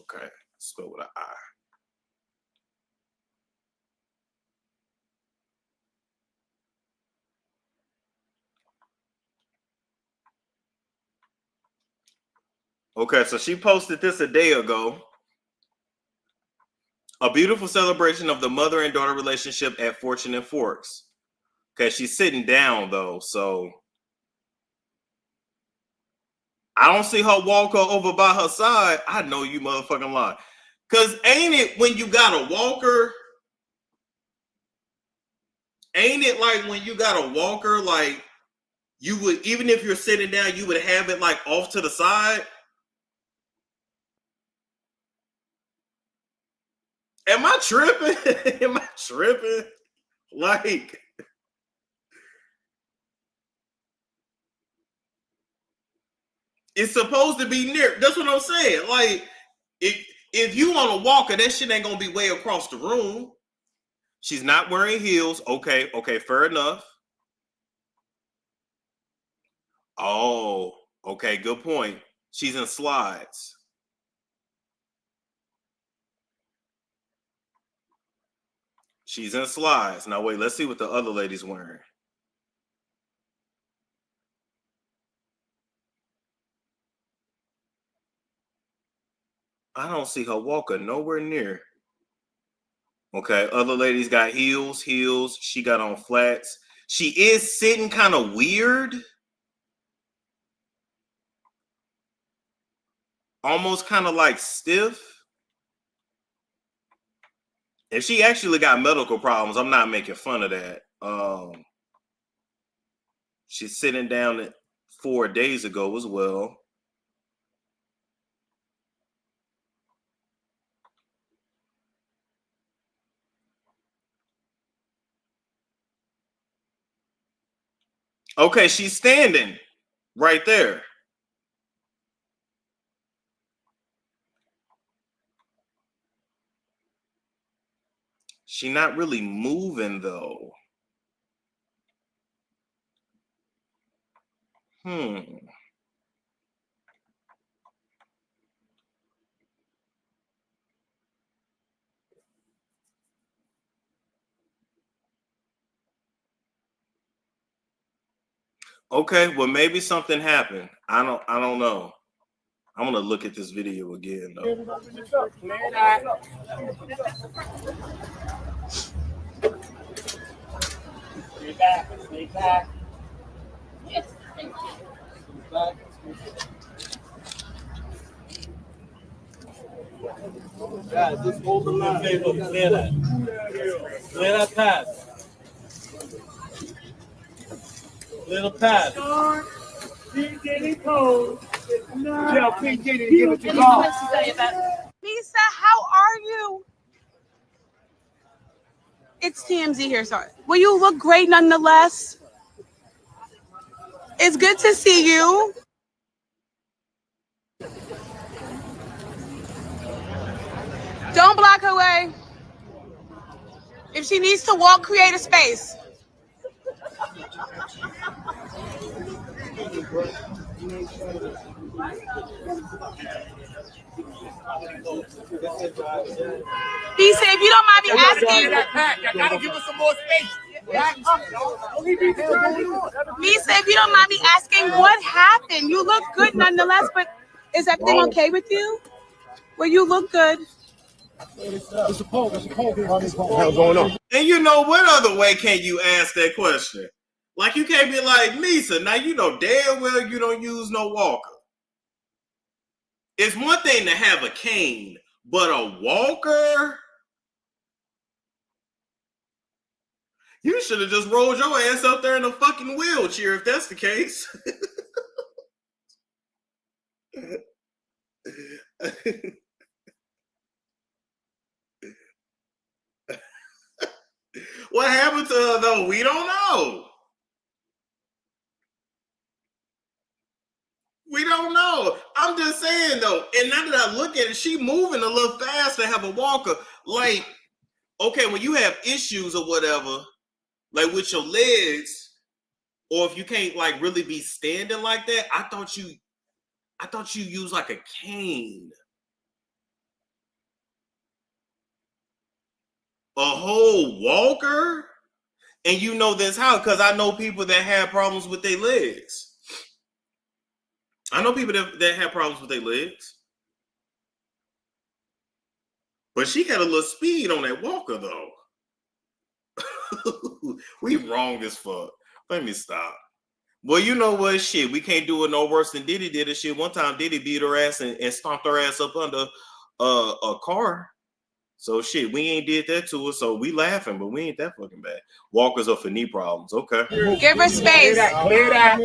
Okay, spell with an I. Okay, so she posted this a day ago. A beautiful celebration of the mother and daughter relationship at Fortune and Forks. Okay, she's sitting down though, so I don't see her walker over by her side. I know you motherfucking lie. Cause ain't it when you got a walker? Ain't it like when you got a walker, like you would, even if you're sitting down, you would have it like off to the side? Am I tripping? Am I tripping? Like, it's supposed to be near. That's what I'm saying. Like, if you on a walker, that shit ain't gonna be way across the room. She's not wearing heels. Okay, fair enough. Oh, okay, good point. She's in slides. She's in slides. Now wait, let's see what the other lady's wearing. I don't see her walker nowhere near. Okay, other ladies got heels. She got on flats. She is sitting kind of weird. Almost kind of like stiff. If she actually got medical problems, I'm not making fun of that. She's sitting down 4 days ago as well. Okay, she's standing right there. She's not really moving though. Okay, well maybe something happened. I don't know. I'm gonna look at this video again though. Stay back. Stay back. Yes. Stay back. Guys, just hold the line. Clear that. Clear that path. Clear the path. P. Diddy Cole. Tell P. Diddy to give it to God. Lisa, how are you? It's TMZ here, sorry. Well, you look great nonetheless. It's good to see you. Don't block her way. If she needs to walk, create a space. He said, if you don't mind me asking. You gotta give us some more space. Lisa, if you don't mind me asking, what happened? You look good nonetheless, but is everything okay with you? Well, you look good. There's a poll. There's a poll here. What's going on? And you know what other way can you ask that question? Like you can't be like, Lisa, now you know damn well you don't use no walker. It's one thing to have a cane, but a walker? You should have just rolled your ass up there in a fucking wheelchair if that's the case. What happened to her though? We don't know. We don't know. I'm just saying though, and now that I look at it, she moving a little fast to have a walker. Like, okay, when you have issues or whatever, like with your legs, or if you can't like really be standing like that, I thought you use like a cane. A whole walker? And you know this how? Because I know people that have problems with their legs. I know people that have problems with their legs. But she got a little speed on that walker, though. We wrong as fuck. Let me stop. Well, you know what? Shit, we can't do it no worse than Diddy did it. Shit, one time Diddy beat her ass and stomped her ass up under a car. So shit, we ain't did that to her, so we laughing, but we ain't that fucking bad. Walkers are for knee problems, okay. Give her space. Clear that. Clear that.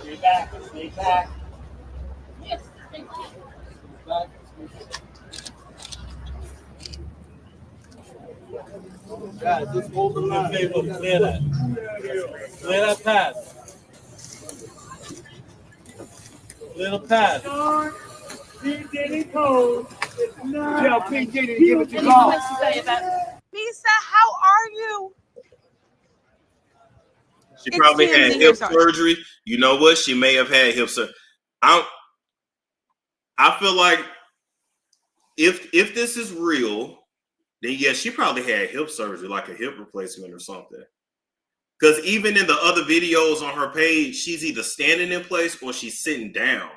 Stay back. Stay back. Yes. Stay back. Guys, just hold the line. Clear that. Clear that path. Clear the path. P. Diddy Cole. Tell P. Diddy to give it to God. Lisa, how are you? She probably had hip surgery. You know what? She may have had hip surgery. I feel like if this is real, then yes, she probably had hip surgery, like a hip replacement or something. Because even in the other videos on her page, she's either standing in place or she's sitting down.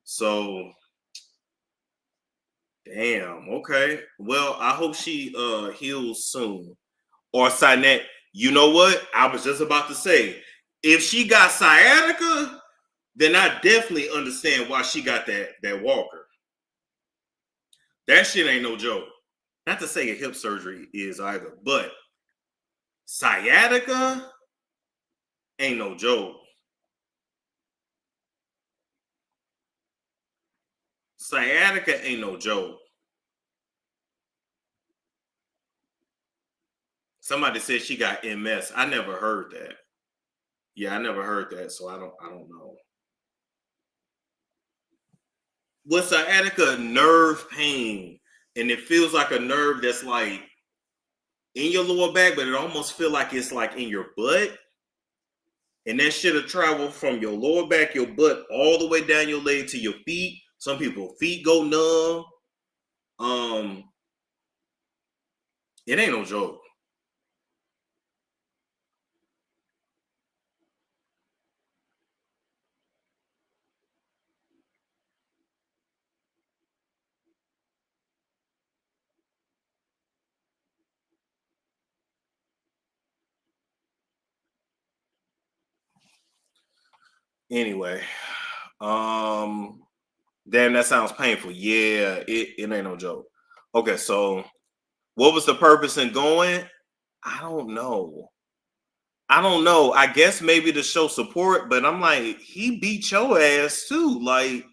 So, damn, okay. Well, I hope she heals soon. Or Sinette, you know what? I was just about to say, if she got sciatica, then I definitely understand why she got that walker. That shit ain't no joke. Not to say a hip surgery is either, but sciatica ain't no joke. Sciatica ain't no joke. Somebody said she got MS. I never heard that. Yeah, I never heard that, so I don't know. Was sciatica nerve pain? And it feels like a nerve that's like in your lower back, but it almost feel like it's like in your butt. And that shit will travel from your lower back, your butt, all the way down your leg to your feet. Some people feet go numb. It ain't no joke. Anyway, damn, that sounds painful. Yeah, it ain't no joke. Okay, so what was the purpose in going? I don't know. I guess maybe to show support, but I'm like, he beat your ass too. Like,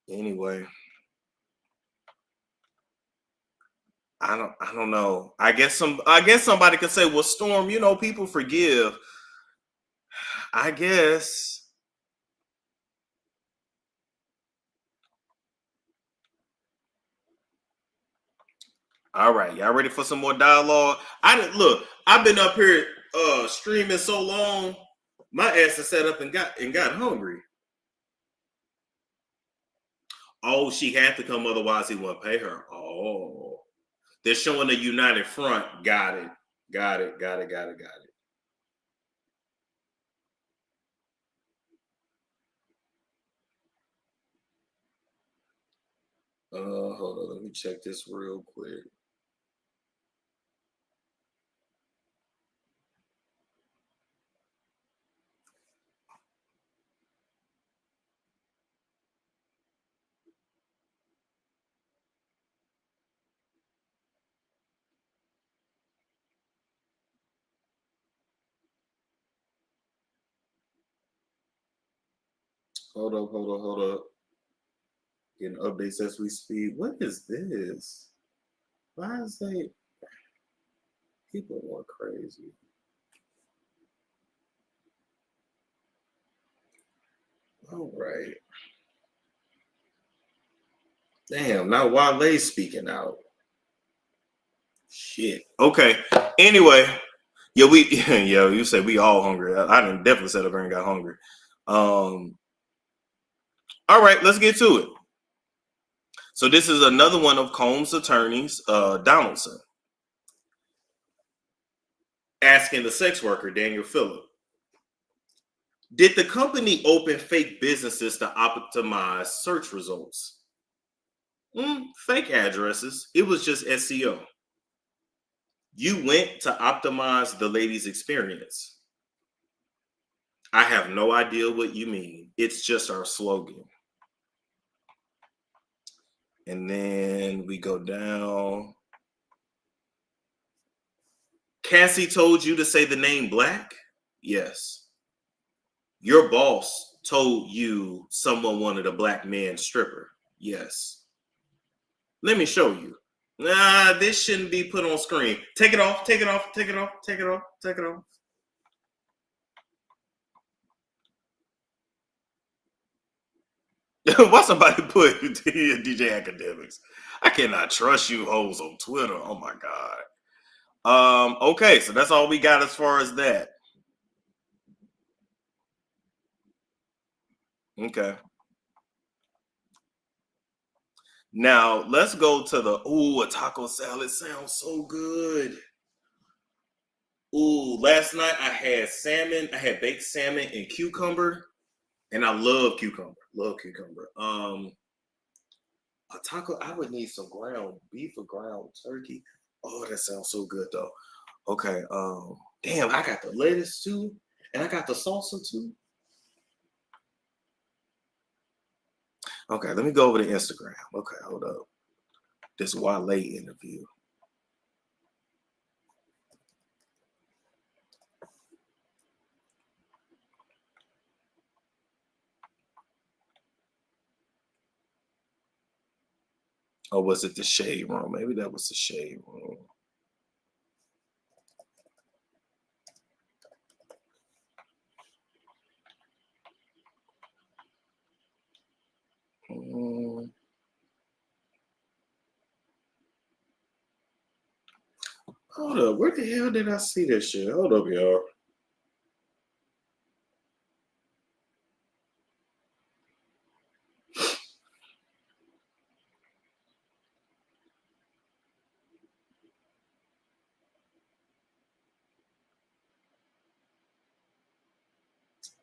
anyway, I don't know. I guess somebody could say, well, Storm, people forgive. I guess. All right, y'all ready for some more dialogue? I've been up here streaming so long, my ass has set up and got hungry. Oh, she had to come, otherwise he wouldn't pay her. Oh, they're showing a united front. Got it. Hold on, let me check this real quick. Hold up. Getting updates as we speak. What is this? Why is they people going crazy? All right. Damn, now Wale's speaking out. Shit. Okay. Anyway, you said we all hungry. I didn't definitely said I got hungry. All right, let's get to it. So this is another one of Combs' attorneys, Donaldson, asking the sex worker, Daniel Phillip, did the company open fake businesses to optimize search results? Fake addresses. It was just SEO. You went to optimize the lady's experience. I have no idea what you mean. It's just our slogan. And then we go down. Cassie told you to say the name Black? Yes. Your boss told you someone wanted a black man stripper? Yes. Let me show you. Nah, this shouldn't be put on screen. Take it off. Why somebody put DJ Academics? I cannot trust you hoes on Twitter. Oh my God. Okay, so that's all we got as far as that. Okay. Now let's go to a taco salad sounds so good. Last night I had salmon. I had baked salmon and cucumber, and I love cucumber. A taco. I would need some ground beef or ground turkey. Oh, that sounds so good though. Okay. Damn, I got the lettuce too, and I got the salsa too. Okay, let me go over to Instagram. Okay, hold up. This Wale interview. Or was it the shade room? Maybe that was the shade room. Hold up, where the hell did I see this shit? Hold up, y'all.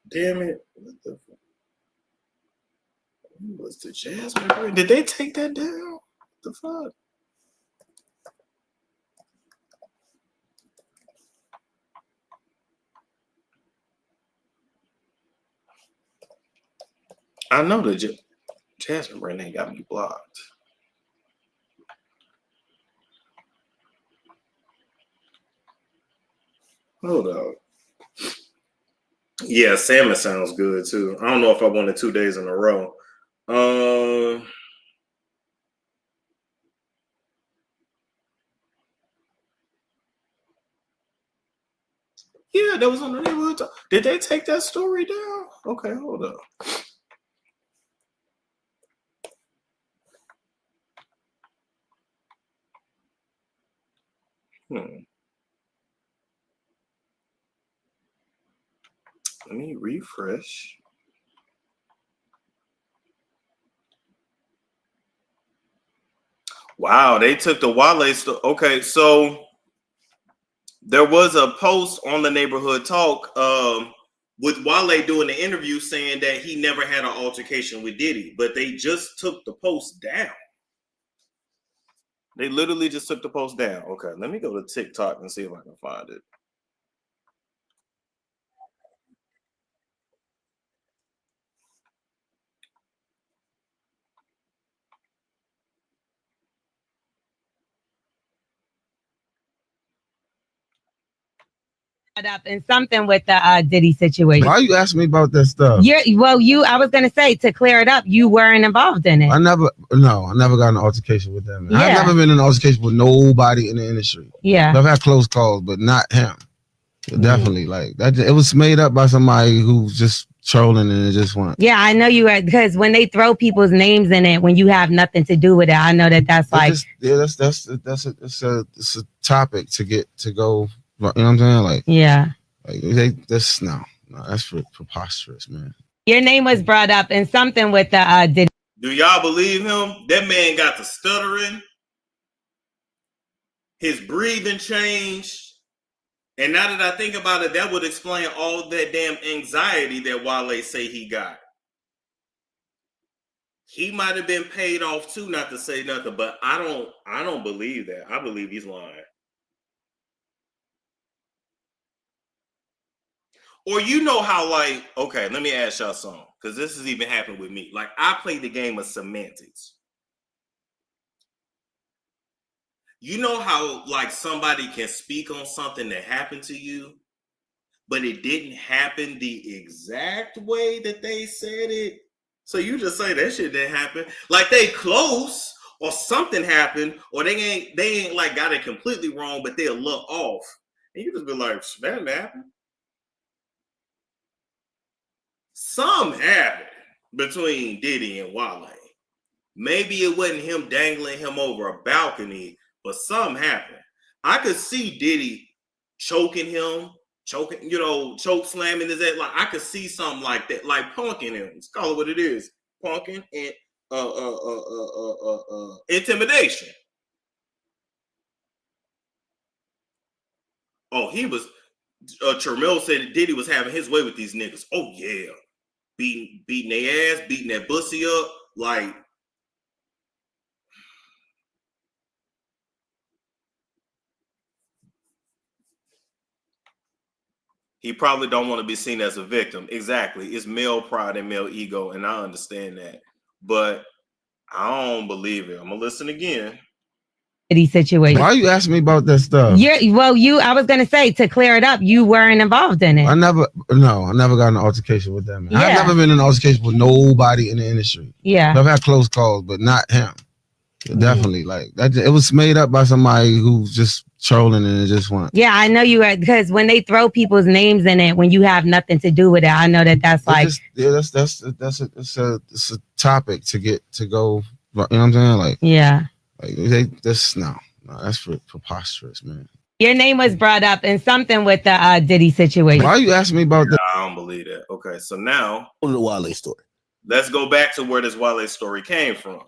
Damn it. What the fuck? Who was the Jasmine? Did they take that down? What the fuck? I know the Jasmine brand ain't got me blocked. Hold up. Yeah, salmon sounds good too. I don't know if I wanted 2 days in a row. Yeah, that was on the neighborhood. Did they take that story down? Okay, hold up. Let me refresh. Wow, they took the Wale stuff. Okay, so there was a post on the Neighborhood Talk with Wale doing the interview saying that he never had an altercation with Diddy, but they just took the post down. They literally just took the post down. Okay, let me go to TikTok and see if I can find it. Up in something with the Diddy situation. Why you asking me about that stuff? I was gonna say, to clear it up, you weren't involved in it. I never got in an altercation with them. Yeah. I've never been in an altercation with nobody in the industry. Yeah. I've had close calls, but not him. Definitely, like that. It was made up by somebody who's just trolling, and it just went. Yeah, I know you are, because when they throw people's names in it when you have nothing to do with it, I know that's like. That's a topic to get to go. You know what I'm saying? Like, yeah. Like that's preposterous, man. Your name was brought up in something with the Diddy. Do y'all believe him? That man got the stuttering. His breathing changed. And now that I think about it, that would explain all that damn anxiety that Wale say he got. He might have been paid off too, not to say nothing, but I don't believe that. I believe he's lying. Or you know how, like, okay, let me ask y'all something, because this has even happened with me. Like, I played the game of semantics. You know how, like, somebody can speak on something that happened to you, but it didn't happen the exact way that they said it. So you just say that shit didn't happen. Like, they close, or something happened, or they ain't like got it completely wrong, but they're a little off. And you just be like, that didn't happen. Something happened between Diddy and Wale. Maybe it wasn't him dangling him over a balcony, but something happened. I could see Diddy choking him, choke slamming his head. Like, I could see something like that, like punking him. Let's call it what it is. Punking and intimidation. Oh, he was Tramiel said Diddy was having his way with these niggas. Oh yeah. Beating their ass, beating that pussy up, like. He probably don't want to be seen as a victim. Exactly. It's male pride and male ego, and I understand that. But I don't believe it. I'm gonna listen again. Situation. Why are you asking me about that stuff? I was gonna say, to clear it up, you weren't involved in it. I never got in an altercation with that man. Yeah. I've never been in an altercation with nobody in the industry. Yeah. I've had close calls, but not him. Definitely, like that. It was made up by somebody who's just trolling and it just went. Yeah, I know you are, because when they throw people's names in it when you have nothing to do with it, I know that's like It's a topic to get to go. You know what I'm saying? Like that's preposterous, man. Your name was brought up in something with the Diddy situation. Why are you asking me about that? I don't believe that. Okay, so now the Wale story. Let's go back to where this Wale story came from.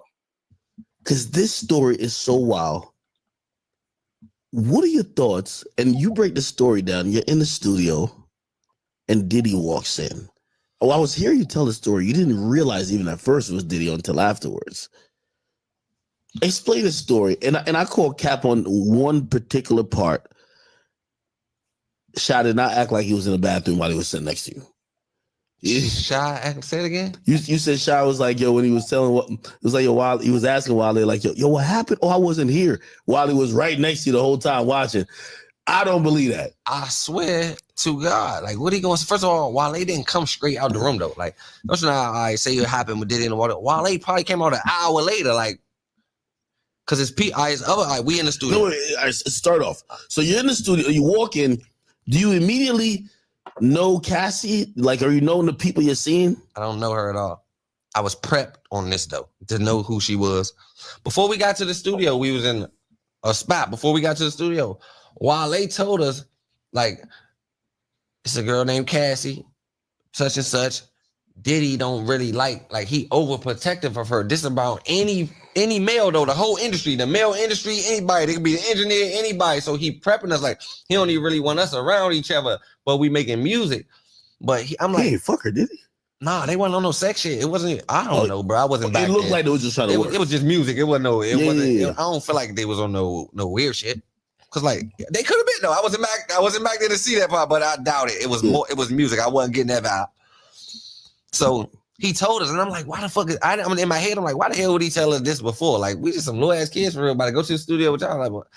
Because this story is so wild. What are your thoughts? And you break the story down. You're in the studio, and Diddy walks in. Oh, I was hearing you tell the story. You didn't realize even at first it was Diddy until afterwards. Explain the story. And I call cap on one particular part. Shy did not act like he was in the bathroom while he was sitting next to you. Shy, say it again. You said Shy was like, yo, when he was telling what it was like, yo, while he was asking Wale, like, yo, what happened? Oh, I wasn't here. While he was right next to you the whole time watching. I don't believe that. I swear to God. Like, what he going? First of all, Wale didn't come straight out the room though. Like, don't you know how I say it happened with Diddy in the water? Wale probably came out an hour later, like, cause his we in the studio. No, start off. So you're in the studio. You walk in. Do you immediately know Cassie? Like, are you knowing the people you're seeing? I don't know her at all. I was prepped on this though to know who she was. Before we got to the studio, we was in a spot. Before we got to the studio, Wale told us, like, it's a girl named Cassie, such and such. Diddy don't really like he overprotective of her. This about any male though, the whole industry, the male industry, anybody, they could be the engineer, anybody. So he prepping us like he don't even really want us around each other, but we making music. But I'm like, hey, fuck her, did he? Nah, they wasn't on no sex shit. It wasn't. I don't know, bro. I wasn't back. It looked there. like they was just trying to work. It was just music. It wasn't no. It wasn't. Yeah. I don't feel like they was on no weird shit. Cause like they could have been though. I wasn't back there to see that part, but I doubt it. It was more. It was music. I wasn't getting that vibe. So he told us, and I'm like, why the fuck I'm in my head, I'm like, why the hell would he tell us this before? Like, we just some little ass kids for real, about to go to the studio with y'all. Like, what?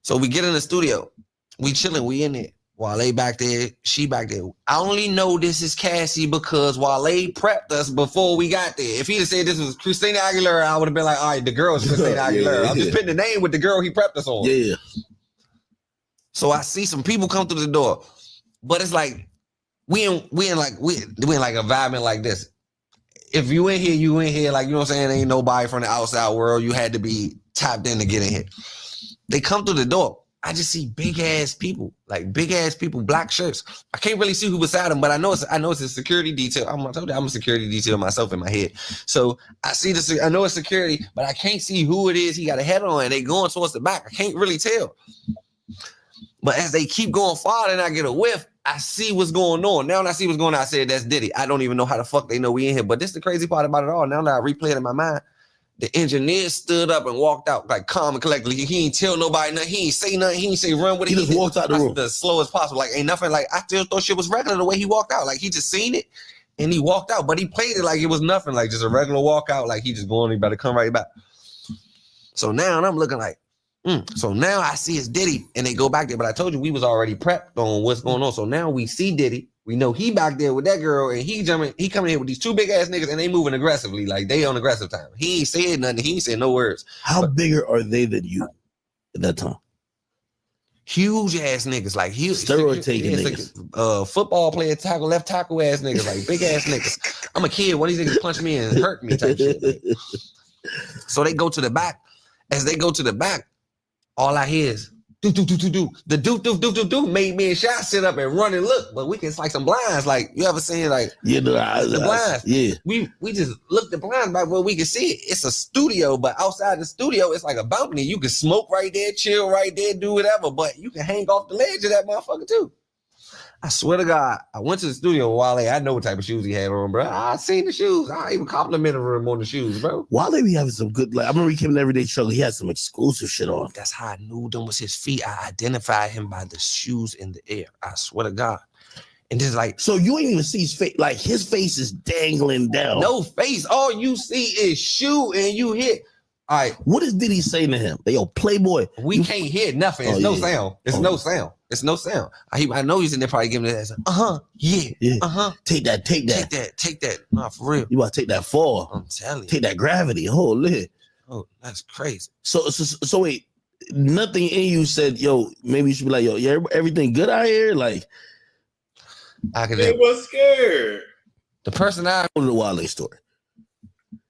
So we get in the studio, we chilling, we in there. Wale back there, she back there. I only know this is Cassie because Wale prepped us before we got there. If he'd have said this was Christina Aguilera, I would have been like, all right, the girl's Christina Aguilera. I'm just putting the name with the girl he prepped us on. Yeah. So I see some people come through the door, but it's like we in like a environment like this. If you in here, you in here. Like, you know what I'm saying? Ain't nobody from the outside world. You had to be tapped in to get in here. They come through the door. I just see big ass people, black shirts. I can't really see who beside them, but I know it's a security detail. I'm a security detail myself in my head. So I see I know it's security, but I can't see who it is. He got a head on and they going towards the back. I can't really tell. But as they keep going farther and I get a whiff, I see what's going on. Now when I see what's going on, I said, that's Diddy. I don't even know how the fuck they know we in here. But this is the crazy part about it all. Now that I replay it in my mind, the engineer stood up and walked out like calm and collected. He ain't tell nobody nothing. He ain't say nothing. He ain't say run with it. He just walked out the room. The slowest possible. Like ain't nothing. Like I still thought shit was regular the way he walked out. Like he just seen it and he walked out. But he played it like it was nothing. Like just a regular walkout. Like he just going, he better come right back. So now I'm looking like, So now I see it's Diddy and they go back there. But I told you we was already prepped on what's going on. So now we see Diddy. We know he back there with that girl and he coming in with these two big ass niggas and they moving aggressively. Like they on aggressive time. He ain't saying nothing. He ain't saying no words. How bigger are they than you at that time? Huge ass niggas. Like huge. Steroid taking niggas. Football player, left tackle ass niggas. Like big ass niggas. I'm a kid. One of these niggas punch me and hurt me type shit. Like. So they go to the back. As they go to the back, all I hear is do. The do made me and Shot sit up and run and look, but we can like some blinds. Like you ever seen like the blinds? Yeah. We just look the blinds back where we can see it. It's a studio, but outside the studio, it's like a balcony. You can smoke right there, chill right there, do whatever, but you can hang off the ledge of that motherfucker too. I swear to God, I went to the studio with Wale. I know what type of shoes he had on, bro. I seen the shoes. I even complimented him on the shoes, bro. Wale be having some good, like, I remember he came in Everyday Struggle. He had some exclusive shit on. That's how I knew them was his feet. I identified him by the shoes in the air. I swear to God. And just like, so you ain't even see his face. Like his face is dangling down. No face. All you see is shoe and you hit. All right. What is Diddy saying to him? Yo, Playboy. We can't hear nothing. It's no sound. It's no sound. It's no sound. I know he's in there probably giving it that. Yeah. Take that. Take that. Nah, for real. You about to take that fall. I'm telling you. Take that gravity. Holy. Oh, that's crazy. So wait, nothing in you said, yo, maybe you should be like, yo, yeah, everything good out here? Like, They was scared. The person I know the Wale story.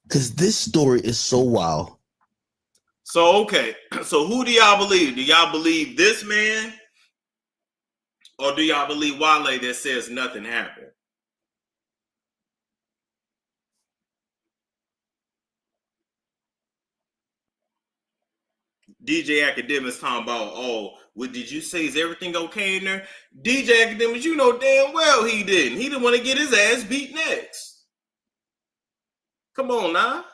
Because this story is so wild. So, okay. So who do y'all believe? Do y'all believe this man? Or do y'all believe Wale that says nothing happened? DJ Academics talking about, oh, what did you say? Is everything okay in there? DJ Academics, you know damn well he didn't. He didn't want to get his ass beat next. Come on now.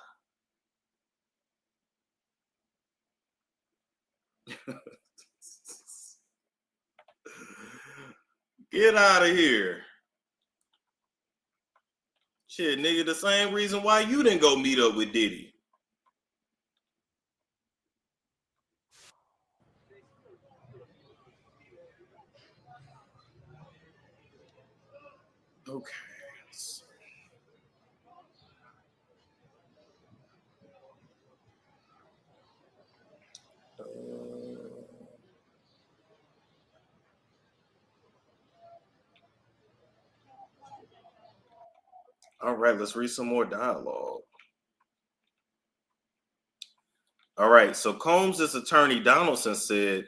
Get out of here. Shit, nigga, the same reason why you didn't go meet up with Diddy. Okay. All right, let's read some more dialogue. All right, so Combs' attorney Donaldson said,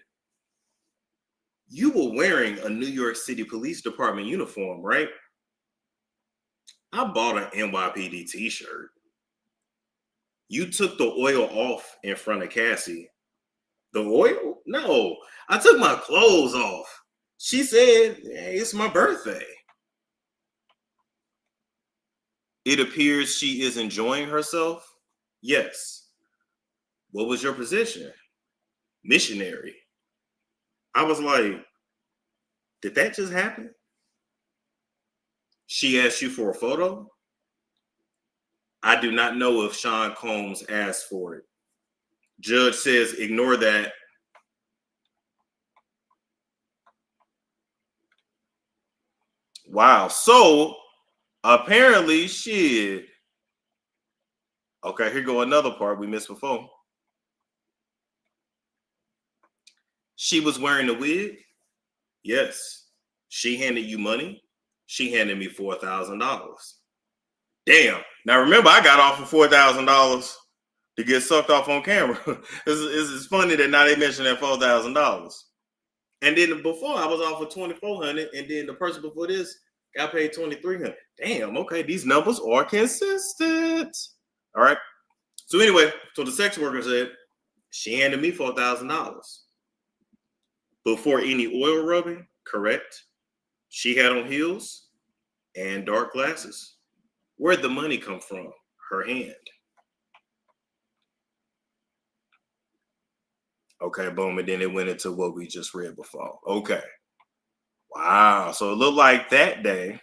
you were wearing a New York City Police Department uniform, right? I bought an NYPD t-shirt. You took the oil off in front of Cassie. The oil? No, I took my clothes off. She said, hey, it's my birthday. It appears she is enjoying herself. Yes. What was your position? Missionary. I was like, did that just happen? She asked you for a photo? I do not know if Sean Combs asked for it. Judge says, ignore that. Wow. So apparently shit. Okay, here go another part we missed before. She was wearing a wig? Yes. She handed you money? She handed me $4,000. Damn. Now remember, I got off for $4,000 to get sucked off on camera. It's funny that now they mention that $4,000. And then before I was off for $2,400, and then the person before this got paid $2,300. Damn. Okay, these numbers are consistent. All right. So anyway, so the sex worker said she handed me $4,000 before any oil rubbing. Correct. She had on heels and dark glasses. Where'd the money come from? Her hand. Okay, boom. And then it went into what we just read before. Okay. Wow. So it looked like that day.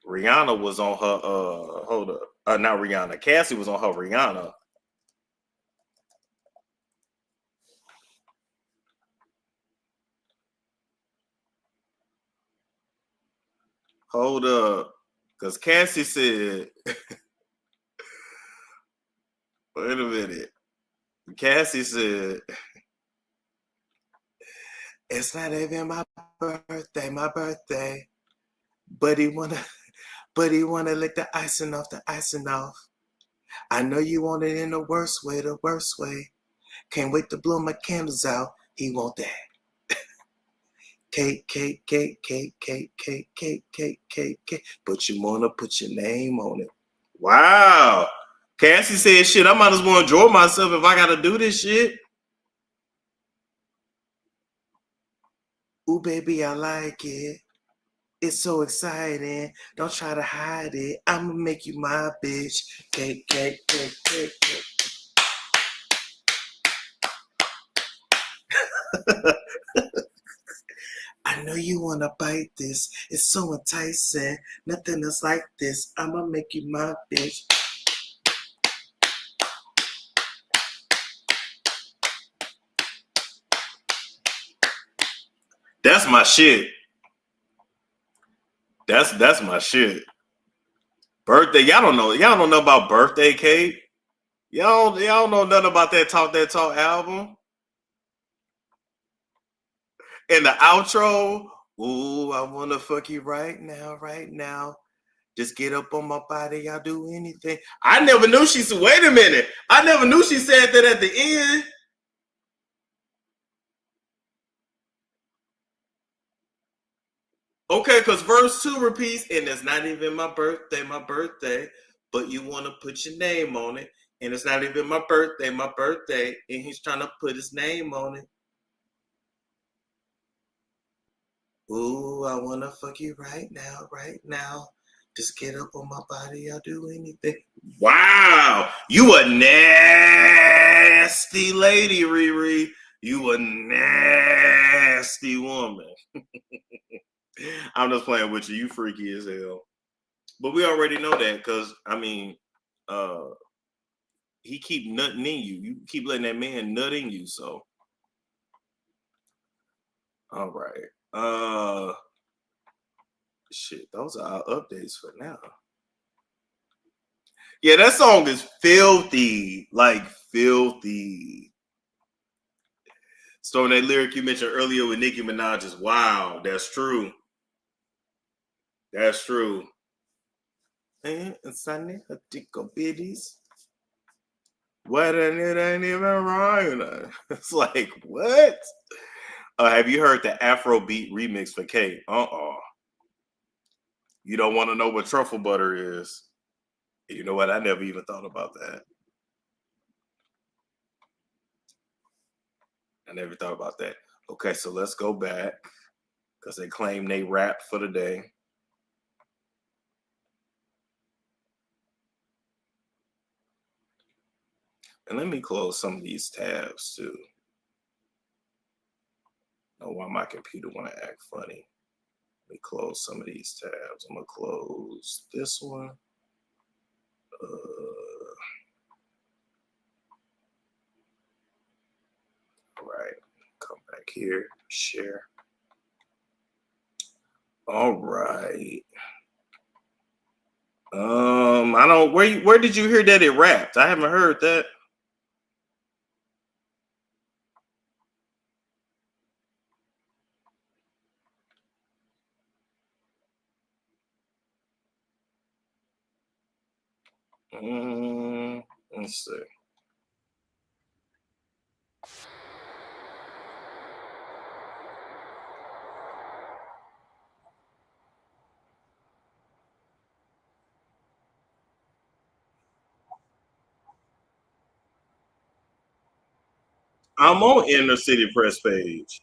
Rihanna was on her, not Rihanna. Cassie was on her Rihanna. Hold up. Because Cassie said, wait a minute. Cassie said, it's not even my birthday. But he wanna lick the icing off. I know you want it in the worst way. Can't wait to blow my candles out. He want that. Cake. But you wanna put your name on it. Wow. Cassie said, shit, I might as well enjoy myself if I gotta do this shit. Ooh, baby, I like it. It's so exciting. Don't try to hide it. I'ma make you my bitch. Cake. I know you wanna bite this. It's so enticing. Nothing else like this. I'ma make you my bitch. That's my shit. That's my shit. Birthday, y'all don't know about Birthday Cake. Y'all know nothing about that Talk album. And the outro, ooh, I wanna fuck you right now. Just get up on my body, I'll do anything. I never knew she said, wait a minute. I never knew she said that at the end. Okay, because verse 2 repeats, and it's not even my birthday, but you want to put your name on it. And it's not even my birthday, and he's trying to put his name on it. Ooh, I want to fuck you right now. Just get up on my body, I'll do anything. Wow, you a nasty lady, Riri. You a nasty woman. I'm just playing with you. You freaky as hell. But we already know that because, I mean, he keep nutting in you. You keep letting that man nut in you, so. All right. Shit, those are our updates for now. Yeah, that song is filthy. Like, filthy. So that lyric you mentioned earlier with Nicki Minaj is wow. That's true. That's true. And Sunny, a tickle bitties. What and it ain't even wrong. It's like, what? Have you heard the Afrobeat remix for K? You don't want to know what truffle butter is. You know what? I never even thought about that. I never thought about that. Okay, so let's go back because they claim they rap for the day. And let me close some of these tabs too. I don't know why my computer want to act funny. Let me close some of these tabs. I'm gonna close this one. All right, come back here, share. All right. I don't. Where did you hear that it rapped? I haven't heard that. Let's see. I'm on Inner City Press page.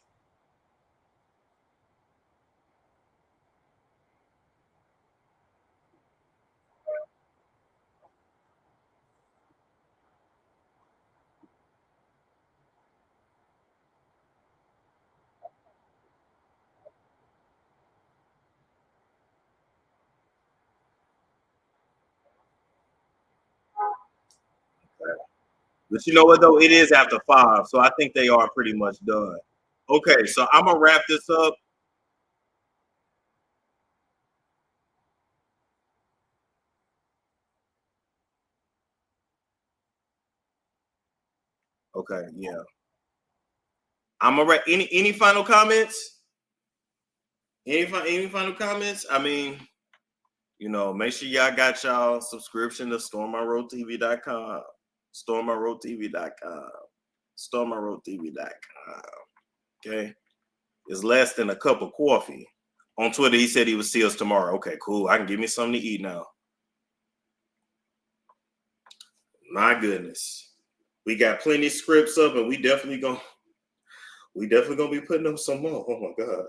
But you know what though? It is after 5, so I think they are pretty much done. Okay, so I'm gonna wrap this up. Okay, yeah. I'm gonna wrap. Any final comments? Any final comments? I mean, you know, make sure y'all got y'all subscription to StormMonroeTV.com. StormMonroeTV.com. StormMonroeTV.com. Okay. It's less than a cup of coffee. On Twitter, he said he would see us tomorrow. Okay, cool. I can give me something to eat now. My goodness. We got plenty of scripts up, and we definitely gonna be putting up some more. Oh my God.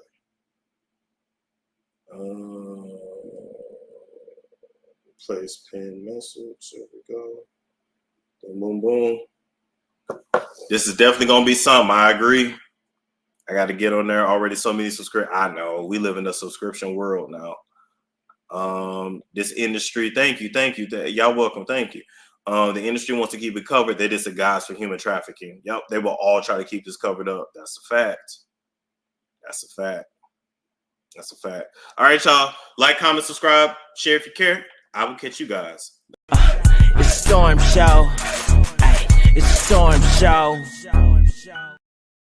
Place pin message. There we go. Boom, boom, boom. This is definitely gonna be something. I agree. I got to get on there. Already so many subscribers. I know we live in a subscription world now. This industry, thank you. Y'all welcome, thank you. The industry wants to keep it covered. They're just the guys for human trafficking. Yep, they will all try to keep this covered up. That's a fact. That's a fact. That's a fact. All right, y'all. Like, comment, subscribe, share if you care. I will catch you guys. It's Storm Show. It's Storm Show.